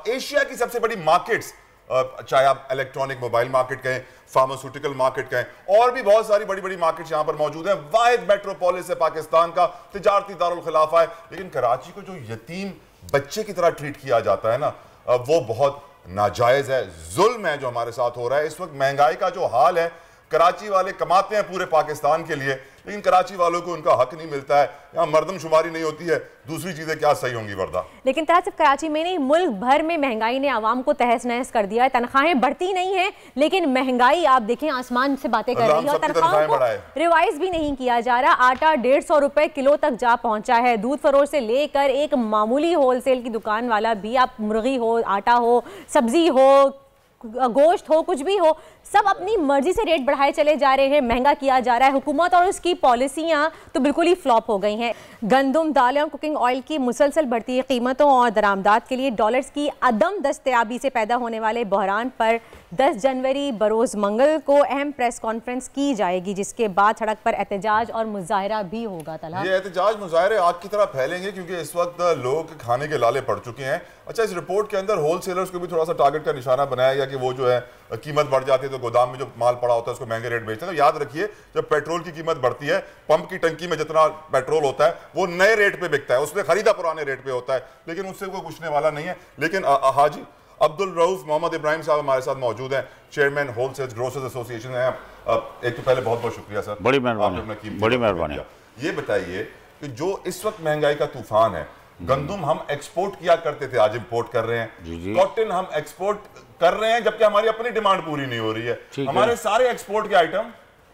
एशिया की सबसे बड़ी मार्केट्स, चाहे आप इलेक्ट्रॉनिक मोबाइल मार्केट कहें, फार्मास्यूटिकल मार्केट कहें, और भी बहुत सारी बड़ी बड़ी मार्केट्स यहां पर मौजूद हैं। वाहिद मेट्रोपोलिस है पाकिस्तान का, तिजारती दारुल खिलाफा है। लेकिन कराची को जो यतीम बच्चे की तरह ट्रीट किया जाता है ना, वो बहुत नाजायज है, जुल्म है जो हमारे साथ हो रहा है। इस वक्त महंगाई का जो हाल है, कराची वाले कमाते हैं पूरे पाकिस्तान के लिए, लेकिन कराची वालों को उनका हक नहीं मिलता है। यहाँ मर्दमशुमारी नहीं होती है, दूसरी चीजें क्या सही होंगी वर्दा। लेकिन सिर्फ कराची में नहीं, मुल्क भर में महंगाई ने आवाम को तहस नहस कर दिया है। तनख्वाहें बढ़ती नहीं है, लेकिन महंगाई आप देखें आसमान से बातें कर रही है, और तनख्वाहों को रिवाइज भी नहीं किया जा रहा। आटा 150 रुपए किलो तक जा पहुंचा है। दूध फरोश से लेकर एक मामूली होलसेल की दुकान वाला भी, आप मुर्गी हो, आटा हो, सब्जी हो, गोश्त हो, कुछ भी हो, सब अपनी मर्जी से रेट बढ़ाए चले जा रहे हैं, महंगा किया जा रहा है। हुकूमत और उसकी पॉलिसियां तो बिल्कुल ही फ्लॉप हो गई हैं। गंदम, दालें और कुकिंग ऑयल की मुसलसल बढ़ती कीमतों और दरामदात के लिए डॉलर्स की अदम दस्तयाबी से पैदा होने वाले बहरान पर 10 जनवरी बरोज़ मंगल को अहम प्रेस कॉन्फ्रेंस की जाएगी, जिसके बाद सड़क पर एहतजाज और मुजाहरा भी होगा। तला ये एहतजाज मुजाहरे आग की तरह फैलेंगे, क्योंकि इस वक्त लोगों के खाने के लाले पड़ चुके हैं। अच्छा, इस रिपोर्ट के अंदर होलसेलर्स को भी थोड़ा सा टारगेट का निशाना बनाया गया कि वो जो है कीमत बढ़ जाती है तो गोदाम में जो माल पड़ा होता है उसको महंगे रेट बेचते हैं। तो याद रखिए, जब पेट्रोल की कीमत बढ़ती है, पंप की टंकी में जितना पेट्रोल होता है वो नए रेट पे बिकता है, उसमें खरीदा पुराने रेट पे होता है, लेकिन उससे कोई पूछने वाला नहीं है। लेकिन हाजी अब्दुल रऊफ मोहम्मद इब्राहिम साहब हमारे साथ मौजूद हैं, चेयरमैन होलसेल ग्रोसर्स एसोसिएशन है। एक तो पहले बहुत बहुत शुक्रिया सर, बड़ी मेहरबानी, बड़ी मेहरबानी। ये बताइए कि जो इस वक्त महंगाई का तूफान है, गंदम हम एक्सपोर्ट किया करते थे, आज इंपोर्ट कर रहे हैं। कॉटन हम एक्सपोर्ट कर रहे हैं, जबकि हमारी अपनी डिमांड पूरी नहीं हो रही है। हमारे सारे एक्सपोर्ट के आइटम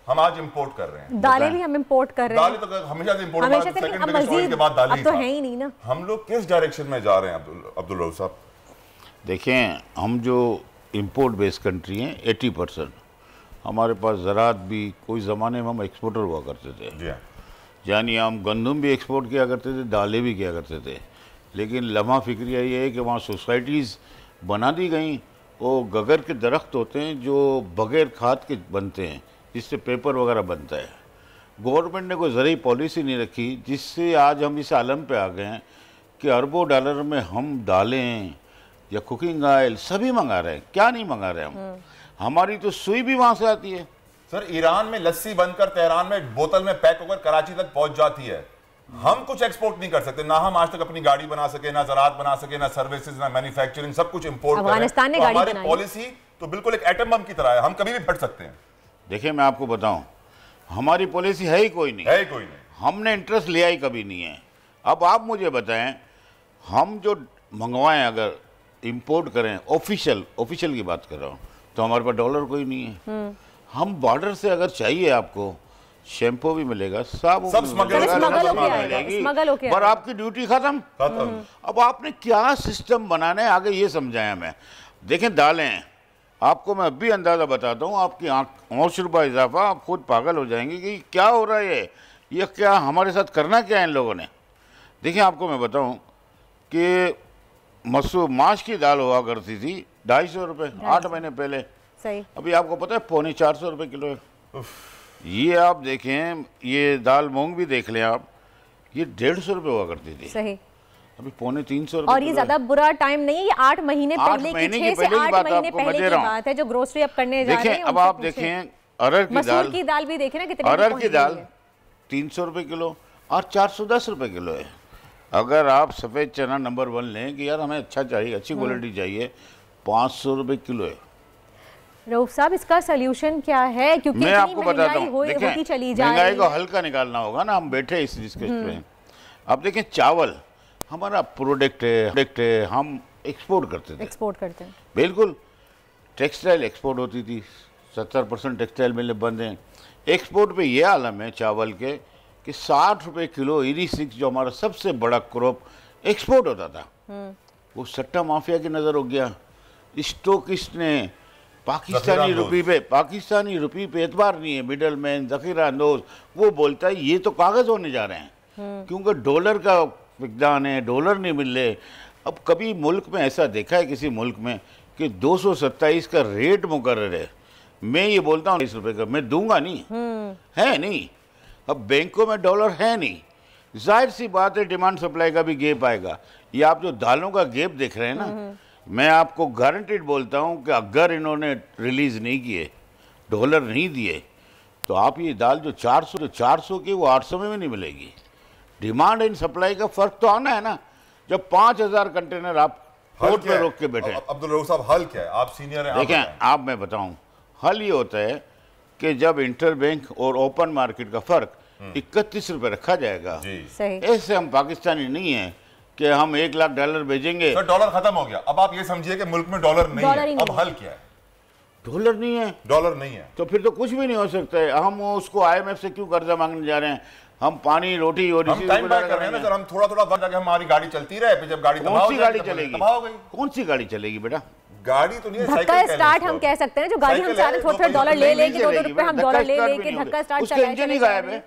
हम आज इंपोर्ट कर रहे हैं। दालें भी हम इंपोर्ट कर रहे हैं। दालें तो हमेशा से इंपोर्ट, के बाद दालें अब तो है ही नहीं ना। हम लोग किस डायरेक्शन में जा रहे हैं अब्दुल रऊफ साहब? देखें, हम जो इंपोर्ट बेस्ड कंट्री हैं, 80% हमारे पास ज़रात भी कोई ज़माने में हम एक्सपोर्टर हुआ करते थे। यानी हम गंदम भी एक्सपोर्ट किया करते थे, दालें भी किया करते थे। लेकिन लम्हा फिक्रिया ये है कि वहाँ सोसाइटीज़ बना दी गई, वो गगर के दरख्त होते हैं जो बग़ैर खाद के बनते हैं, जिससे पेपर वगैरह बनता है। गवर्नमेंट ने कोई ज़रूरी पॉलिसी नहीं रखी, जिससे आज हम इस आलम पे आ गए हैं कि अरबों डॉलर में हम दालें या कुकिंग ऑयल सभी मंगा रहे हैं। क्या नहीं मंगा रहे हम? हमारी तो सुई भी वहाँ से आती है। सर, ईरान में लस्सी बनकर तेहरान में बोतल में पैक होकर कराची तक पहुंच जाती है। हम कुछ एक्सपोर्ट नहीं कर सकते, ना हम आज तक अपनी गाड़ी बना सके, ना ज़राअत बना सके, ना सर्विसेज, ना मैन्युफैक्चरिंग, सब कुछ इंपोर्ट कर रहे हैं। तो हमारी पॉलिसी तो बिल्कुल एक एटम बम की तरह है, हम कभी भी फट सकते हैं। देखिए, मैं आपको बताऊं, हमारी पॉलिसी है ही कोई नहीं, है ही कोई नहीं। हमने इंटरेस्ट लिया ही कभी नहीं है। अब आप मुझे बताएं, हम जो मंगवाएं अगर इंपोर्ट करें, ऑफिशियल की बात कर रहा हूँ, तो हमारे पास डॉलर कोई नहीं है। हम बॉर्डर से अगर चाहिए आपको शैम्पू भी मिलेगा, सब मिलेगी, पर आपकी ड्यूटी खत्म। अब आपने क्या सिस्टम बनाना है आगे, ये समझाया मैं। देखें, दालें, आपको मैं अभी अंदाज़ा बताता हूँ, आपकी आँख रुपये इजाफा, आप खुद पागल हो जाएंगे कि क्या हो रहा है, ये क्या हमारे साथ करना क्या है इन लोगों ने। देखिए, आपको मैं बताऊँ कि माश की दाल हुआ करती थी 250 रुपये 8 महीने पहले, सही। अभी आपको पता है 450 रुपये किलो है। ये आप देखें, ये दाल मूंग भी देख लें आप, ये 150 रुपये हुआ करती थी, सही। अभी 350 रुपये। और ये ज्यादा बुरा टाइम नहीं है, ये 8 महीने पहले की 6 से 8 महीने पहले की बात है, जो ग्रोसरी अब करने जा रहे हैं। अब आप देखें, अरहर की दाल भी देखें ना कितनी, अरहर की दाल 300 रुपये किलो और 410 रुपये किलो है। अगर आप सफ़ेद चना नंबर 1 लें कि यार हमें अच्छा चाहिए, अच्छी क्वालिटी चाहिए, 500 रुपये किलो है। रऊफ साहब, इसका सोल्यूशन क्या है? क्योंकि मैं आपको बताता हूँ, महंगाई को हल्का निकालना होगा ना, हम बैठे इस डिस्कशन पे। अब देखें, चावल हमारा प्रोडक्ट है, हम एक्सपोर्ट करते थे। एक्सपोर्ट करते हैं। बिल्कुल, टेक्सटाइल एक्सपोर्ट होती थी, 70% टेक्सटाइल मिलें बंद हैं। एक्सपोर्ट पे ये आलम है चावल के कि 60 रुपये किलो ED6 जो हमारा सबसे बड़ा क्रॉप एक्सपोर्ट होता था, वो सट्टा माफिया की नज़र हो गया। स्टोकिस्ट ने पाकिस्तानी रुपये पे एतबार नहीं है, मिडल मैन, ज़ख़ीरा अंदोज, वो बोलता है ये तो कागज़ होने जा रहे हैं, क्योंकि डॉलर का फुकदान है, डॉलर नहीं मिल रहे। अब कभी मुल्क में ऐसा देखा है किसी मुल्क में कि 227 का रेट मुकर्रर है, मैं ये बोलता हूँ 20 रुपये का मैं दूंगा नहीं, है नहीं। अब बैंकों में डॉलर है नहीं, जाहिर सी बात है डिमांड सप्लाई का भी गैप आएगा। ये आप जो दालों का गैप देख रहे हैं ना, मैं आपको गारंटीड बोलता हूँ कि अगर इन्होंने रिलीज़ नहीं किए, डॉलर नहीं दिए, तो आप ये दाल जो 400 की वो 800 में भी नहीं मिलेगी। डिमांड एंड सप्लाई का फ़र्क तो आना है ना। जब 5000 कंटेनर आप पोर्ट पे रोक के बैठे। अब्दुल रऊफ साहब, हल क्या है? आप सीनियर हैं, देखें आप मैं बताऊं, हल ये होता है कि जब इंटर बैंक और ओपन मार्केट का फ़र्क 31 रुपये रखा जाएगा। ऐसे हम पाकिस्तानी नहीं हैं कि हम $1 लाख भेजेंगे। तो डॉलर खत्म हो गया, अब आप ये समझिए कि मुल्क में डॉलर नहीं है, अब हल क्या है? डॉलर नहीं है तो फिर तो कुछ भी नहीं हो सकता है। हम उसको IMF से क्यों कर्जा मांगने जा रहे हैं? हम पानी रोटी और हम टाइम बाय कर रहे हैं ना सर, हम थोड़ा वक्त जाके हमारी गाड़ी चलती रहे, फिर जब गाड़ी कौन सी गाड़ी चलेगी? कौन सी गाड़ी चलेगी बेटा? गाड़ी तो नहीं है, धक्का स्टार्ट हम कह सकते हैं, जो गाड़ी हम चाह रहे थोड़ा डॉलर ले लेके 2-2 रुपए हम डॉलर ले लेके धक्का स्टार्ट उसका इंजन ही गायब है,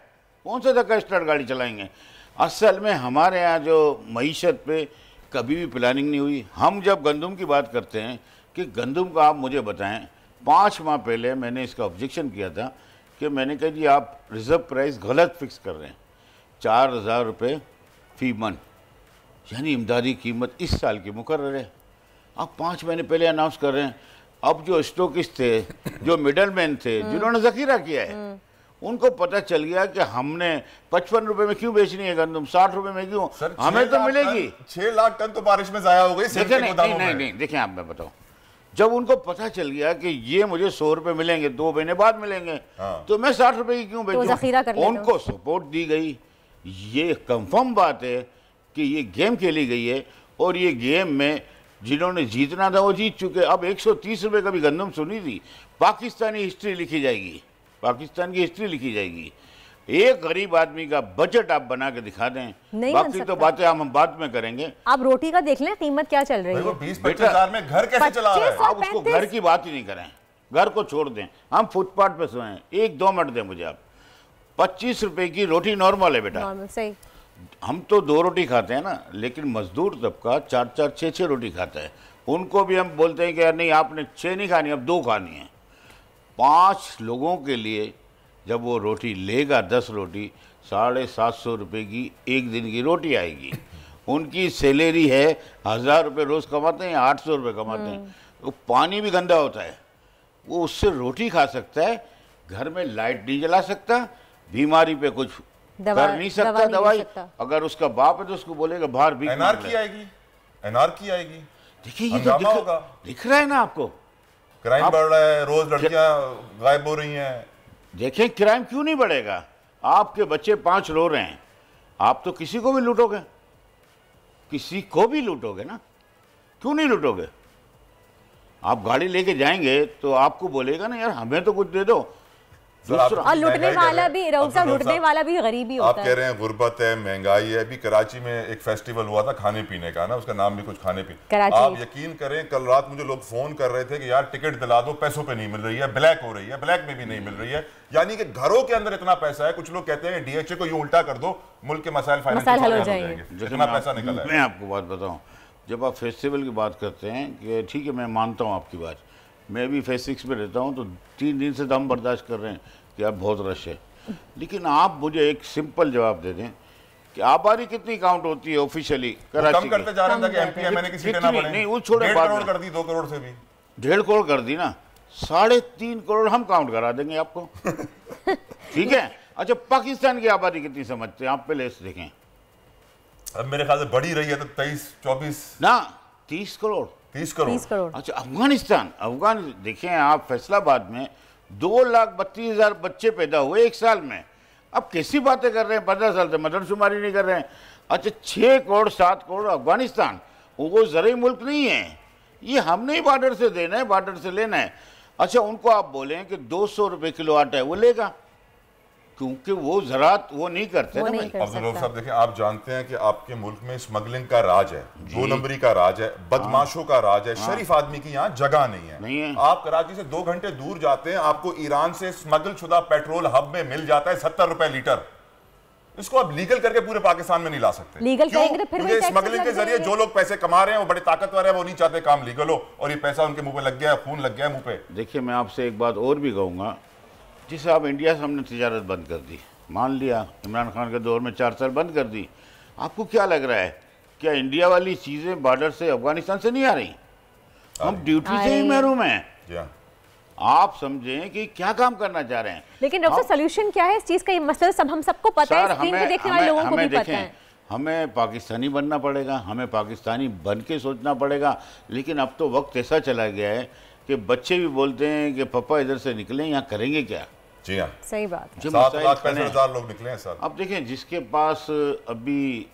कौन सा धक्का स्टार्ट गाड़ी चलाएंगे? असल में हमारे यहाँ जो मईशत पे कभी भी प्लानिंग नहीं हुई। हम जब गंदम की बात करते हैं कि गंदम का आप मुझे बताएं, 5 माह पहले मैंने इसका ऑब्जेक्शन किया था कि मैंने कहा जी आप रिजर्व प्राइस गलत फिक्स कर रहे हैं, 4000 रुपये फी मन, यानी इमदादी कीमत इस साल की मुकर्रर है। आप 5 महीने पहले अनाउंस कर रहे हैं। अब जो स्टोकिस्ट थे, जो मिडल मैन थे, जिन्होंने ज़ख़ीरा किया है, उनको पता चल गया कि हमने 55 रुपए में क्यों बेचनी है गंदम, 60 रुपए में क्यों? हमें तो मिलेगी 6 लाख टन तो बारिश में जाया हो गई। नहीं, देखें आप मैं बताऊं, जब उनको पता चल गया कि ये मुझे 100 रुपए मिलेंगे, 2 महीने बाद मिलेंगे, तो मैं 60 रुपए की क्यों बेचूं? उनको सपोर्ट दी गई। ये कंफर्म बात है कि ये गेम खेली गई है और ये गेम में जिन्होंने जीतना था वो जीत चुके। अब 130 रुपए का भी गंदम सुनी थी, पाकिस्तानी हिस्ट्री लिखी जाएगी, पाकिस्तान की हिस्ट्री लिखी जाएगी। एक गरीब आदमी का बजट आप बना के दिखा दें, बाकी तो बातें हम बाद में करेंगे। आप रोटी का देख लें, कीमत क्या चल रही है? 20-25 हज़ार में घर कैसे चला रहे हैं? आप उसको घर की बात ही नहीं करें, घर को छोड़ दें, हम फुटपाथ पे सोएं। 1-2 मिनट दें मुझे आप। 25 रुपए की रोटी नॉर्मल है बेटा, सही। हम तो 2 रोटी खाते हैं ना, लेकिन मजदूर तबका 4-4, 6-6 रोटी खाता है। उनको भी हम बोलते हैं कि यार नहीं आपने 6 नहीं खानी, अब 2 खानी है। 5 लोगों के लिए जब वो रोटी लेगा, 10 रोटी, 750 रुपये की एक दिन की रोटी आएगी। उनकी सैलरी है 1000 रुपये रोज़ कमाते हैं, 800 रुपये कमाते हैं। तो पानी भी गंदा होता है, वो उससे रोटी खा सकता है, घर में लाइट नहीं जला सकता, बीमारी पे कुछ कर नहीं सकता, दवाई। अगर उसका बाप है तो उसको बोलेगा बाहर भी एनआरकी आएगी। देखिए ये तो दिख रहा है ना आपको, क्राइम बढ़ रहा है, रोज लड़कियां गायब हो रही हैं। देखें क्राइम क्यों नहीं बढ़ेगा? आपके बच्चे 5 रो रहे हैं, आप तो किसी को भी लूटोगे, ना, क्यों नहीं लूटोगे? आप गाड़ी लेके जाएंगे तो आपको बोलेगा ना यार हमें तो कुछ दे दो। और लूटने वाला भी लूटने वाला भी गरीबी होता है। आप कह रहे हैं गुर्बत है, महंगाई है। अभी कराची में एक फेस्टिवल हुआ था खाने पीने का ना, उसका नाम भी कुछ खाने पीने। आप यकीन करें कल रात मुझे लोग फोन कर रहे थे कि यार टिकट दिला दो, पैसों पे नहीं मिल रही है, ब्लैक हो रही है, ब्लैक में भी नहीं मिल रही है। यानी कि घरों के अंदर इतना पैसा है। कुछ लोग कहते हैं DHA को यूं उल्टा कर दो, मुल्क के मसाइल हल हो जाएंगे, इतना पैसा निकल है। मैं आपको बात बताऊं, जब आप फेस्टिवल की बात करते हैं कि ठीक है मैं मानता हूं आपकी बात, मैं भी फेज 6 में रहता हूं तो 3 दिन से दम बर्दाश्त कर रहे हैं कि अब बहुत रश है। लेकिन आप मुझे एक सिंपल जवाब दे दें कि आबादी कितनी काउंट होती है ऑफिशियली कराची? कम करते जा रहे हैं कि MPMA की सीटें ना बढ़ें। नहीं वो छोड़े, 1.5 करोड़ कर दी, 2 करोड़ से भी 1.5 करोड़ कर दी ना, 3.5 करोड़ हम काउंट करा देंगे आपको। ठीक है। अच्छा पाकिस्तान की आबादी कितनी समझते हैं आप? पहले देखें, अब मेरे ख्याल से बढ़ी रही है तो 23-24 ना 30 करोड़। 30 करोड़। अच्छा अफगान देखें आप, फैसलाबाद में 2,32,000 बच्चे पैदा हुए एक साल में। अब कैसी बातें कर रहे हैं, 15 साल से मदरशुमारी नहीं कर रहे हैं। अच्छा 6 करोड़ 7 करोड़ अफगानिस्तान, वो ज़रूरी मुल्क नहीं है, ये हमने ही बॉर्डर से देना है, बॉर्डर से लेना है। अच्छा उनको आप बोलें कि 200 रुपये किलो आटा है, वो लेगा, क्योंकि वो ज़रात वो नहीं करते ना भाई। अब्दुल साहब देखें, आप जानते हैं कि आपके मुल्क में स्मगलिंग का राज है, 2 नंबरी का राज है, बदमाशों का राज है, शरीफ आदमी की यहाँ जगह नहीं है। आप कराची से 2 घंटे दूर जाते हैं, आपको ईरान से स्मगल शुदा पेट्रोल हब में मिल जाता है 70 रुपए लीटर। इसको आप लीगल करके पूरे पाकिस्तान में नहीं ला सकते। लीगल करेंगे तो फिर स्मगलिंग के जरिए जो लोग पैसे कमा रहे हैं वो बड़े ताकतवर है, वो नहीं चाहते काम लीगल हो, और ये पैसा उनके मुंह पे लग गया, खून लग गया मुंह पे। देखिए मैं आपसे एक बात और भी कहूँगा, जिसे आप इंडिया से हमने तिजारत बंद कर दी, मान लिया इमरान खान के दौर में 4 साल बंद कर दी, आपको क्या लग रहा है क्या इंडिया वाली चीज़ें बॉर्डर से अफगानिस्तान से नहीं आ रही? हम ड्यूटी से ही महरूम हैं। आप समझें कि क्या काम करना चाह रहे हैं। लेकिन डॉक्टर साहब सॉल्यूशन क्या है इस चीज़ का? ये मसला सब हम सबको पता है, स्क्रीन पे देखने वाले लोगों को भी पता है। हमें पाकिस्तानी बनना पड़ेगा, हमें पाकिस्तानी बन के सोचना पड़ेगा। लेकिन अब तो वक्त ऐसा चला गया है कि बच्चे भी बोलते हैं कि पापा इधर से निकलें, यहाँ करेंगे क्या? जी हाँ, सही बात है। 7,65,000 लोग निकले हैं सर। अब देखें जिसके पास अभी,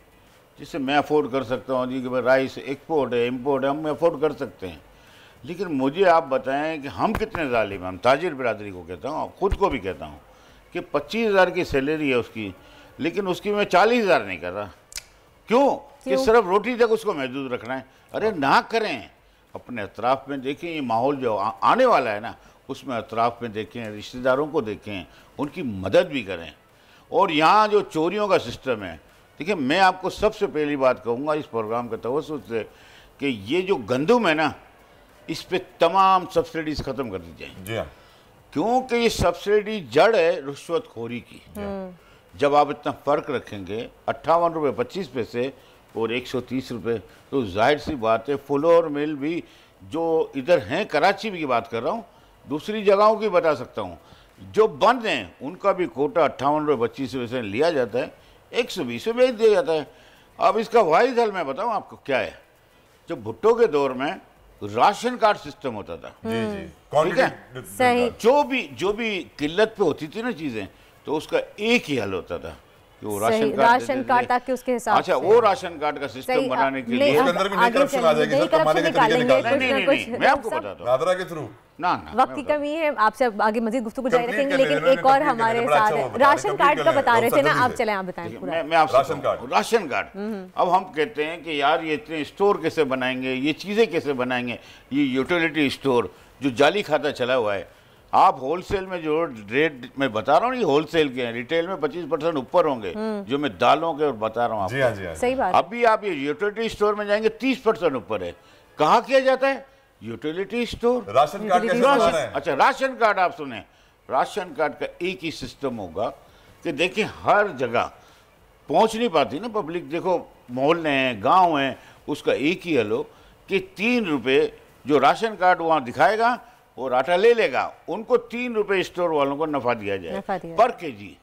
जिसे मैं अफोर्ड कर सकता हूँ जी कि भाई राइस एक्सपोर्ट है, इम्पोर्ट है, हम अफोर्ड कर सकते हैं। लेकिन मुझे आप बताएं कि हम कितने जालिम हैं। हम ताजिर बिरादरी को कहता हूँ, खुद को भी कहता हूँ कि 25,000 की सैलरी है उसकी, लेकिन उसकी मैं 40,000 नहीं कर रहा। क्यों? कि सिर्फ रोटी तक उसको महदूद रखना है। अरे ना करें, अपने अतराफ़ में देखें, ये माहौल जो आने वाला है ना, उसमें अतराफ़ में देखें, रिश्तेदारों को देखें, उनकी मदद भी करें। और यहाँ जो चोरियों का सिस्टम है, देखिए मैं आपको सबसे पहली बात कहूँगा इस प्रोग्राम के तवज्जुह से कि ये जो गंदम है ना, इस पे तमाम सब्सिडीज़ ख़त्म कर दी जाए। जी हाँ, क्योंकि ये सब्सिडी जड़ है रिश्वतखोरी की। जब आप इतना फ़र्क रखेंगे 58 रुपये 25 पैसे और 130 रुपये, तो जाहिर सी बात है फ्लोर मिल भी जो इधर हैं, कराची की बात कर रहा हूँ, दूसरी जगहों की बता सकता हूँ, जो बंद हैं उनका भी कोटा 58 रुपये 25 पैसे लिया जाता है, 120 में बेच दिया जाता है। अब इसका वाहिद हल मैं बताऊँ आपको क्या है। जब भुट्टो के दौर में राशन कार्ड सिस्टम होता था, ठीक है, सही, जो भी किल्लत पे होती थी ना चीज़ें, तो उसका एक ही हल होता था कि वो राशन कार्ड ताकि उसके हिसाब अच्छा से। वो राशन कार्ड का सिस्टम बनाने के लिए उसके अंदर भी नई करप्शन आ जाएगी, सब कमाने के तरीके निकालेंगे। मैं आपको बताता हूँ, नादरा के थ्रू ना वक्त की कमी है, आपसे आगे मजीद गुफ्तगू जारी रखेंगे, लेकिन एक और हमारे साथ है, राशन कार्ड का बता रहे थे ना आप, चले आप बताएं पूरा। मैं आपसे राशन कार्ड अब हम कहते हैं कि यार ये इतने स्टोर कैसे बनाएंगे, ये चीज़ें कैसे बनाएंगे, ये यूटिलिटी स्टोर जो जाली खाता चला हुआ है। आप होलसेल में जो रेट मैं बता रहा हूँ, ये होलसेल के हैं, रिटेल में 25% ऊपर होंगे, जो मैं दालों के और बता रहा हूँ आपको। सही बात। अभी आप ये यूटिलिटी स्टोर में जाएंगे 30% ऊपर है। कहाँ किया जाता है? Utility store. राशन कार्ड कैसे बनाना है? अच्छा राशन कार्ड आप सुने, राशन कार्ड का एक ही सिस्टम होगा कि देखिए हर जगह पहुंच नहीं पाती ना पब्लिक, देखो मोहल्ले हैं, गांव हैं, उसका एक ही हल हो कि 3 रुपये जो राशन कार्ड वहाँ दिखाएगा और आटा ले लेगा, उनको 3 रुपये स्टोर वालों को नफा दिया जाए पर केजी।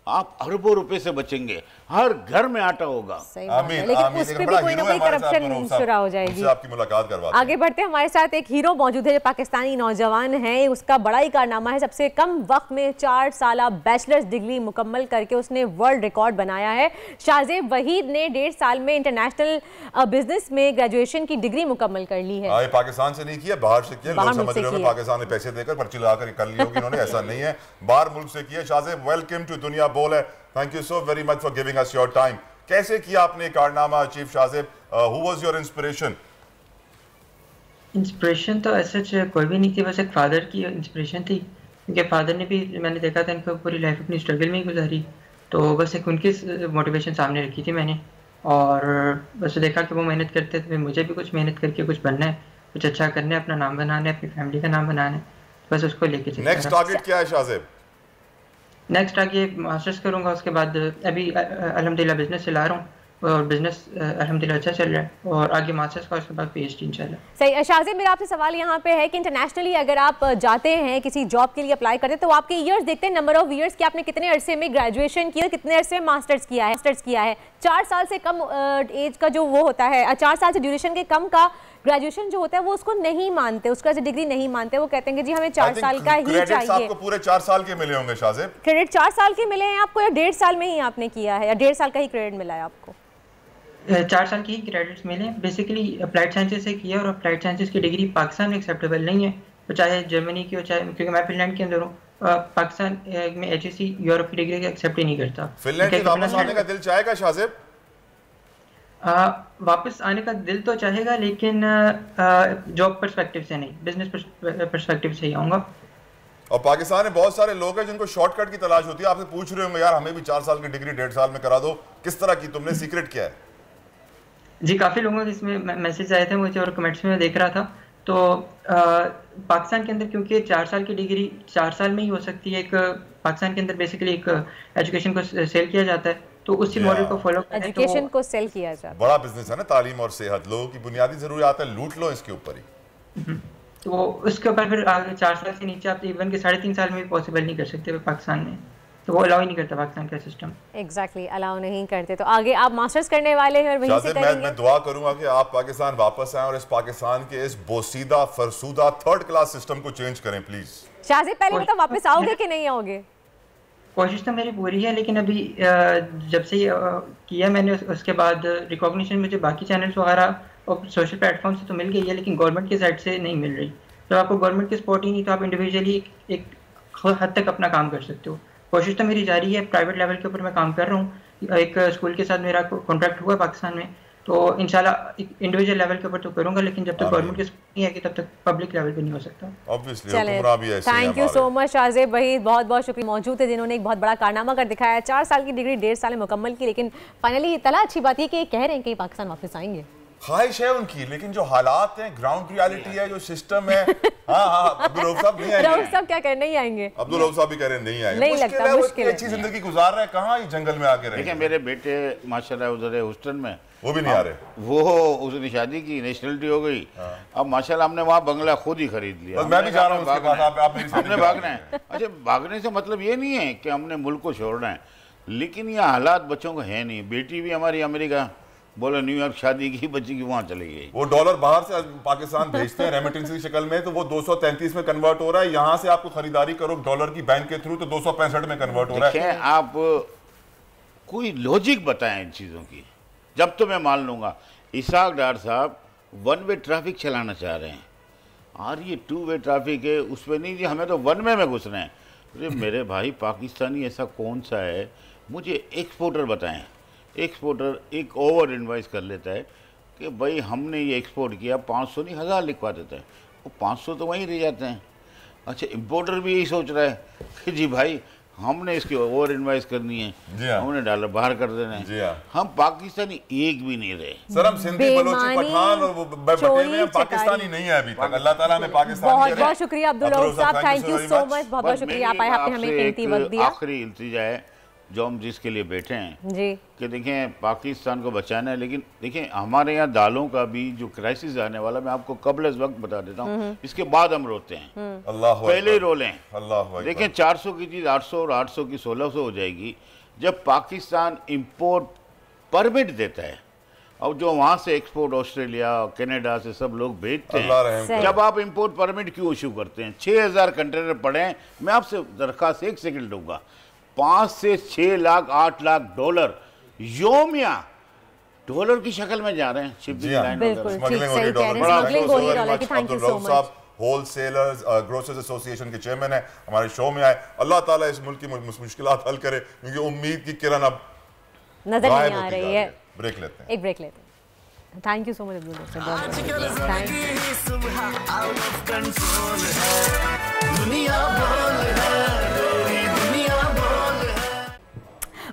आप अरबों रुपए से बचेंगे, हर घर में आटा होगा। आमीन, लेकिन उस पे भी कोई ना कोई करप्शन शुरू हो जाएगी। आपकी मुलाकात करवाते हैं। आगे बढ़ते हैं, हमारे साथ एक हीरो मौजूद है जो पाकिस्तानी नौजवान है, उसका बड़ा ही कारनामा है, सबसे कम वक्त में 4 साल बैचलर्स डिग्री मुकम्मल करके उसने वर्ल्ड रिकॉर्ड बनाया है। शाहजेब वहीद ने 1.5 साल में इंटरनेशनल बिजनेस में ग्रेजुएशन की डिग्री मुकम्मल कर ली है। पाकिस्तान से नहीं किया, बाहर से किया। लोग समझ रहे हो पाकिस्तान ने पैसे देकर पर्ची लगाकर कर ली होगी इन्होंने, ऐसा नहीं है, बाहर मुल्क से किया। शाहजेब वेलकम टू दुनिया बोल है, thank you so very much for giving us your time. कैसे किया आपने कारनामा achieve Shahzeb? Who was your inspiration? Inspiration तो ऐसा कोई भी नहीं थी, बस एक फादर की इंस्पिरेशन थी, क्योंकि फादर ने भी मैंने देखा था इनको पूरी लाइफ अपनी स्ट्रगल में ही गुजारी, तो बस एक उनकी मोटिवेशन सामने रखी थी मैंने, और बस देखा कि वो मेहनत करते थे, मुझे भी कुछ मेहनत करके कुछ बनना है, कुछ अच्छा करना है, अपना नाम बनाना है, अपनी फैमिली का नाम बनाना है, बस उसको लेके चलना। नेक्स्ट टारगेट क्या है शाहजेब? नेक्स्ट आगे मास्टर्स करूंगा, उसके बाद अभी अल्हम्दुलिल्लाह बिजनेस चला रहा हूँ और बिजनेस अल्हम्दुलिल्लाह अच्छा चल रहा है, और आगे मास्टर्स का उसके बाद पीएचडी इंशाल्लाह। सही। शाहजेब मेरा आपसे सवाल यहाँ पे है कि इंटरनेशनली अगर आप जाते हैं किसी जॉब के लिए अप्लाई करते हैं तो आपके ईयर्स देखते हैं, नंबर ऑफ ईयर्स कि आपने कितने अरसे में ग्रेजुएशन किया, कितने अरसे में मास्टर्स किया है। 4 साल से कम एज का जो वो होता है, 4 साल से ड्यूरेशन के कम का ग्रेजुएशन जो होता है वो उसको नहीं मानते, उसका डिग्री नहीं मानते, वो कहते हैं कि जी हमें 4 साल का ही चाहिए। आपको पूरे 4 साल के मिले होंगे शाहजेब? क्रेडिट 4 साल के मिले हैं आपको या 1.5 साल में ही आपने किया है, या 1.5 साल का ही क्रेडिट मिला है आपको? 4 साल की क्रेडिट्स मिले। बेसिकली अप्लाइड साइंसेज से किया और अप्लाइड साइंसेज की डिग्री पाकिस्तान में एक्सेप्टेबल नहीं है, तो चाहे जर्मनी की हो, चाहे, क्योंकि मैं फिनलैंड के अंदर हूँ, पाकिस्तान में HSC यूरोप की डिग्री एक्सेप्ट ही नहीं करता। फिनलैंड से वापस आने का दिल चाहेगा शाहजेब? वापस आने का दिल तो चाहेगा, लेकिन जॉब पर्सपेक्टिव से नहीं, बिजनेस पर्सपेक्टिव से ही आऊँगा। और पाकिस्तान में बहुत सारे लोग हैं जिनको शॉर्टकट की तलाश होती है, आपसे पूछ रहे होंगे यार हमें भी 4 साल की डिग्री 1.5 साल में करा दो, किस तरह की, तुमने सीक्रेट क्या है? जी, काफ़ी लोगों के इसमें मैसेज आए थे मुझे और कमेंट्स में देख रहा था। तो पाकिस्तान के अंदर क्योंकि 4 साल की डिग्री 4 साल में ही हो सकती है, एक पाकिस्तान के अंदर बेसिकली एक एजुकेशन को सेल किया जाता है, तो उसी मॉडल को फॉलो करें। एजुकेशन को सेल किया जाता है, बड़ा बिजनेस है ना तालीम और सेहत, लोगों की बुनियादी जरूरियात है, लूट लो इसके ऊपर ही। तो उसके ऊपर फिर आगे 4 साल से नीचे आप इवन के 3.5 साल में भी पॉसिबल नहीं कर सकते पाकिस्तान में, तो वो अलाउ ही नहीं करता पाकिस्तान का सिस्टम। एग्जैक्टली अलाउ नहीं करते। तो आगे आप मास्टर्स करने वाले हैं और वहीं से करेंगे? मैं दुआ करूंगा कि आप पाकिस्तान वापस आएं और इस पाकिस्तान के इस बोसीदा फरसूदा 3rd क्लास सिस्टम को चेंज करें प्लीज। शाहजेब पहले मतलब वापस आओगे कि नहीं आओगे? कोशिश तो मेरी पूरी है, लेकिन अभी जब से किया मैंने उसके बाद रिकॉग्निशन मुझे बाकी चैनल्स वगैरह और सोशल प्लेटफॉर्म से तो मिल गई है, लेकिन गवर्नमेंट की साइड से नहीं मिल रही। तो आपको गवर्नमेंट की सपोर्ट ही नहीं, तो आप इंडिविजुअली एक हद तक अपना काम कर सकते हो। कोशिश तो मेरी जारी है, प्राइवेट लेवल के ऊपर मैं काम कर रहा हूँ। एक स्कूल के साथ मेरा कॉन्ट्रैक्ट हुआ पाकिस्तान में, तो इंशाल्लाह इंडिविजुअल लेवल के ऊपर तो करूंगा, लेकिन जब तक गवर्नमेंट की सपोर्ट नहीं आएगी तब तक पब्लिक लेवल पे नहीं हो सकता। ऑब्वियसली हुक्मरान भी ऐसे हैं। Thank you so much Shahzeb भाई, बहुत बहुत शुक्रिया मौजूद थे जिन्होंने एक बहुत बड़ा कारनामा कर दिखाया। 4 साल की डिग्री 1.5 साल में मुकम्मल की, लेकिन फाइनली तला अच्छी बात है कि कह रहे हैं कि पाकिस्तान वापस आएंगे। ख्वाहिश है उनकी, लेकिन जो हालात हैं, ग्राउंड रियलिटी है, जो सिस्टम है। हाँ अब्दुल रऊफ साहब नहीं आएंगे। रऊफ साहब क्या कर नहीं आएंगे? अब्दुल रऊफ साहब भी कह रहे नहीं आएंगे। नहीं लगता, मुश्किल है। अच्छी जिंदगी गुजार रहे हैं, कहाँ ये जंगल में आके रहे। देखिए मेरे बेटे माशाल्लाह उधर है ह्यूस्टन में, वो भी नहीं आ रहे। वो उसने शादी की, नेशनलिटी हो गई। अब माशाल्लाह हमने वहाँ बंगला खुद ही खरीद लिया। मैं भी जा रहा हूँ उसके पास, आप मेरी हमने भागना है। अच्छा, भागने से मतलब ये नहीं है कि हमने मुल्क को छोड़ना है, लेकिन ये हालात बच्चों को है नहीं। बेटी भी हमारी अमेरिका, बोला न्यूयॉर्क शादी की, बच्ची की वहाँ चली गई। वो डॉलर बाहर से पाकिस्तान भेजते हैं रेमिटेंस की शक्ल में, तो वो 233 में कन्वर्ट हो रहा है। यहाँ से आपको खरीदारी करो डॉलर की बैंक के थ्रू, तो 265 में कन्वर्ट हो रहा है। आप कोई लॉजिक बताएं इन चीज़ों की, जब तो मैं मान लूँगा। इसाक डार साहब 1 वे ट्रैफिक चलाना चाह रहे हैं, और ये 2 वे ट्रैफिक है, उसमें नहीं जी, हमें तो 1 वे में घुसना है। अरे मेरे भाई, पाकिस्तानी ऐसा कौन सा है, मुझे एक्सपोर्टर बताएं। एक्सपोर्टर एक ओवर इन्वाइस कर लेता है कि भाई हमने ये एक्सपोर्ट किया, 500 नहीं 1000 लिखवा देता है, वो 500 तो वहीं रह जाते हैं। अच्छा, इंपोर्टर भी यही सोच रहा है कि जी भाई हमने इसकी ओवर इन्वाइस करनी है, हमने डॉलर बाहर कर देना है। हम पाकिस्तानी एक भी नहीं रहे सर, हम सिंधी बलोची पठान और वो बटे में, हम पाकिस्तानी नहीं है अभी तक। अल्लाह ताला हमें पाकिस्तानी। बहुत बहुत शुक्रिया अब्दुल रऊफ साहब, थैंक यू सो मच, बहुत बहुत शुक्रिया आप आए, आपने हमें कीमती वक्त दिया। आखिरी इल्तिजा है जो हम जिसके लिए बैठे हैं जी, कि देखें पाकिस्तान को बचाना है, लेकिन देखें हमारे यहाँ दालों का भी जो क्राइसिस आने वाला, मैं आपको कबल इस वक्त बता देता हूँ, इसके बाद हम रोते हैं, अल्लाह पहले ही रो लें। अल्लाह देखें 400 की चीज़ 800 और 800 की 1600 हो जाएगी जब पाकिस्तान इंपोर्ट परमिट देता है, और जो वहाँ से एक्सपोर्ट ऑस्ट्रेलिया कनाडा से सब लोग भेजते हैं। जब आप इंपोर्ट परमिट क्यों इशू करते हैं? 6000 कंटेनर पड़े हैं। मैं आपसे दरखास्त 1 सेकंड दूंगा, 5 से 6 लाख 8 लाख डॉलर योमिया डॉलर की शक्ल में जा रहे हैं shipping line. Wholesalers grocers association के चेयरमैन है, हमारे शो में आए। अल्लाह ताला इस मुल्क की मुश्किलात हल करे, क्योंकि उम्मीद की किरण अब नजर नहीं आ रही है। ब्रेक लेते हैं, एक ब्रेक लेते हैं। Thank you so much Abdul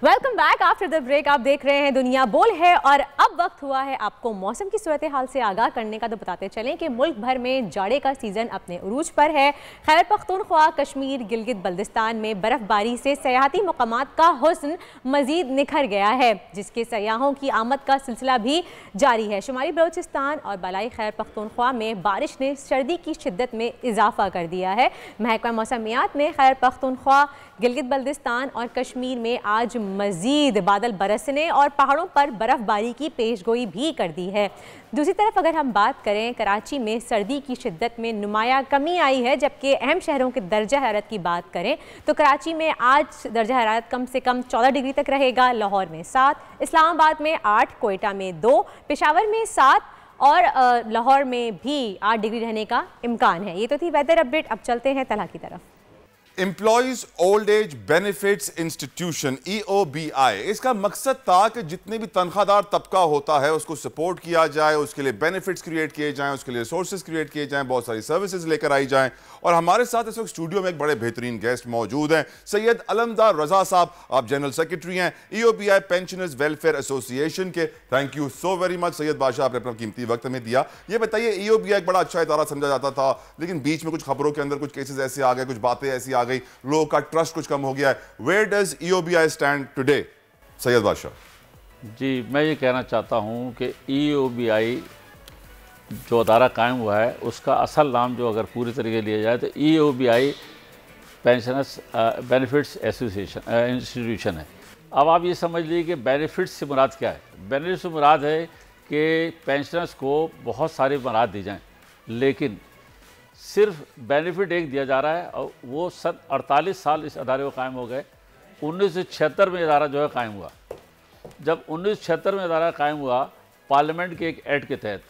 welcome back after the break. आप देख रहे हैं दुनिया बोल है, और अब वक्त हुआ है आपको मौसम की सूरत हाल से आगाह करने का। तो बताते चलें कि मुल्क भर में जाड़े का सीज़न अपने उरूज पर है। खैबर पख्तूनख्वा, कश्मीर, गिलगित बल्दिस्तान में बर्फ़बारी से सयाहती मकामात का हुस्न मज़ीद निखर गया है, जिसके सयाहों की आमद का सिलसिला भी जारी है। शुमाली बलोचिस्तान और बलाई खैबर पख्तूनख्वा में बारिश ने सर्दी की शिद्दत में इजाफा कर दिया है। महकमा मौसमियात ने खैबर पख्तूनख्वा, गिलगित बल्दिस्तान और कश्मीर में आज मजीद बादल बरसने और पहाड़ों पर बर्फबारी की पेशगोई भी कर दी है। दूसरी तरफ अगर हम बात करें, कराची में सर्दी की शिद्दत में नुमाया कमी आई है, जबकि अहम शहरों के दर्जा हरारत की बात करें तो कराची में आज दर्जा हरारत कम से कम 14 डिग्री तक रहेगा, लाहौर में 7, इस्लामाबाद में 8, कोयटा में 2, पेशावर में 7 और लाहौर में भी 8 डिग्री रहने का इम्कान है। ये तो थी वेदर अपडेट। अब चलते हैं तलहा की तरफ। Employees old age benefits institution EOBI, इसका मकसद था कि जितने भी तनख्वाहदार तबका होता है उसको सपोर्ट किया जाए, उसके लिए बेनिफिट्स क्रिएट किए जाएं, उसके लिए रिसोर्सेज क्रिएट किए जाएं, बहुत सारी सर्विसेज लेकर आई जाएं। और हमारे साथ इस वक्त स्टूडियो में एक बड़े बेहतरीन गेस्ट मौजूद हैं, सैयद अलमदार रजा साहब। आप जनरल सेक्रेटरी हैं EOBI पेंशनर्स वेलफेयर एसोसिएशन के। Thank you so very much Syed बादशाह, आपने अपना कीमती वक्त हमें दिया। ये बताइए, EOBI एक बड़ा अच्छा इदारा समझा जाता था, लेकिन बीच में कुछ खबरों के अंदर कुछ केसेस ऐसे आ गए, कुछ बातें ऐसी आ गई, लोगों का ट्रस्ट कुछ कम हो गया है। Where does EOBI stand today, Syed Badshah? जी, मैं ये कहना चाहता हूँ कि EOBI जो अदारा कायम हुआ है उसका असल नाम जो अगर पूरी तरीके लिया जाए तो EOBI pensioners benefits association institution है। अब आप ये समझ लीजिए कि बेनिफिट्स से मुराद क्या है। बेनिफिट्स से मुराद है कि पेंशनर्स को बहुत सारे मराद दी जाएँ, लेकिन सिर्फ बेनिफिट एक दिया जा रहा है और वो सन 48 साल इस अदारे को कायम हो गए। 1976 में अदारा जो है कायम हुआ। जब 1976 में अदारा कायम हुआ पार्लियामेंट के एक एक्ट के तहत,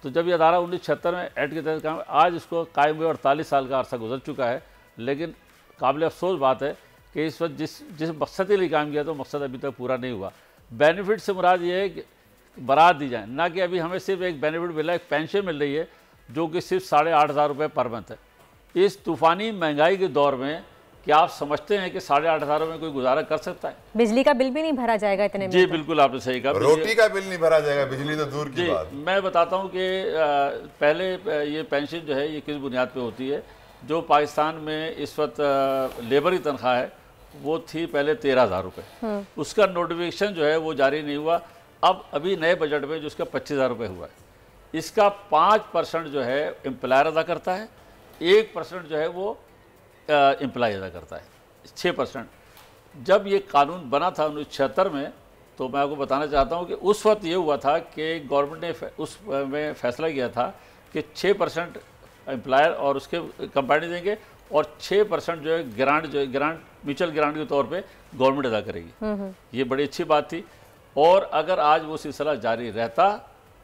तो जब ये अदारा 1976 में एक्ट के तहत कायम, आज इसको कायम हुए 48 साल का अरसा गुजर चुका है। लेकिन काबिल अफसोस बात है कि इस वक्त जिस मकसद के लिए कायम किया तो मकसद अभी तक पूरा नहीं हुआ। बेनिफिट से मुराद ये है कि बरात दी जाए, ना कि अभी हमें सिर्फ एक बेनिफिट मिल रहा है, एक पेंशन मिल रही है जो कि सिर्फ 8,500 रुपये पर मंथ है। इस तूफ़ानी महंगाई के दौर में क्या आप समझते हैं कि 8,500 में कोई गुजारा कर सकता है? बिजली का बिल भी नहीं भरा जाएगा इतने में? जी बिल्कुल, आपने सही कहा। रोटी का बिल नहीं भरा जाएगा, बिजली तो दूर की बात। मैं बताता हूँ कि पहले ये पेंशन जो है ये किस बुनियाद पे होती है। जो पाकिस्तान में इस वक्त लेबर की तनख्वाह है वो थी पहले 13,000 रुपये। उसका नोटिफिकेशन जो है वो जारी नहीं हुआ। अब अभी नए बजट में जो उसका 25,000 रुपये हुआ है, इसका 5% जो है एम्प्लॉयर अदा करता है, 1% जो है वो एम्प्लॉय अदा करता है, 6%। जब ये कानून बना था 1976 में, तो मैं आपको बताना चाहता हूँ कि उस वक्त ये हुआ था कि गवर्नमेंट ने उस में फैसला किया था कि 6% एम्प्लॉयर और उसके कंपनी देंगे और 6% जो है ग्रांट म्यूचुअल ग्रांट के तौर पे गवर्नमेंट अदा करेगी। ये बड़ी अच्छी बात थी। और अगर आज वो सिलसिला जारी रहता,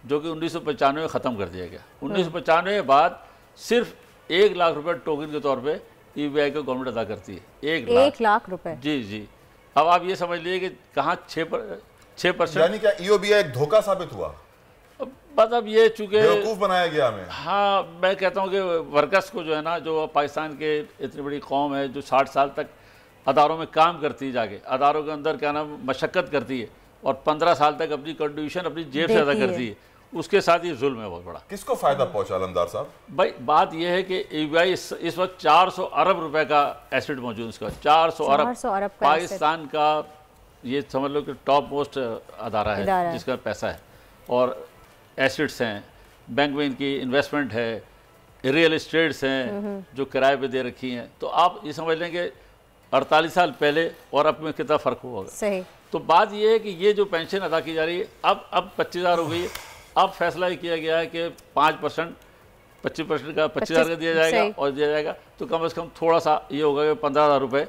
जो कि 1995 में ख़त्म कर दिया गया, 1995 के बाद सिर्फ 1 लाख रुपए टोकन के तौर पे EOBI को गवर्नमेंट अदा करती है। 1 लाख रुपए। जी। अब आप ये समझ लीजिए कि कहाँ 6%। यानी क्या EOBI एक धोखा साबित हुआ? मतलब ये चूँकि बेवकूफ़ बनाया गया हमें। हाँ, मैं कहता हूँ कि वर्कर्स को जो है ना, जो पाकिस्तान के इतनी बड़ी कौम है जो 60 साल तक अदारों में काम करती है, जाके अदारों के अंदर क्या नाम मशक्क़त करती है और 15 साल तक अपनी कंट्रीब्यूशन अपनी जेब से अदा करती है, उसके साथ ये जुल्म है बहुत बड़ा। किसको फायदा पहुंचा अलमदार साहब? भाई बात यह है कि EOBI इस वक्त 400 अरब रुपए का एसेट मौजूद है। इसका 400 अरब पाकिस्तान का, ये समझ लो कि टॉप मोस्ट अदारा है जिसका पैसा है और एसेट्स हैं, बैंक में इनकी इन्वेस्टमेंट है, रियल एस्टेट्स हैं जो किराए पे दे रखी हैं। तो आप ये समझ लें कि 48 साल पहले और अब में कितना फ़र्क होगा। सही। तो बात ये है कि ये जो पेंशन अदा की जा रही है अब 25,000 हो गई है। अब फैसला ये किया गया है कि 5% 25% का 25,000 का दिया जाएगा और दिया जाएगा, तो कम से कम थोड़ा सा ये होगा कि 15,000 रुपये।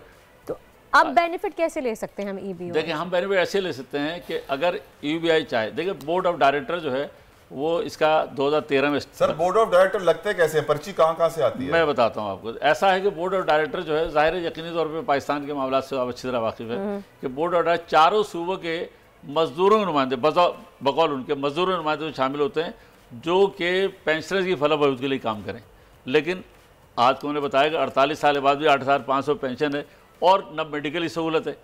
तो अब बेनिफिट कैसे ले सकते हैं हम EOBI? देखिए, हम बेनिफिट ऐसे ले सकते हैं कि अगर EOBI चाहे, देखिए बोर्ड ऑफ डायरेक्टर जो है वो इसका 2013 में। सर बोर्ड ऑफ डायरेक्टर लगते कैसे हैं? पर्ची कहाँ से आती है? मैं बताता हूँ आपको। ऐसा है कि बोर्ड ऑफ डायरेक्टर जो है, ज़ाहिर है यकीनी तौर पे पाकिस्तान के मामला से आप अच्छी तरह वाकिफ है कि बोर्ड ऑफ डायरेक्टर चारों सूबों के मजदूरों के नुमाइंदे, बकौल उनके मजदूरों के नुमाइंदे शामिल होते हैं जो कि पेंशनर्स की फलाह बहबूद के लिए काम करें। लेकिन आज को उन्होंने बताया कि 48 साल के बाद भी 8,500 पेंशन है और न मेडिकल की सहूलत है।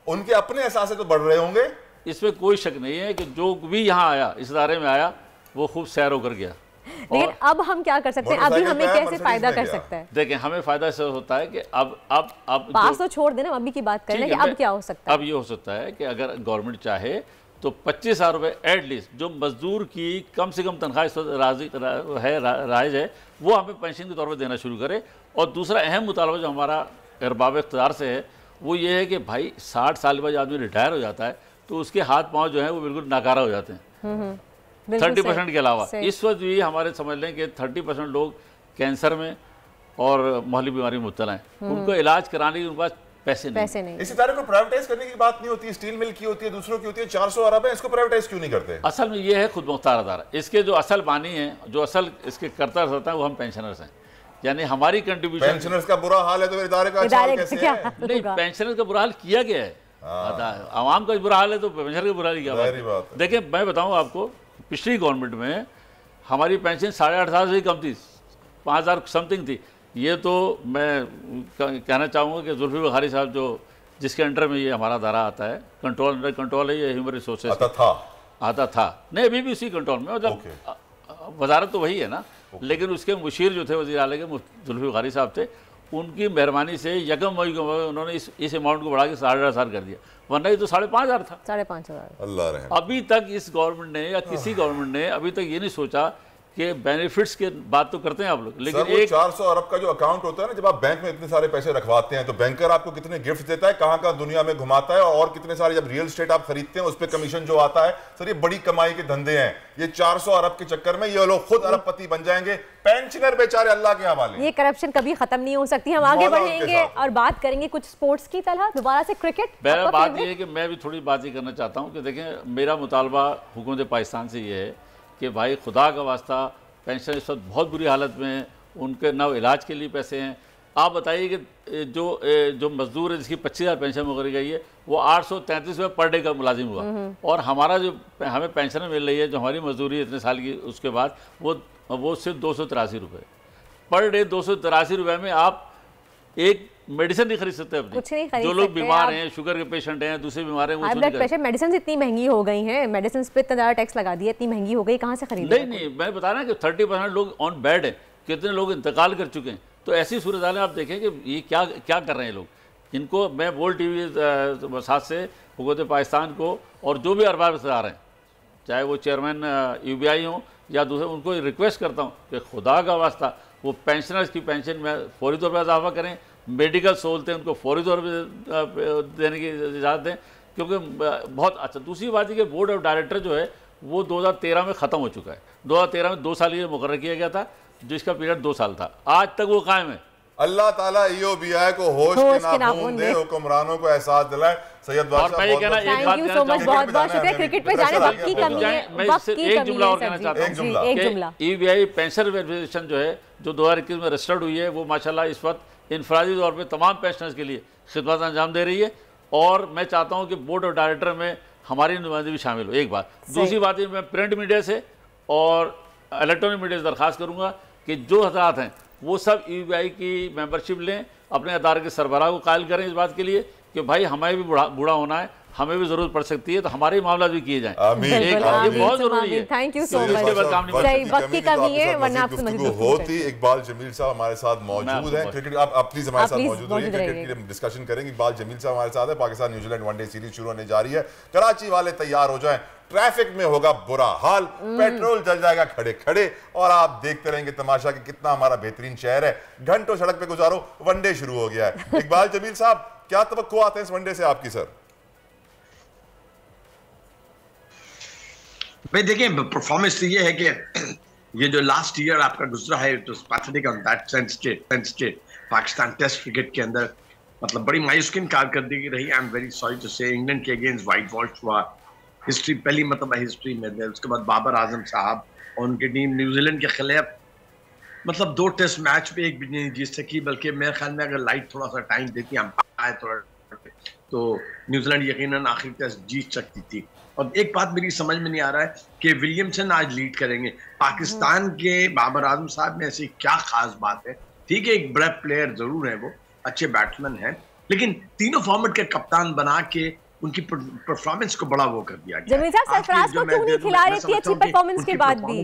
उनके अपने एहसास तो बढ़ रहे होंगे, इसमें कोई शक नहीं है कि जो भी यहाँ आया, इस इदारे में आया, वो खूब सैर होकर गया। लेकिन अब हम क्या कर सकते हैं? अभी हमें कैसे फायदा कर सकता है? देखिए, हमें फायदा इससे होता है कि अब पास तो छोड़ देना, अभी की बात करें कि अब क्या हो सकता है? अब ये हो सकता है कि अगर गवर्नमेंट चाहे तो 25,000 रुपये एटलीस्ट जो मजदूर की कम से कम तनख्वाह इस वक्त राइज है वो हमें पेंशन के तौर पर देना शुरू करे। और दूसरा अहम मुतालबा जो हमारा अरबाब इख्तियार से है वो ये है कि भाई 60 साल बाद आदमी रिटायर हो जाता है तो उसके हाथ पांव जो है वो बिल्कुल नाकारा हो जाते हैं 30% के अलावा। इस वक्त भी हमारे समझ लें कि 30% लोग कैंसर में और मोहल्ली बीमारी में मुब्तला हैं, उनको इलाज कराने के उनके पास पैसे नहीं। इस इदारे को प्राइवेटाइज करने की बात नहीं होती, स्टील मिल की होती है, दूसरों की होती है, 400 अरब है, इसको प्राइवेटाइज क्यों नहीं करते? असल में ये है खुद मुख्तार अदारा। इसके जो असल बानी है, जो असल इसके करता रहता है वो हम पेंशनर्स हैं, यानी हमारी कंट्रीब्यूशन। पेंशनर्स का बुरा हाल है तो इदारे का अच्छा हाल कैसे है? नहीं, पेंशनर्स का बुरा हाल किया गया है, आवाम का बुरा हाल है तो पेंशनर का बुरा हाल किया। देखिए मैं बताऊँ आपको, पिछली गवर्नमेंट में हमारी पेंशन 8,500 से ही कम थी, 5,000 समथिंग थी। ये तो मैं कहना चाहूँगा कि जुल्फी बुखारी साहब जो जिसके अंडर में ये हमारा दायरा आता है, कंट्रोल अंडर कंट्रोल है ये ह्यूमन रिसोर्सेज आता था नहीं, अभी भी उसी कंट्रोल में, मतलब वजारत तो वही है ना, लेकिन उसके मुशीर जो थे वज़ीर आला के जुल्फी बुखारी साहब थे, उनकी मेहरबानी से यकम मई को उन्होंने इस अमाउंट को बढ़ा के 8,500 कर दिया, वरना ये तो 5,500 था। 5,500 अल्लाह रहम। अभी तक इस गवर्नमेंट ने या किसी गवर्नमेंट ने अभी तक ये नहीं सोचा कि बेनिफिट्स की बात तो करते हैं आप लोग, लेकिन एक 400 अरब का जो अकाउंट होता है ना, जब आप बैंक में इतने सारे पैसे रखवाते हैं तो बैंकर आपको कितने गिफ्ट देता है, कहाँ कहाँ दुनिया में घुमाता है, और कितने सारे जब रियल एस्टेट आप खरीदते हैं उस पर कमीशन जो आता है। सर ये बड़ी कमाई के धंधे हैं, ये 400 अरब के चक्कर में ये लोग खुद अरबपति बन जाएंगे, पेंशनर बेचारे अल्लाह के हवाले। ये करप्शन कभी खत्म नहीं हो सकती। हम आगे बढ़ेंगे और बात करेंगे कुछ स्पोर्ट्स की तरह दोबारा से क्रिकेट। मेरा बात ये है कि मैं भी थोड़ी बात ही करना चाहता हूँ कि देखें, मेरा मुतालबा हुकूमत पाकिस्तान से ये है कि भाई खुदा का वास्ता पेंशन इस वक्त बहुत बुरी हालत में है, उनके ना इलाज के लिए पैसे हैं। आप बताइए कि जो मजदूर है जिसकी 25,000 पेंशन वगैरह गई है वो 833 रुपये पर डे का मुलाजिम हुआ, और हमारा जो हमें पेंशन मिल रही है जो हमारी मजदूरी है इतने साल की, उसके बाद वो सिर्फ 283 रुपये पर डे। 283 रुपये में आप एक मेडिसिन नहीं खरीद सकते अपनी। जो लोग बीमार हैं, शुगर के पेशेंट हैं, दूसरे बीमार हैं, वो ब्लड प्रेशर, मेडिसिन इतनी महंगी हो गई हैं, मेडिसिन पे इतना ज़्यादा टैक्स लगा दिया, इतनी महंगी हो गई, कहाँ से खरीदें? नहीं, मैं बता रहा कि 30% लोग ऑन बेड है, कितने लोग इंतकाल कर चुके हैं। तो ऐसी सूरत हाल आप देखें कि ये क्या कर रहे हैं लोग। इनको मैं वर्ल्ड टीवी साथ से हुकूमत पाकिस्तान को और जो भी अरबाब इख्तियार हैं, चाहे वो चेयरमैन UBI हों या दूसरे, उनको रिक्वेस्ट करता हूँ कि खुदा का वास्ता वो पेंशनर्स की पेंशन में फौरी तौर पर इजाफा करें, मेडिकल सहूलतें उनको फौरी तौर पर देने की इजाज़त दें, क्योंकि बहुत अच्छा। दूसरी बात है कि बोर्ड ऑफ डायरेक्टर जो है वो 2013 में ख़त्म हो चुका है। 2013 में 2 साल ये मुकर्रर किया गया था, जिसका पीरियड 2 साल था, आज तक वो कायम है। अल्लाह ताला EOBI को होश के नाखून दे, हुक्मरानों को एहसास दिलाए। सैयद बादशाह, थैंक यू सो मच, बहुत बहुत शुक्रिया। क्रिकेट पे जाने वक्त की कमी है, वक्त की एक जुमला और कहना चाहता हूँ, एक जुमला। EOBI पेंशन वेरिफिकेशन जो है जो 2021 में रजिस्टर्ड हुई है, वो माशाल्लाह इस वक्त इनफरादी तौर पर तमाम पेंशनर्स के लिए खिदमत अंजाम दे रही है, और मैं चाहता हूँ कि बोर्ड ऑफ डायरेक्टर में हमारी नुमाइंदगी भी शामिल हो। एक बात। दूसरी बात है, मैं प्रिंट मीडिया से और इलेक्ट्रॉनिक मीडिया से दरख्वास्त करूँगा कि जो हजरात हैं वो सब EOBI की मेंबरशिप लें, अपने अदारे के सरबराह को कायल करें इस बात के लिए कि भाई हमें भी बूढ़ा होना है, हमें भी जरूरत पड़ सकती है, तो हमारे मामला भी किए जाएं। ये बहुत जरूरी है। Thank you so much. वक्त की कमी है, वरना आपसे मजबूर होती। इकबाल जमील साहब हमारे साथ मौजूद हैं, क्रिकेट आप प्लीज हमारे साथ मौजूद रहिए, क्रिकेट की डिस्कशन करेंगे। इकबाल जमील साहब हमारे साथ है। पाकिस्तान न्यूजीलैंड वनडे सीरीज शुरू होने जा रही है, कराची वाले तैयार हो जाएं, ट्रैफिक में होगा बुरा हाल, पेट्रोल जल जाएगा खड़े खड़े, और आप देखते रहेंगे तमाशा कि कितना हमारा बेहतरीन शहर है। घंटों सड़क पे गुजारो, वनडे शुरू हो गया है। इकबाल जमील साहब, क्या तवक्कुआत हैं इस वनडे से आपकी? सर भाई देखिए, परफॉर्मेंस ये है कि ये जो लास्ट ईयर आपका गुजरा है तो पैथेटिक ऑन दैट सेंस के पाकिस्तान टेस्ट क्रिकेट के अंदर मतलब बड़ी मायूसकिन कारकर्दगी रही। I am very sorry to say, England के अगेंस्ट वाइट वॉश हुआ, हिस्ट्री पहली मतलब हिस्ट्री में। उसके बाद बाबर आजम साहब और उनकी टीम न्यूजीलैंड के खिलाफ मतलब 2 टेस्ट मैच पे एक भी नहीं जीत सकी, बल्कि मेरे ख्याल में अगर लाइट थोड़ा सा टाइम देती अंपायर थोड़ा तो न्यूजीलैंड यकीनन आखिरी टेस्ट जीत सकती थी। और एक बात मेरी समझ में नहीं आ रहा है कि विलियमसन आज लीड करेंगे पाकिस्तान के। बाबर आजम साहब में ऐसी क्या खास बात है? ठीक है, एक बड़ा प्लेयर जरूर है, वो अच्छे बैट्समैन हैं, लेकिन तीनों फॉर्मेट के कप्तान बना के उनकी परफॉर्मेंस को बड़ा वो कर दिया गया। जमील साहब, सरफराज को क्यों नहीं खिला रही थी अच्छी परफॉर्मेंस के बाद भी?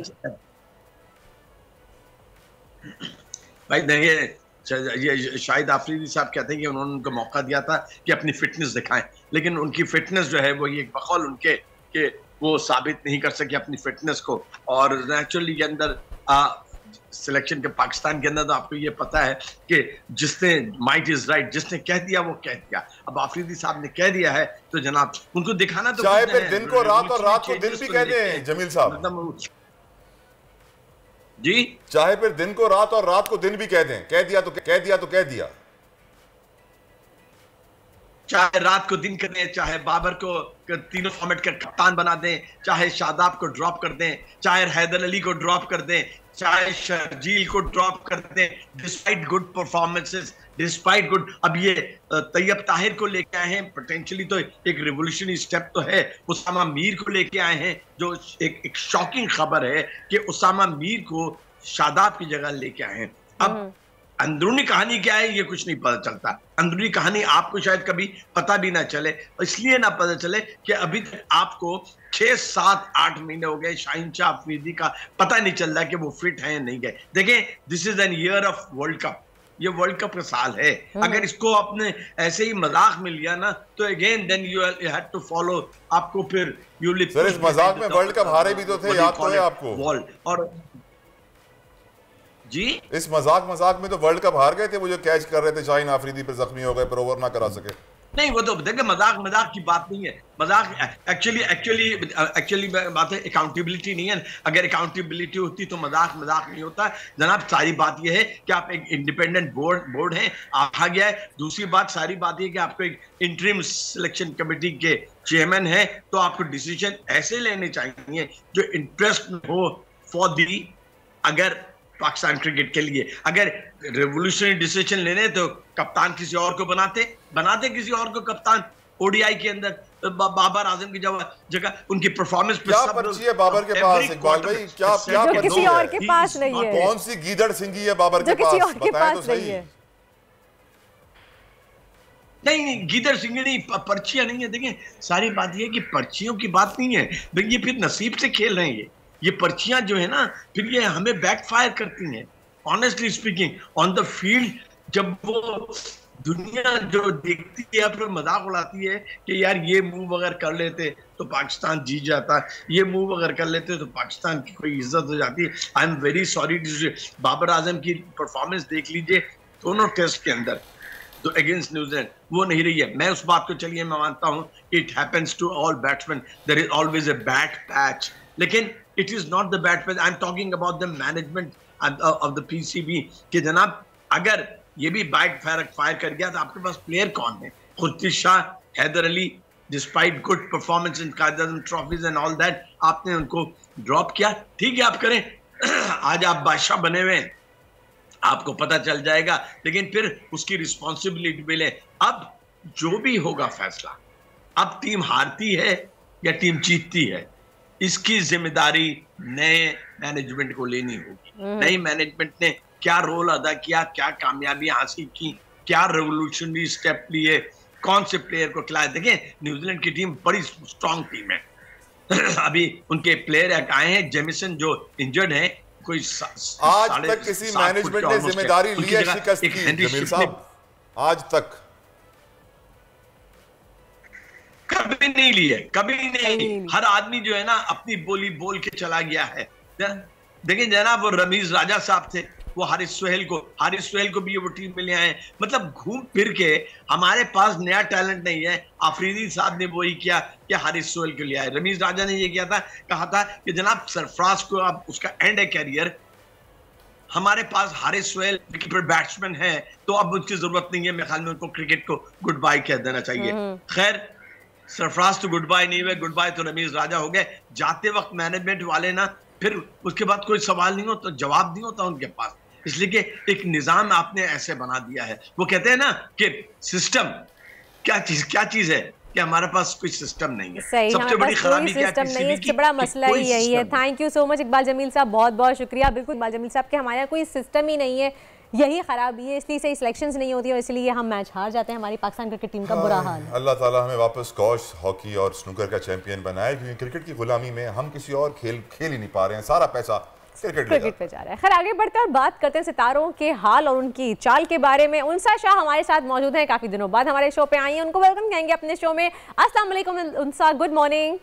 भाई देखिए, ये शाहिद आफरीदी साहब कहते हैं कि उन्होंने उनको मौका दिया था कि अपनी फिटनेस दिखाएं, लेकिन उनकी फिटनेस जो है वो ये बकौल उनके कि वो साबित नहीं कर सके अपनी फिटनेस को। और नेचुरली के अंदर सिलेक्शन के पाकिस्तान के अंदर तो आपको ये पता है कि जिसने माइट इज राइट, जिसने कह दिया वो कह दिया। अब आफरीदी साहब ने कह दिया है तो जनाब उनको दिखाना तो चाहे फिर दिन को रात और रात को दिन भी कह दें जमील साहब, मतलब जी चाहे फिर दिन को रात और रात को दिन भी कह दें, कह दिया तो कह दिया। चाहे रात को दिन कर दें, चाहे बाबर को तीनों फॉर्मेट का कप्तान बना दें, चाहे शादाब को ड्रॉप कर दें, चाहे हैदर अली को ड्रॉप कर दें, चाहे शर्जील को ड्रॉप कर दें, despite good performances, despite good. अब ये तैयब ताहिर को लेके आए हैं, पोटेंशियली तो एक रिवोल्यूशनरी स्टेप तो है। उसामा मीर को लेके आए हैं, जो एक शॉकिंग खबर है कि उसामा मीर को शादाब की जगह लेके आए हैं। अब अंदरूनी कहानी क्या है ये कुछ नहीं पता चलता। अंदरूनी कहानी आपको शायद कभी पता भी ना चले, इसलिए ना पता चले कि अभी तक आपको 6, 7, 8 महीने हो गए शाहीन शाह अफरीदी का पता नहीं चल रहा कि वो फिट है या नहीं गए। देखें, this is an year of world cup, ये वर्ल्ड कप का साल है। अगर इसको आपने ऐसे ही मजाक में लिया ना तो again then you had to follow, आपको फिर यू लिव। सर इस मजाक में वर्ल्ड कप हारे भी तो थे, याद तो है आपको। और जी इस मजाक में तो वर्ल्ड कप हार गए थे, वो जो कैच कर रहे थे शाहीन आफरीदी पे जख्मी हो गए, पर ओवर ना करा सके। नहीं, वो तो देखिए मजाक की बात नहीं है। मजाक एक्चुअली बात है, अकाउंटेबिलिटी नहीं है। अगर अकाउंटेबिलिटी होती तो मजाक नहीं होता जनाब। सारी बात ये है कि आप एक इंडिपेंडेंट बोर्ड है, आ गया है। दूसरी बात, सारी बात ये कि आपको एक इंटरिम सिलेक्शन कमेटी के चेयरमैन है, तो आपको डिसीजन ऐसे लेने चाहिए जो इंटरेस्ट हो फॉर दी, अगर पाकिस्तान क्रिकेट के लिए। अगर रेवोल्यूशनरी डिसीजन लेने तो कप्तान किसी और को बनाते किसी और को कप्तान ओडीआई के अंदर। बाबर आजम की जगह उनकी परफॉर्मेंस पे क्या पर्ची है बाबर के पास? इकबाल भाई क्या किसी और के पास नहीं है। कौन सी गीदड़ सिंगी है बाबर के पास? किसी और के पास नहीं है। नहीं, गीदड़ सिंह नहीं, पर्चियां नहीं है। देखिए, सारी बात ये कि पर्चियों की बात नहीं है, ये फिर नसीब से खेल रहे हैं। ये पर्चियां जो है ना, फिर ये हमें बैकफायर करती हैं। Honestly speaking, on the field जब वो दुनिया जो देखती है फिर मजाक उड़ाती है कि यार ये मूव अगर कर लेते तो पाकिस्तान जीत जाता, ये मूव अगर कर लेते तो पाकिस्तान की कोई इज्जत हो जाती। I am very sorry to say, Babar आजम की परफॉर्मेंस देख लीजिए दोनों टेस्ट के अंदर तो अगेंस्ट न्यूजीलैंड, वो नहीं रही है। मैं उस बात को, चलिए मैं मानता हूँ, it happens to all batsman, there is always a bad patch, लेकिन it is not the bad patch. I am talking about the management of the PCB कि जनाब अगर ये भी बैक फायर कर गया तो आपके पास प्लेयर कौन है? Khurshid Shah, Haider Ali, despite good performance in Quaid-e-Azam trophies and all that, आपने उनको ड्रॉप किया। ठीक है, आप करें, आज आप बादशाह बने हुए हैं, आपको पता चल जाएगा, लेकिन फिर उसकी रिस्पॉन्सिबिलिटी भी ले। अब जो भी होगा फैसला, अब टीम हारती है या टीम जीतती है, इसकी जिम्मेदारी नए मैनेजमेंट को लेनी होगी। नई मैनेजमेंट ने क्या रोल अदा किया, क्या कामयाबियां हासिल की, क्या रेवोल्यूशनरी स्टेप लिए, कौन से प्लेयर को खिलाया। देखें, न्यूजीलैंड की टीम बड़ी स्ट्रांग टीम है। अभी उनके प्लेयर आए हैं, जेमिसन जो इंजर्ड हैं, कोई आज तक किसी मैनेजमेंट ने जिम्मेदारी ली है शिकस्त की जमील साहब? आज तक कभी नहीं ली है, कभी नहीं। हर आदमी जो है ना अपनी बोली बोल के चला गया है। देखिए जनाब, वो रमीज राजा साहब थे, वो हारिस सोहेल को भी वो टीम में ले आए। मतलब घूम फिर के हमारे पास नया टैलेंट नहीं है। आफरीदी साहब ने वही किया कि हारिस सोहेल को ले आए। रमीज राजा ने ये किया था, कहा था कि जनाब सरफराज को अब उसका एंड है कैरियर, हमारे पास हारिस सोहेल विकेट बैट्समैन है, तो अब उसकी जरूरत नहीं है। मेरे ख्याल में उनको क्रिकेट को गुड बाय कह देना चाहिए। खैर, सरफराज तो गुड बाय नहीं हुए, गुड बाय तो रमीज राजा हो गए। जाते वक्त मैनेजमेंट वाले ना, फिर उसके बाद कोई सवाल नहीं हो तो जवाब नहीं होता उनके पास, इसलिए कि एक निजाम आपने ऐसे बना दिया है। वो कहते हैं ना कि सिस्टम क्या चीज है, कि हमारे पास कोई सिस्टम नहीं है। सबसे बड़ी खराबी क्या है, नहीं है, सबसे बड़ा मसला ही यही है। Thank you so much Iqbal Jameel साहब, बहुत बहुत शुक्रिया। बिल्कुल इकबाल जमील साहब के हमारे यहाँ कोई सिस्टम ही नहीं है, यही खराबी है, इसलिए सही सिलेक्शंस नहीं होती और इसलिए हम मैच हार जाते हैं। हमारी पाकिस्तान क्रिकेट टीम का बुरा हाल है। अल्लाह ताला हमें वापस स्क्वॉश, हॉकी और स्नूकर का चैंपियन बनाए, क्योंकि क्रिकेट की गुलामी में हम किसी और खेल ही नहीं पा रहे हैं, सारा पैसा क्रिकेट पे जा रहा है। खैर, आगे बढ़ते और बात करते हैं सितारों के हाल और उनकी चाल के बारे में। उनसा शाह हमारे साथ मौजूद हैं, काफी दिनों बाद हमारे शो पे आई हैं, उनको वेलकम कहेंगे अपने शो में। अस्सलाम वालेकुम उनसा, गुड मॉर्निंग।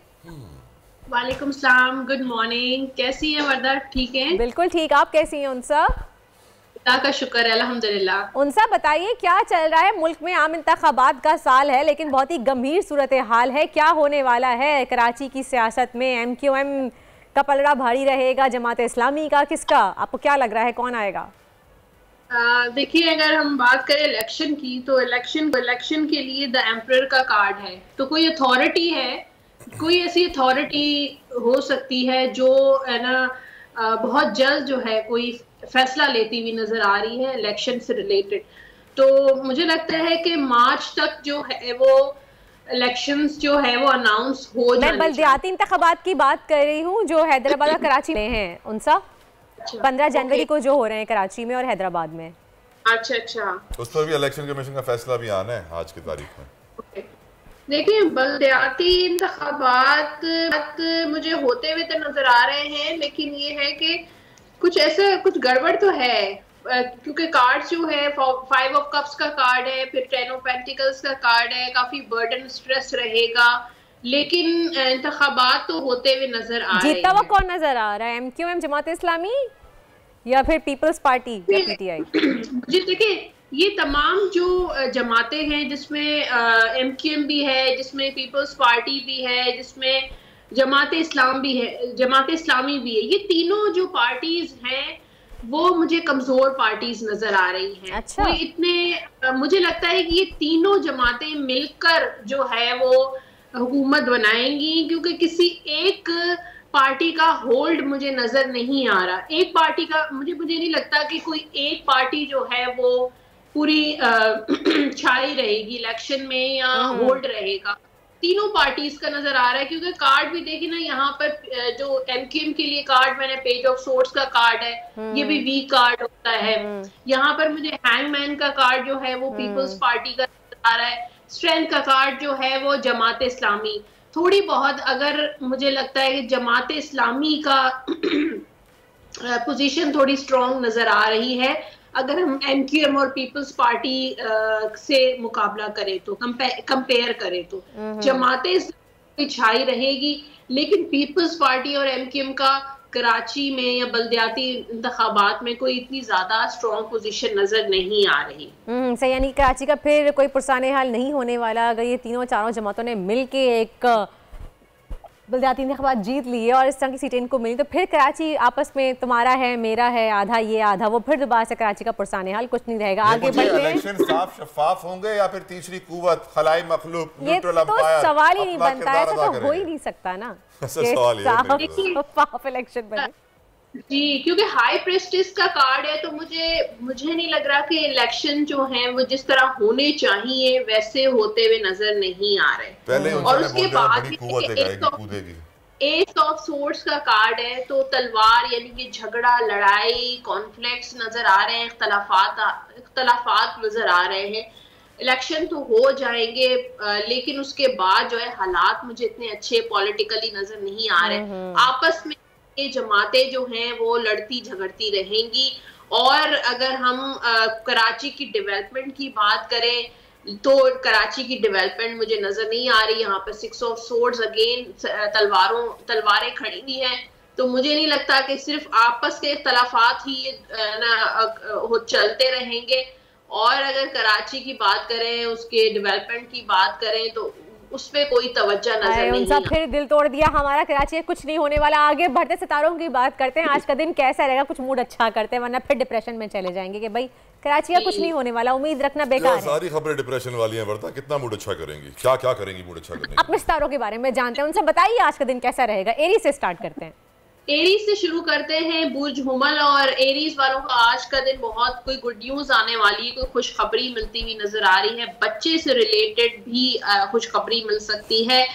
वालेकुम सलाम, गुड मॉर्निंग। कैसी है वर्दा? ठीक है? बिल्कुल ठीक, आप कैसी हैं उनसा? खुदा का शुक्र है, अल्हम्दुलिल्लाह। उनसा बताइए क्या चल रहा है मुल्क में? आम इंतखाबात का साल है लेकिन बहुत ही गंभीर सूरत हाल है, क्या होने वाला है कराची की सियासत में? MQM का पलड़ा भारी रहेगा, जमात इस्लामी का, किसका? आपको क्या लग रहा है कौन आएगा? देखिए, अगर हम बात करें इलेक्शन की तो इलेक्शन के लिए द एम्परर का कार्ड है। तो कोई अथॉरिटी है, कोई ऐसी अथॉरिटी हो सकती है जो है ना बहुत जल्द जो है कोई फैसला लेती हुई नजर आ रही है इलेक्शन से रिलेटेड। तो मुझे लगता है कि मार्च तक जो है वो इलेक्शंस जो है वो अनाउंस हो जाने चाहिए। मैं बल्दियाती इंतखाबात की बात कर रही हूँ जो हैदराबाद और कराची में हैं उनसा। 15 जनवरी को जो हो रहे हैं कराची में और हैदराबाद में। अच्छा, उस पर भी इलेक्शन कमीशन का फैसला भी आना है आज की तारीख में। देखिए, बल्दियाती इंतखाबात मुझे होते हुए तो नजर आ रहे हैं, लेकिन ये है कि कुछ गड़बड़ तो है, क्योंकि कार्ड जो है 5 ऑफ कप्स का कार्ड है, फिर 10 ऑफ पेंटिकल्स का कार्ड है, काफी बर्डन स्ट्रेस रहेगा, लेकिन इंतखाबात तो होते हुए नजर आ रहे हैं। जीतता हुआ कौन नजर आ रहा है? MQM जमात इस्लामी या फिर पीपल्स पार्टी या PTI? जी देखिए, ये तमाम जो जमातें हैं जिसमें MQM भी है, जिसमें पीपल्स पार्टी भी है, जिसमें जमात इस्लामी भी है, ये तीनों जो पार्टीज हैं वो मुझे कमजोर पार्टीज नजर आ रही हैं। अच्छा। कोई इतने मुझे लगता है कि ये तीनों जमातें मिलकर जो है वो हुकूमत बनाएंगी, क्योंकि किसी एक पार्टी का होल्ड मुझे नजर नहीं आ रहा। एक पार्टी का मुझे नहीं लगता कि कोई एक पार्टी जो है वो पूरी छाई रहेगी इलेक्शन में या होल्ड रहेगा। तीनों पार्टीज का नजर आ रहा है, क्योंकि कार्ड भी देखिए ना, यहाँ पर जो MQM के लिए कार्ड मैंने पेज ऑफ सोर्स का कार्ड है, ये भी वीक कार्ड होता है। यहाँ पर मुझे हैंगमैन का कार्ड जो है वो पीपल्स पार्टी का नजर आ रहा है। स्ट्रेंथ का कार्ड जो है वो जमात इस्लामी। थोड़ी बहुत अगर मुझे लगता है कि जमात इस्लामी का पोजीशन थोड़ी स्ट्रॉन्ग नजर आ रही है अगर हम MQM और पीपल्स पार्टी से मुकाबला करें तो, कंपेयर करें तो। जमाते छाई रहेगी, लेकिन पीपल्स पार्टी और MQM का कराची में या बल्दियाती इंतखाबात में कोई इतनी ज्यादा स्ट्रॉन्ग पोजीशन नजर नहीं आ रही। सही, यानी कराची का फिर कोई पुरसाने हाल नहीं होने वाला अगर ये तीनों चारों जमातों ने मिल के एक बल्दियाती इंतखाबात जीत लिए और इस तरह की सीटें इनको मिली, तो फिर कराची आपस में तुम्हारा है मेरा है, आधा ये आधा वो, फिर दोबारा से कराची का पुरसाने हाल कुछ नहीं रहेगा। आगे बढ़ते हैं। इलेक्शन साफ शफाफ होंगे या फिर तीसरी कुव्वत खलाई मखलूक न्यूट्रल तो अंपायर? सवाल ही नहीं बनता है, ऐसा तो हो ही नहीं सकता ना साफ इलेक्शन बने। जी, क्योंकि हाई प्रेस्टिज का कार्ड है, तो मुझे नहीं लग रहा कि इलेक्शन जो हैं वो जिस तरह होने चाहिए वैसे होते हुए नजर नहीं आ रहे। और उसके बाद एस ऑफ सोर्ड्स का कार्ड है, तो तलवार यानी कि झगड़ा, लड़ाई, कॉन्फ्लिक्ट्स नजर आ रहे हैं, इख्तलाफात नजर आ रहे हैं। इलेक्शन तो हो जाएंगे, लेकिन उसके बाद जो है हालात मुझे इतने अच्छे पॉलिटिकली नजर नहीं आ रहे। आपस में जमातें जो हैं वो लड़ती झगड़ती रहेंगी। और अगर हम कराची की डेवलपमेंट की बात करें तो कराची की डेवलपमेंट मुझे नजर नहीं आ रही। यहाँ पर 6 ऑफ सोर्ड्स अगेन तलवारें खड़ी हुई हैं, तो मुझे नहीं लगता कि सिर्फ आपस के इख्तलाफात ही चलते रहेंगे। और अगर कराची की बात करें, उसके डेवलपमेंट की बात करें, तो उस पे कोई तवज्जो नजर नहीं है। फिर दिल तोड़ दिया हमारा, कराची कुछ नहीं होने वाला। आगे बढ़ते सितारों की बात करते हैं, आज का दिन कैसा रहेगा, कुछ मूड अच्छा करते हैं, वरना फिर डिप्रेशन में चले जाएंगे कि भाई कराची का कुछ नहीं होने वाला, उम्मीद रखना बेकार है। सारी खबरें डिप्रेशन वाली हैं, वर्ता कितना मूड अच्छा करेंगी, क्या क्या करेंगी मूड अच्छा करने। अपने सितारों के बारे में जानते हैं, उनसे बताइए आज का दिन कैसा रहेगा। एरीज से स्टार्ट करते हैं। एरीज से शुरू करते हैं। बुर्ज हुमल और एरीज वालों का आज का दिन बहुत कोई गुड न्यूज आने वाली है, कोई खुशखबरी मिलती हुई नजर आ रही है। बच्चे से रिलेटेड भी खुशखबरी मिल सकती है।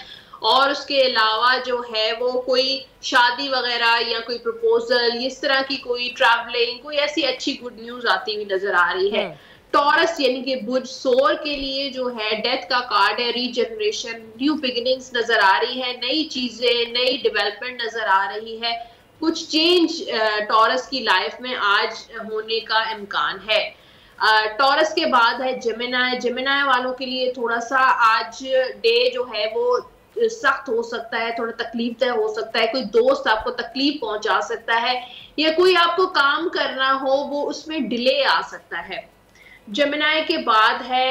और उसके अलावा जो है वो कोई शादी वगैरह या कोई प्रपोजल, इस तरह की कोई ट्रैवलिंग, कोई ऐसी अच्छी गुड न्यूज आती हुई नजर आ रही है। टॉरस यानी कि बुर्ज सोर के लिए जो है डेथ का कार्ड है, रीजनरेशन, न्यू बिगिनिंग्स नजर आ रही है, नई चीजें, नई डेवलपमेंट नजर आ रही है, कुछ चेंज टॉरस की लाइफ में आज होने का इम्कान है। टॉरस के बाद है जेमिनाई। जेमिनाई वालों के लिए थोड़ा सा आज डे जो है वो सख्त हो सकता है, थोड़ा तकलीफदेह हो सकता है, कोई दोस्त आपको तकलीफ पहुंचा सकता है, या कोई आपको काम करना हो वो उसमें डिले आ सकता है। जेमिनी के बाद है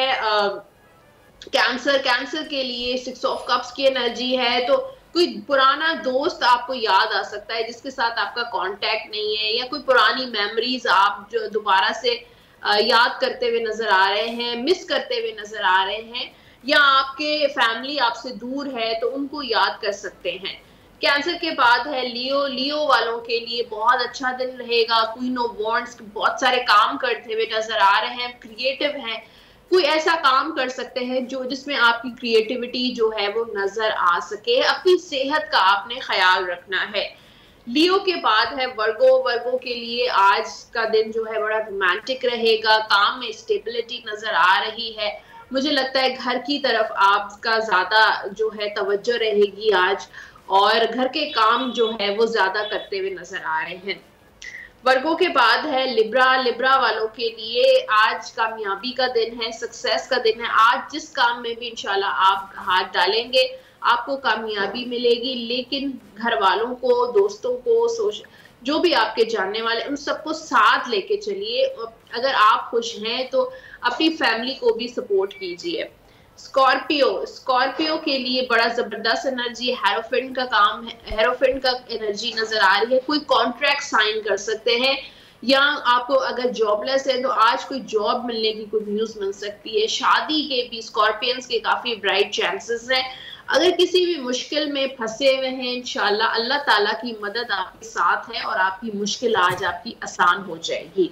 कैंसर। कैंसर के लिए 6 ऑफ कप्स की एनर्जी है, तो कोई पुराना दोस्त आपको याद आ सकता है जिसके साथ आपका कांटेक्ट नहीं है, या कोई पुरानी मेमोरीज आप जो दोबारा से याद करते हुए नजर आ रहे हैं, मिस करते हुए नजर आ रहे हैं, या आपके फैमिली आपसे दूर है तो उनको याद कर सकते हैं। कैंसर के बाद है लियो। लियो वालों के लिए बहुत अच्छा दिन रहेगा। क्वीन ऑफ वॉन्ड्स, बहुत सारे काम करते हुए नजर आ रहे हैं, क्रिएटिव हैं, कोई ऐसा काम कर सकते हैं जो जिसमें आपकी क्रिएटिविटी जो है वो नजर आ सके। अपनी सेहत का आपने ख्याल रखना है। लियो के बाद है वर्गो। वर्गो के लिए आज का दिन जो है बड़ा रोमांटिक रहेगा, काम में स्टेबिलिटी नजर आ रही है। मुझे लगता है घर की तरफ आपका ज्यादा जो है तवज्जो रहेगी आज, और घर के काम जो है वो ज्यादा करते हुए नजर आ रहे हैं। वर्गो के बाद है लिब्रा। लिब्रा वालों के लिए आज कामयाबी का दिन है, सक्सेस का दिन है। आज जिस काम में भी इंशाल्लाह आप हाथ डालेंगे आपको कामयाबी मिलेगी, लेकिन घर वालों को, दोस्तों को, जो भी आपके जानने वाले उन सबको साथ लेके चलिए। अगर आप खुश हैं तो अपनी फैमिली को भी सपोर्ट कीजिए। स्कॉर्पियो। स्कॉर्पियो के लिए बड़ा जबरदस्त एनर्जी, हेरोफेंट का काम है, हेरोफेंट का एनर्जी नजर आ रही है। कोई कॉन्ट्रैक्ट साइन कर सकते हैं, या आपको अगर जॉबलेस है तो आज कोई जॉब मिलने की कोई न्यूज मिल सकती है। शादी के भी स्कॉर्पियंस के काफी ब्राइट चांसेस हैं। अगर किसी भी मुश्किल में फंसे हुए हैं, इंशाल्लाह अल्लाह ताला की मदद आपके साथ है और आपकी मुश्किल आज आपकी आसान हो जाएगी।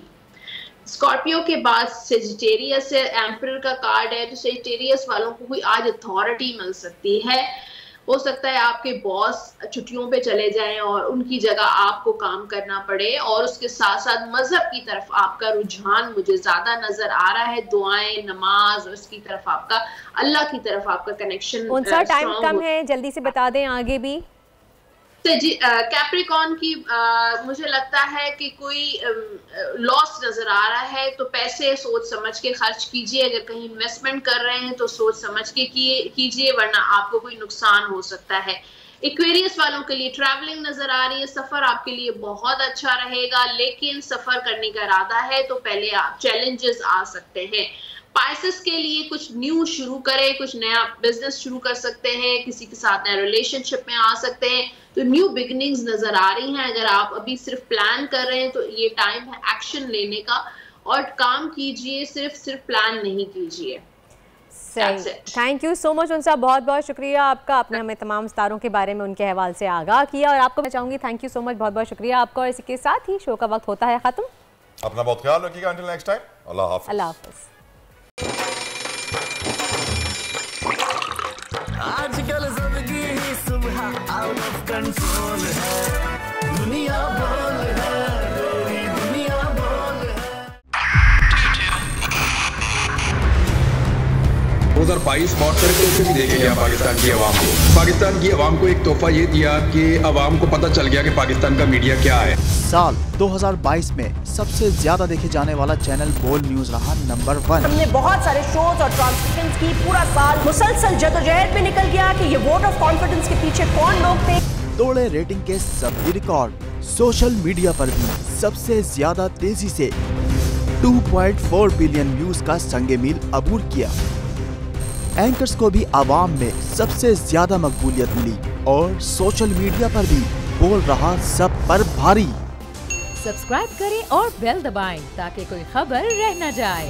स्कॉर्पियो के बाद सेजिटेरियस है, एम्परर का कार्ड है, तो सेजिटेरियस वालों को कोई आज अथॉरिटी मिल सकती है। हो सकता है आपके बॉस छुट्टियों पे चले जाएं और उनकी जगह आपको काम करना पड़े, और उसके साथ साथ मजहब की तरफ आपका रुझान मुझे ज्यादा नजर आ रहा है। दुआएं, नमाज, और उसकी तरफ आपका, अल्लाह की तरफ आपका कनेक्शन। कौन सा टाइम कम है, जल्दी से बता दें आगे भी। कैप्रिकॉर्न की मुझे लगता है कि कोई लॉस नजर आ रहा है, तो पैसे सोच समझ के खर्च कीजिए। अगर कहीं इन्वेस्टमेंट कर रहे हैं तो सोच समझ के कीजिए, वरना आपको कोई नुकसान हो सकता है। एक्वेरियस वालों के लिए ट्रैवलिंग नजर आ रही है, सफर आपके लिए बहुत अच्छा रहेगा, लेकिन सफर करने का इरादा है तो पहले आप चैलेंजेस आ सकते हैं। पाइसेस के लिए कुछ न्यू शुरू करें, कुछ नया बिजनेस शुरू कर सकते हैं, किसी के साथ नया रिलेशनशिप में आ सकते हैं, तो न्यू बिगिनिंग्स नजर आ रही हैं। अगर आप अभी सिर्फ प्लान कर रहे हैं तो ये टाइम है एक्शन लेने का, और काम कीजिए, सिर्फ प्लान नहीं कीजिए। थैंक यू सो मच उनसा, बहुत बहुत शुक्रिया आपका, आपने हमें तमाम सितारों के बारे में उनके हवाले से आगाह किया, और आपको मैं चाहूँगी थैंक यू सो मच, बहुत बहुत शुक्रिया आपका। और इसी के साथ ही शो का वक्त होता है खत्म। अपना बहुत ख्याल रखिएगा, अंटिल नेक्स्ट टाइम, अल्लाह हाफ़िज़। अल्लाह हाफ़िज़। आजकल जिंदगी ही सुबह आउट ऑफ कंट्रोल है, दुनिया बोल है, तेरी दुनिया बोल है। 2022 बहुत सारे तोहफे भी देके गया पाकिस्तान की आवाम को। पाकिस्तान की आवाम को एक तोहफा ये दिया कि आवाम को पता चल गया कि पाकिस्तान का मीडिया क्या है। साल 2022 में सबसे ज्यादा देखे जाने वाला चैनल बोल न्यूज रहा नंबर 1। हमने बहुत सारे शोज और ट्रांसमिशंस की, पूरा साल मुसलसल जदोजहद में निकल गया कि ये वोट ऑफ कॉन्फिडेंस के पीछे कौन लोग थे। तोड़े रेटिंग के सभी रिकॉर्ड। सोशल मीडिया पर भी सबसे ज्यादा तेजी से 2.4 बिलियन व्यूज का संगे मील अबूर किया। एंकर्स को भी आवाम में सबसे ज्यादा मकबूलियत मिली, और सोशल मीडिया पर भी बोल रहा सब पर भारी। सब्सक्राइब करें और बेल दबाएं ताकि कोई खबर रह न जाए।